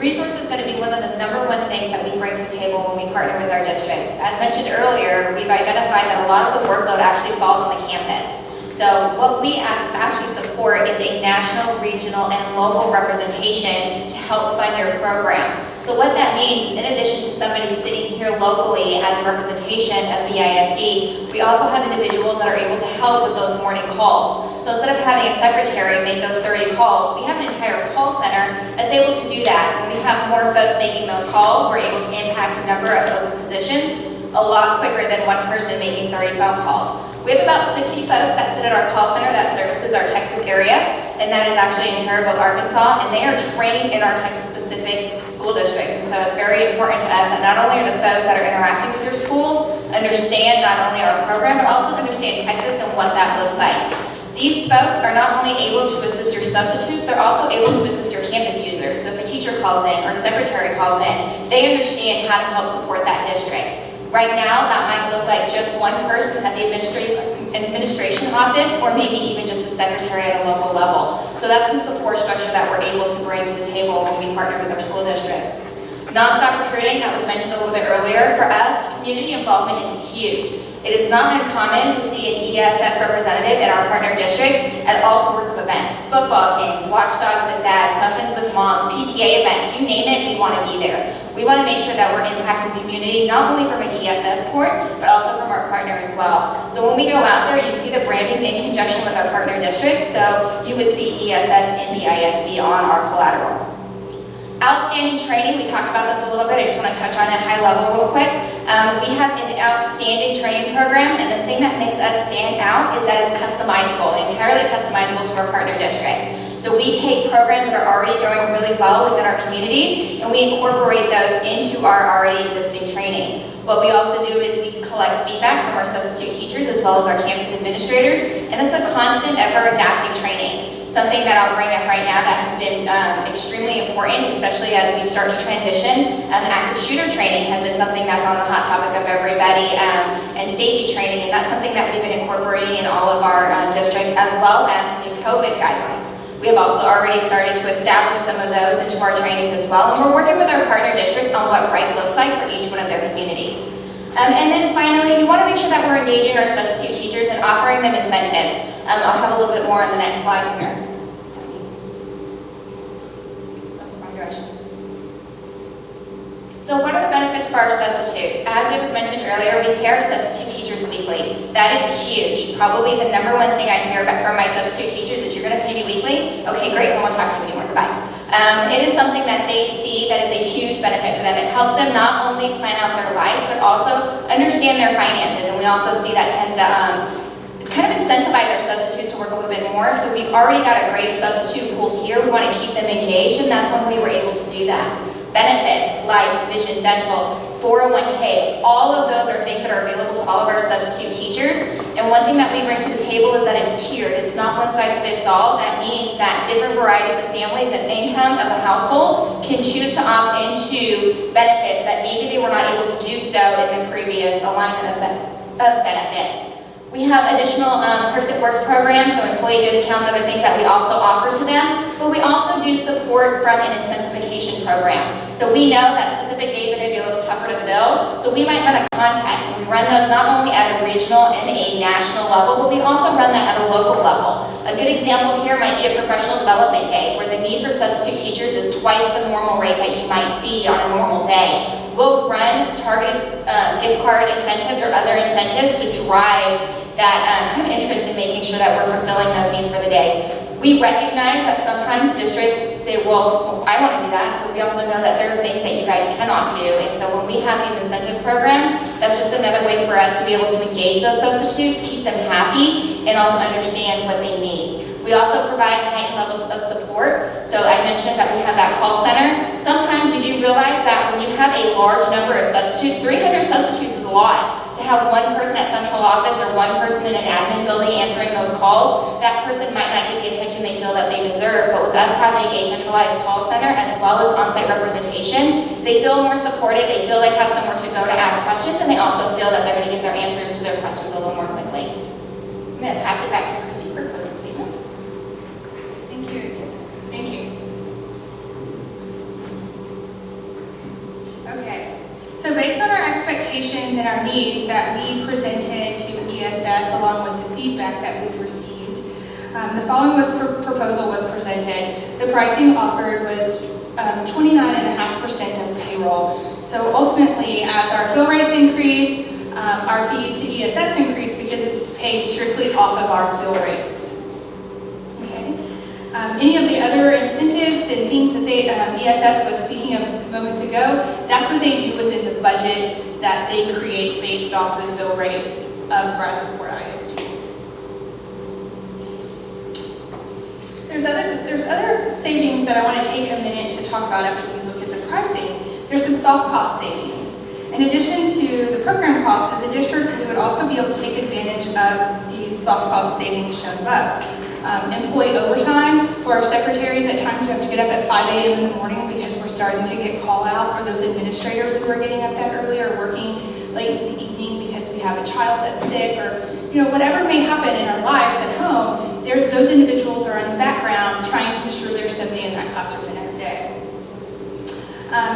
Resource is going to be one of the #1 things that we bring to the table when we partner with our districts. As mentioned earlier, we've identified that a lot of the workload actually falls on the campus. So what we actually support is a national, regional, and local representation to help fund your program. So what that means is, in addition to somebody sitting here locally as a representation of BISD, we also have individuals that are able to help with those morning calls. So instead of having a secretary make those 30 calls, we have an entire call center that's able to do that. When we have more folks making those calls, we're able to impact the number of open positions a lot quicker than one person making 30 phone calls. We have about 60 folks that sit at our call center that services our Texas area, and that is actually in Faribault, Arkansas, and they are trained in our Texas-specific school districts. And so it's very important to us that not only are the folks that are interacting with your schools understand not only our program, but also understand Texas and what that looks like. These folks are not only able to assist your substitutes, they're also able to assist your campus users. So if a teacher calls in or a secretary calls in, they understand how to help support that district. Right now, that might look like just one person at the administration office, or maybe even just the secretary at a local level. So that's the support structure that we're able to bring to the table when we partner with our school districts. Non-stop recruiting, that was mentioned a little bit earlier. For us, community involvement is huge. It is not uncommon to see an ESS representative in our partner districts at all sorts of events. Football games, watchdogs with dads, muffins with moms, PTA events, you name it, we want to be there. We want to make sure that we're impacting the community, not only from an ESS port, but also from our partner as well. So when we go out there, you see the branding in conjunction with our partner districts, so you would see ESS and the ISD on our collateral. Outstanding training, we talked about this a little bit, I just want to touch on it high level real quick. We have an outstanding training program, and the thing that makes us stand out is that it's customizable, entirely customizable to our partner districts. So we take programs that are already going really well within our communities, and we incorporate those into our already existing training. What we also do is we collect feedback from our substitute teachers as well as our campus administrators, and it's a constant, ever-adapting training. Something that I'll bring up right now that has been extremely important, especially as we start to transition. Active shooter training has been something that's on the hot topic of everybody, and safety training, and that's something that we've been incorporating in all of our districts, as well as the COVID guidelines. We have also already started to establish some of those into our trainings as well, and we're working with our partner districts on what right looks like for each one of their communities. And then finally, we want to make sure that we're engaging our substitute teachers and offering them incentives. I'll have a little bit more on the next slide here. So what are the benefits for our substitutes? As it was mentioned earlier, we pay our substitute teachers weekly. That is huge. Probably the number one thing I hear back from my substitute teachers is, you're going to pay me weekly? Okay, great, I won't talk to you anymore, goodbye. It is something that they see that is a huge benefit for them. It helps them not only plan out their life, but also understand their finances. And we also see that tends to it's kind of incentivize our substitutes to work a little bit more. So we've already got a great substitute pool here. We want to keep them engaged, and that's when we were able to do that. Benefits, life, vision, dental, 401k, all of those are things that are available to all of our substitute teachers. And one thing that we bring to the table is that it's tiered. It's not one size fits all. That means that different varieties of families and income of a household can choose to opt into benefits that maybe they were not able to do so in the previous alignment of benefits. We have additional Person Works programs, so employee discounts, other things that we also offer to them, but we also do support from an incentivification program. So we know that specific days are going to be a little tougher to fill, so we might run a contest, and we run those not only at a regional and a national level, but we also run that at a local level. A good example here might be a professional development day, where the need for substitute teachers is twice the normal rate that you might see on a normal day. We'll run targeted gift card incentives or other incentives to drive that kind of interest in making sure that we're fulfilling those needs for the day. We recognize that sometimes districts say, well, I want to do that, but we also know that there are things that you guys cannot do. And so when we have these incentive programs, that's just another way for us to be able to engage those substitutes, keep them happy, and also understand what they need. We also provide heightened levels of support. So I mentioned that we have that call center. Sometimes we do realize that when you have a large number of substitutes, 300 substitutes is a lot. To have one person at central office or one person in an admin building answering those calls, that person might not get the attention they feel that they deserve. But with us having a centralized call center as well as on-site representation, they feel more supported, they feel they have somewhere to go to ask questions, and they also feel that they're going to get their answers to their questions a little more quickly. I'm going to pass it back to Christy for closing statements. Thank you. Thank you. Okay. So based on our expectations and our needs that we presented to ESS along with the feedback that we've received, the following proposal was presented. The pricing offered was 29.5% of payroll. So ultimately, as our fill rates increase, our fees to ESS increase because it's paid strictly off of our fill rates. Okay. Any of the other incentives and things that ESS was speaking of moments ago, that's what they do within the budget that they create based off the bill rates of Brazosport ISD. There's other savings that I want to take a minute to talk about after we look at the pricing. There's some soft cost savings. In addition to the program costs, as a district, we would also be able to take advantage of these soft cost savings shown above. Employee overtime for our secretaries. At times we have to get up at 5 a.m. in the morning because we're starting to get call-outs, or those administrators who are getting up that early are working late in the evening because we have a child that's sick, or whatever may happen in our lives at home. Those individuals are in the background trying to ensure there's somebody in that classroom the next day.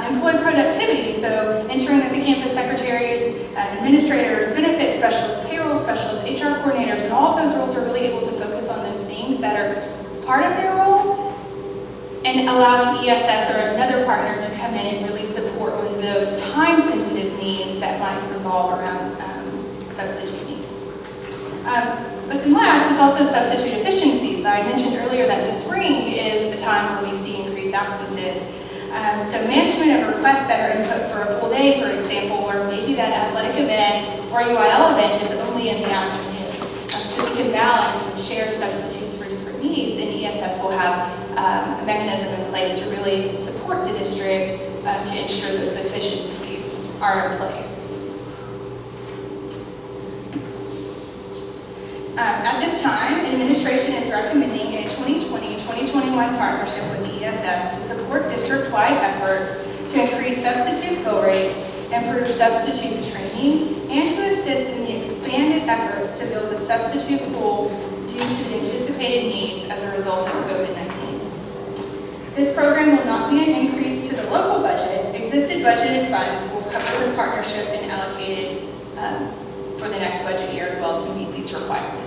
Employee productivity, so ensuring that the campus secretaries, administrators, benefit specialists, payroll specialists, HR coordinators, and all of those roles are really able to focus on those things that are part of their role, and allowing ESS or another partner to come in and really support with those time-sensitive needs that might resolve around substitute needs. But then last is also substitute efficiencies. I mentioned earlier that the spring is the time where we see increased absences. So management of requests that are input for a full day, for example, or maybe that athletic event or UIL event is only in the afternoon. So we can balance and share substitutes for different needs, and ESS will have a mechanism in place to really support the district to ensure those efficiencies are in place. At this time, administration is recommending a 2020-2021 partnership with the ESS to support district-wide efforts to increase substitute fill rates, improve substitute training, and to assist in the expanded efforts to build a substitute pool due to the anticipated needs as a result of COVID-19. This program will not be an increase to the local budget. Existing budgeted funds will cover the partnership and allocated for the next budget year as well to meet these requirements.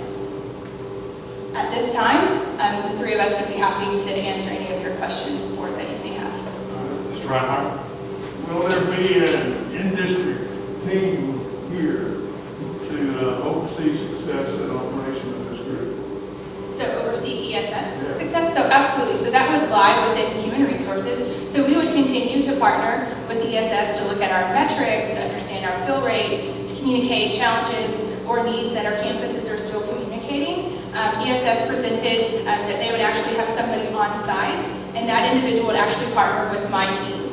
At this time, the three of us would be happy to answer any of your questions or that you may have. Mr. Reinhardt? Will there be an in-district team here to oversee success and operation of this group? So oversee ESS success? So absolutely. So that would lie within human resources. So we would continue to partner with ESS to look at our metrics, to understand our fill rates, to communicate challenges or needs that our campuses are still communicating. ESS presented that they would actually have somebody on site, and that individual would actually partner with my team.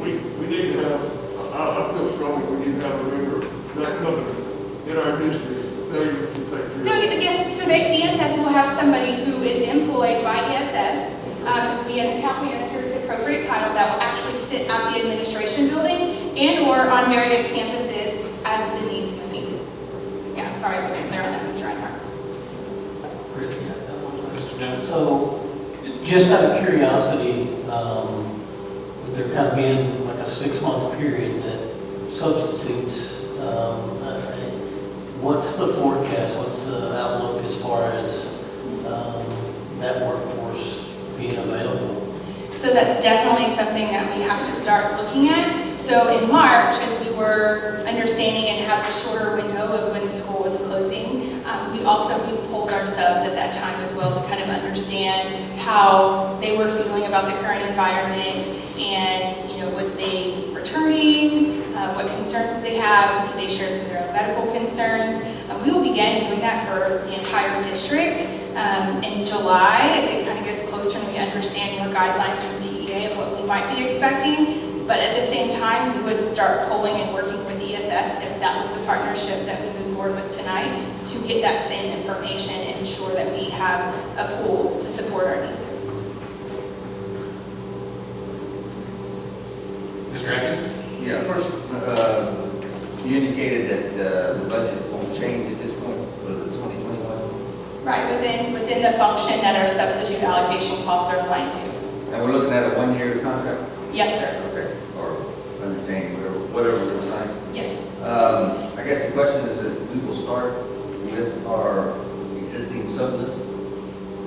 We need to have, I feel strongly we need to have a member that company in our district. They can take care of it. No, yes, so ESS will have somebody who is employed by ESS, be an account manager is the appropriate title, that will actually sit at the administration building and or on various campuses as the needs may be. Yeah, I'm sorry I wasn't clear on that, Mr. Reinhardt. Mr. Dennis? So, just out of curiosity, with there kind of being like a 6-month period that substitutes, what's the forecast, what's the outlook as far as that workforce being available? So that's definitely something that we have to start looking at. So in March, as we were understanding and have a shorter window of when school was closing, we polled our subs at that time as well to kind of understand how they were feeling about the current environment and, would they be returning, what concerns they have, did they share some of their own medical concerns. We will begin doing that for the entire district in July as it kind of gets closer and we understand more guidelines from TEA of what we might be expecting. But at the same time, we would start polling and working with ESS if that was the partnership that we move forward with tonight to get that same information and ensure that we have a pool to support our needs. Mr. Atkins? Yeah, first, you indicated that the budget won't change at this point for the 2021. Right, within the function that our substitute allocation costs are aligned to. And we're looking at a 1-year contract? Yes, sir. Okay, or understanding, whatever we're signing. Yes. I guess the question is that we will start with our existing sub-list?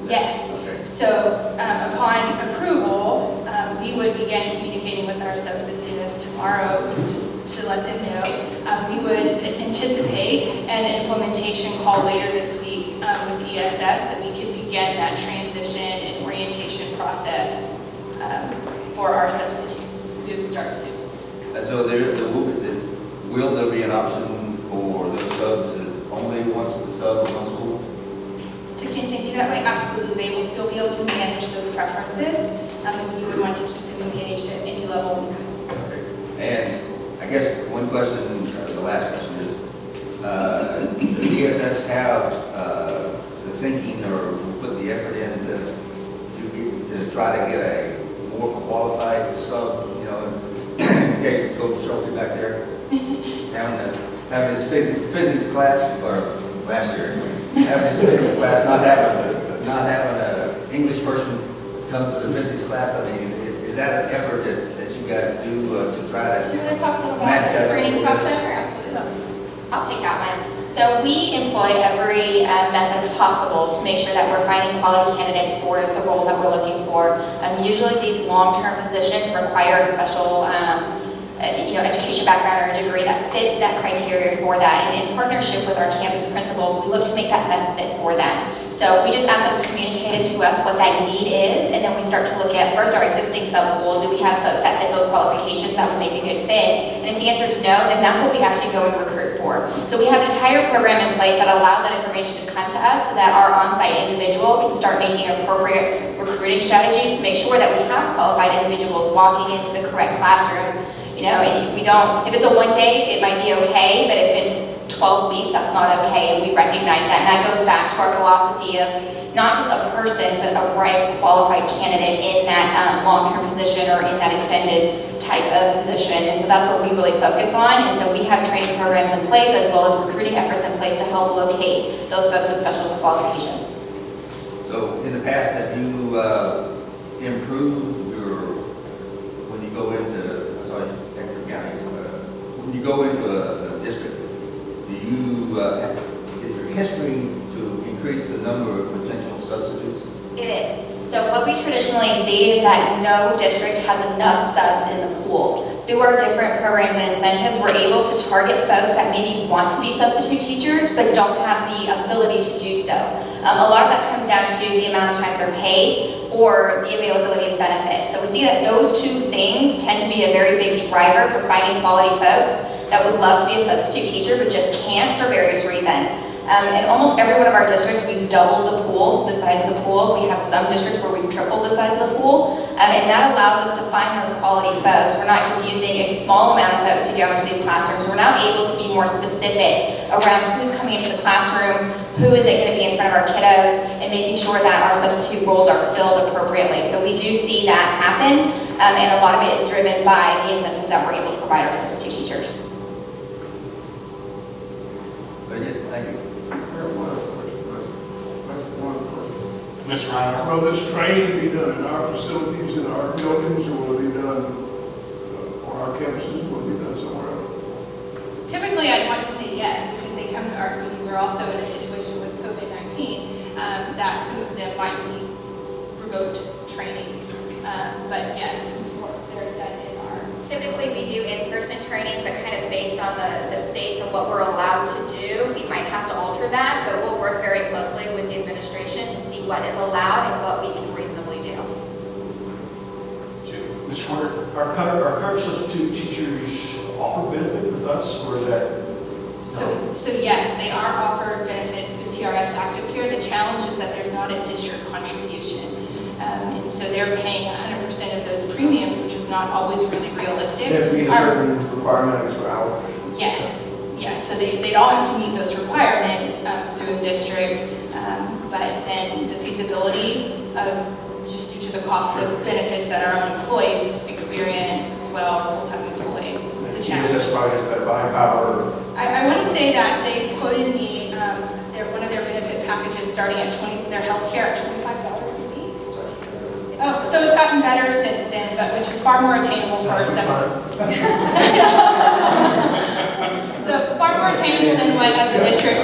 Yes. Okay. So upon approval, we would begin communicating with our subs as soon as tomorrow to let them know. We would anticipate an implementation call later this week with ESS that we could begin that transition and orientation process for our substitutes. We would start soon. And so will there be an option for those subs that only wants to sub in one school? To continue that way, absolutely, they will still be able to manage those preferences. We would want to keep them engaged at any level we could. Okay. And I guess one question, the last question is, does ESS have the thinking or put the effort in to try to get a more qualified sub, in case Coach Shelby back there, having his physics class, or last year, having his physics class, not having an English person come to the physics class? I mean, is that an effort that you guys do to try to Do you want to talk a little match about that the training up with process? this? Absolutely. I'll take that one. So So we employ every method possible to make sure that we're finding quality candidates for the roles that we're looking for. Usually these long-term positions require a special education background or a degree that fits that criteria for that. And in partnership with our campus principals, we look to make that best fit for them. So we just ask them to communicate to us what that need is, and then we start to look at first our existing sub-pool. Do we have folks that fit those qualifications that would make a good fit? And if the answer is no, then that's what we actually go and recruit for. So we have an entire program in place that allows that information to come to us so that our on-site individual can start making appropriate recruiting strategies to make sure that we have qualified individuals walking into the correct classrooms. And we don't, if it's a one day, it might be okay, but if it's 12 weeks, that's not okay, and we recognize that. And that goes back to our philosophy of not just a person, but a right qualified candidate in that long-term position or in that extended type of position. And so that's what we really focus on. And so we have training programs in place as well as recruiting efforts in place to help locate those folks with special qualifications. So in the past, have you improved when you go into, when you go into a district, is your history to increase the number of potential substitutes? It is. So what we traditionally see is that no district has enough subs in the pool. Through our different programs and incentives, we're able to target folks that maybe want to be substitute teachers but don't have the ability to do so. A lot of that comes down to the amount of times they're paid or the availability of benefits. So we see that those two things tend to be a very big driver for finding quality folks that would love to be a substitute teacher but just can't for various reasons. In almost every one of our districts, we've doubled the size of the pool. We have some districts where we've tripled the size of the pool, and that allows us to find those quality folks. We're not just using a small amount of folks to go into these classrooms. We're now able to be more specific around who's coming into the classroom, who is it going to be in front of our kiddos, and making sure that our substitute roles are filled appropriately. So we do see that happen, and a lot of it is driven by the incentives that we're able to provide our substitute teachers. Very good, thank you. Mr. Ryan? Will this training be done in our facilities, in our buildings, or will it be done on our campuses, or will it be done somewhere else? Typically, I'd want to say yes, because they come to our community. We're also in a situation with COVID-19 that some of them might need remote training. But yes, they're done in our... Typically, we do in-person training, but kind of based on the states and what we're allowed to do, we might have to alter that, but we'll work very closely with the administration to see what is allowed and what we can reasonably do. Ms. Schwartz? Our current substitute teachers offer benefit with us, or is that? So yes, they are offered benefits through TRS Active Care. The challenge is that there's not a district contribution. And so they're paying 100% of those premiums, which is not always really realistic. They have to meet a certain requirement, I guess, for hours. Yes. So they all have to meet those requirements through the district, but then the feasibility of just due to the cost of benefits that our own employees experience as well, full-time employees, it's a challenge. TSS probably has better buying power. I want to say that they quoted me one of their benefit packages starting at their health care at $25 a week. Oh, so it's gotten better since then, but which is far more attainable for us. So far more attainable than what as a district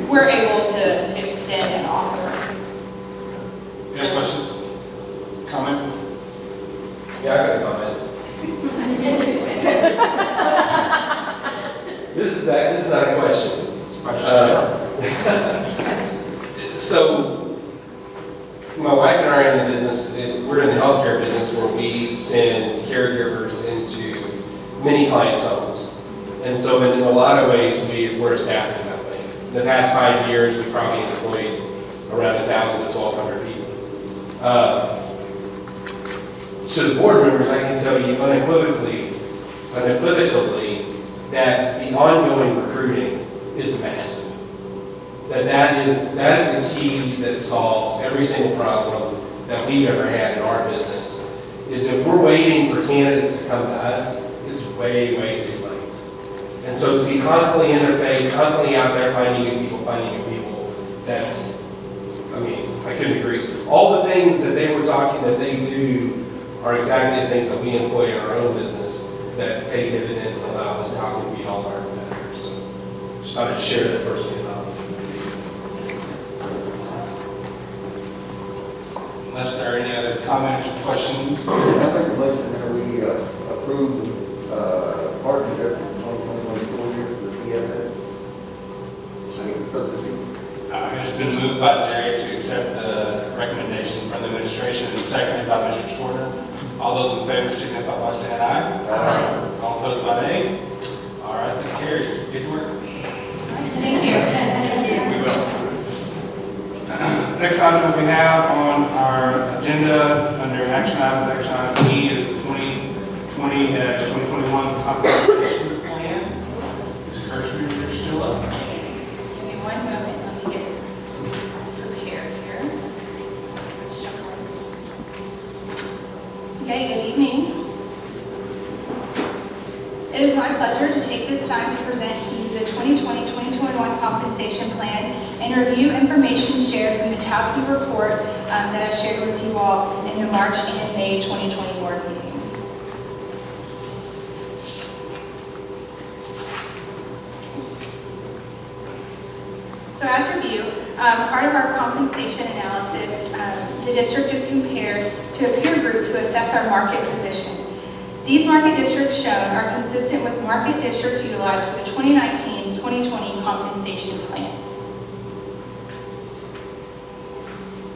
we're able to extend and offer. Any questions? Comments? Yeah, I got a comment. This is not a question. So, my wife and I are in the business, we're in the healthcare business where we send caregivers into many clients' homes. And so in a lot of ways, we're a staffing company. In the past 5 years, we probably employed around 1,000 to 1,200 people. To the board members, I can tell you unequivocally that the ongoing recruiting is massive. That is the key that solves every single problem that we've ever had in our business, is if we're waiting for candidates to come to us, it's way, way too late. And so to be constantly interfaced, constantly out there finding new people, that's, I couldn't agree. All the things that they were talking that they do are exactly the things that we employ in our own business that pay dividends and allow us to outcompete all our competitors. thought I'd share that first thing about. Unless there are any other comments or questions? I make a motion that we approve partnership for 2021 school year for PSS. Substitute. It's been moved by Jerry to accept the recommendation from the administration and seconded by Mr. Shorter. All those in favor signify by saying aye. Aye. All opposed by nay. All right, that carries. Get to work. Thank you. We will. Next item we have on our agenda under action items, action item E is the 2020-2021 compensation plan. Ms. Kirschner, you're still up. Give me one moment, let me get prepared here. Okay, good evening. It is my pleasure to take this time to present to you the 2020-2021 compensation plan and review information shared from the Toffee report that I shared with you all in the March and May 2020 board meetings. So as review, part of our compensation analysis, the district is compared to a peer group to assess our market position. These market districts shown are consistent with market districts utilized for the 2019-2020 compensation plan.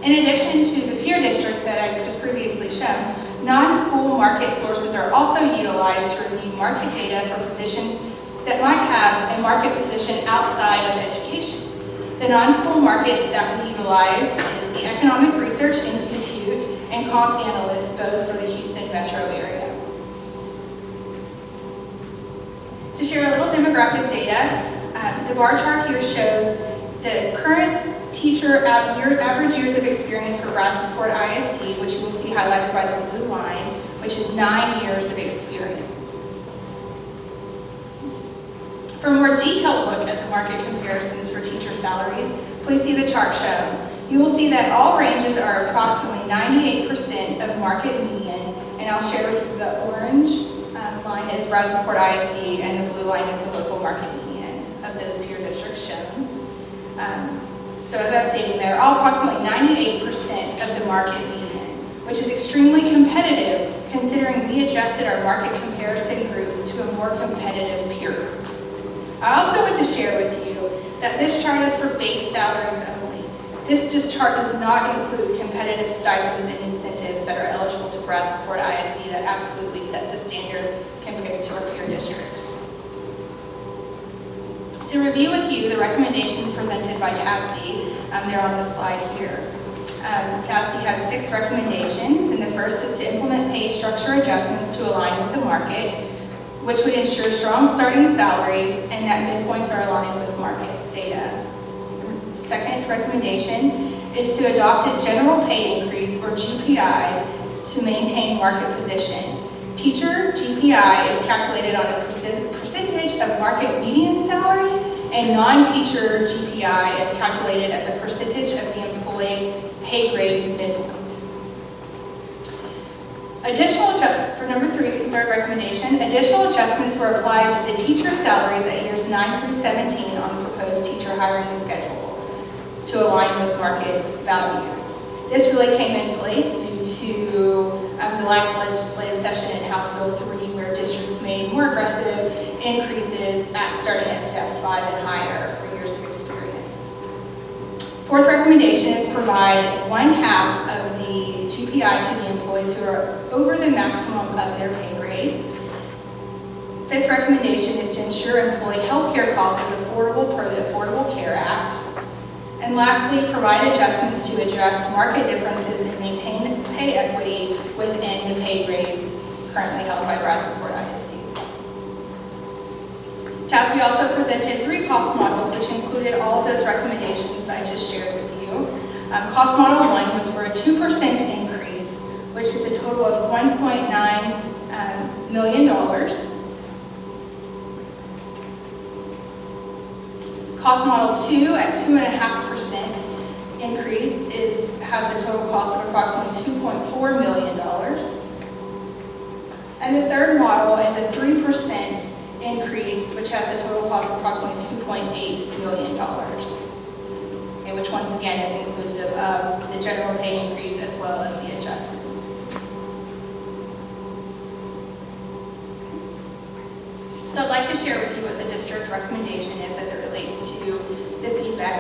In addition to the peer districts that I've just previously shown, non-school market sources are also utilized to review market data for positions that might have a market position outside of education. The non-school markets that we utilize is the Economic Research Institute and Comp Analyst, both for the Houston metro area. To share a little demographic data, the bar chart here shows the current teacher average years of experience for Brazosport ISD, which you will see highlighted by the blue line, which is 9 years of experience. For a more detailed look at the market comparisons for teacher salaries, please see the chart shown. You will see that all ranges are approximately 98% of market median, and I'll share with you the orange line is Brazosport ISD, and the blue line is the local market median of those peer districts shown. So as I was stating, they're all approximately 98% of the market median, which is extremely competitive considering we adjusted our market comparison group to a more competitive peer group. I also want to share with you that this chart is for base salaries only. This chart does not include competitive stipends and incentives that are eligible to Brazosport ISD that absolutely set the standard compared to our peer districts. To review with you the recommendations presented by Toffee, they're on the slide here. Toffee has 6 recommendations, and the first is to implement pay structure adjustments to align with the market, which would ensure strong starting salaries and that midpoints are aligned with market data. The second recommendation is to adopt a general pay increase, or GPI, to maintain market position. Teacher GPI is calculated on a percentage of market median salary, and non-teacher GPI is calculated as a percentage of the employee pay grade midpoint. For number 3, third recommendation, additional adjustments were applied to the teacher salaries at years 9 through 17 on the proposed teacher hiring schedule to align with market values. This really came in place due to the last legislative session in House Bill 3, where districts made more aggressive increases starting at steps 5 and higher for years of experience. Fourth recommendation is provide 1/2 of the GPI to the employees who are over the maximum of their pay grade. Fifth recommendation is to ensure employee health care costs is affordable per the Affordable Care Act. And lastly, provide adjustments to address market differences and maintain pay equity within the pay grades currently held by Brazosport ISD. Toffee also presented 3 cost models, which included all of those recommendations I just shared with you. Cost model 1 was for a 2% increase, which is a total of $1.9 million. Cost model 2 at 2.5% increase has a total cost of approximately $2.4 million. And the third model is a 3% increase, which has a total cost of approximately $2.8 million. Okay, which once again is inclusive of the general pay increase as well as the adjustment. So I'd like to share with you what the district recommendation is as it relates to the feedback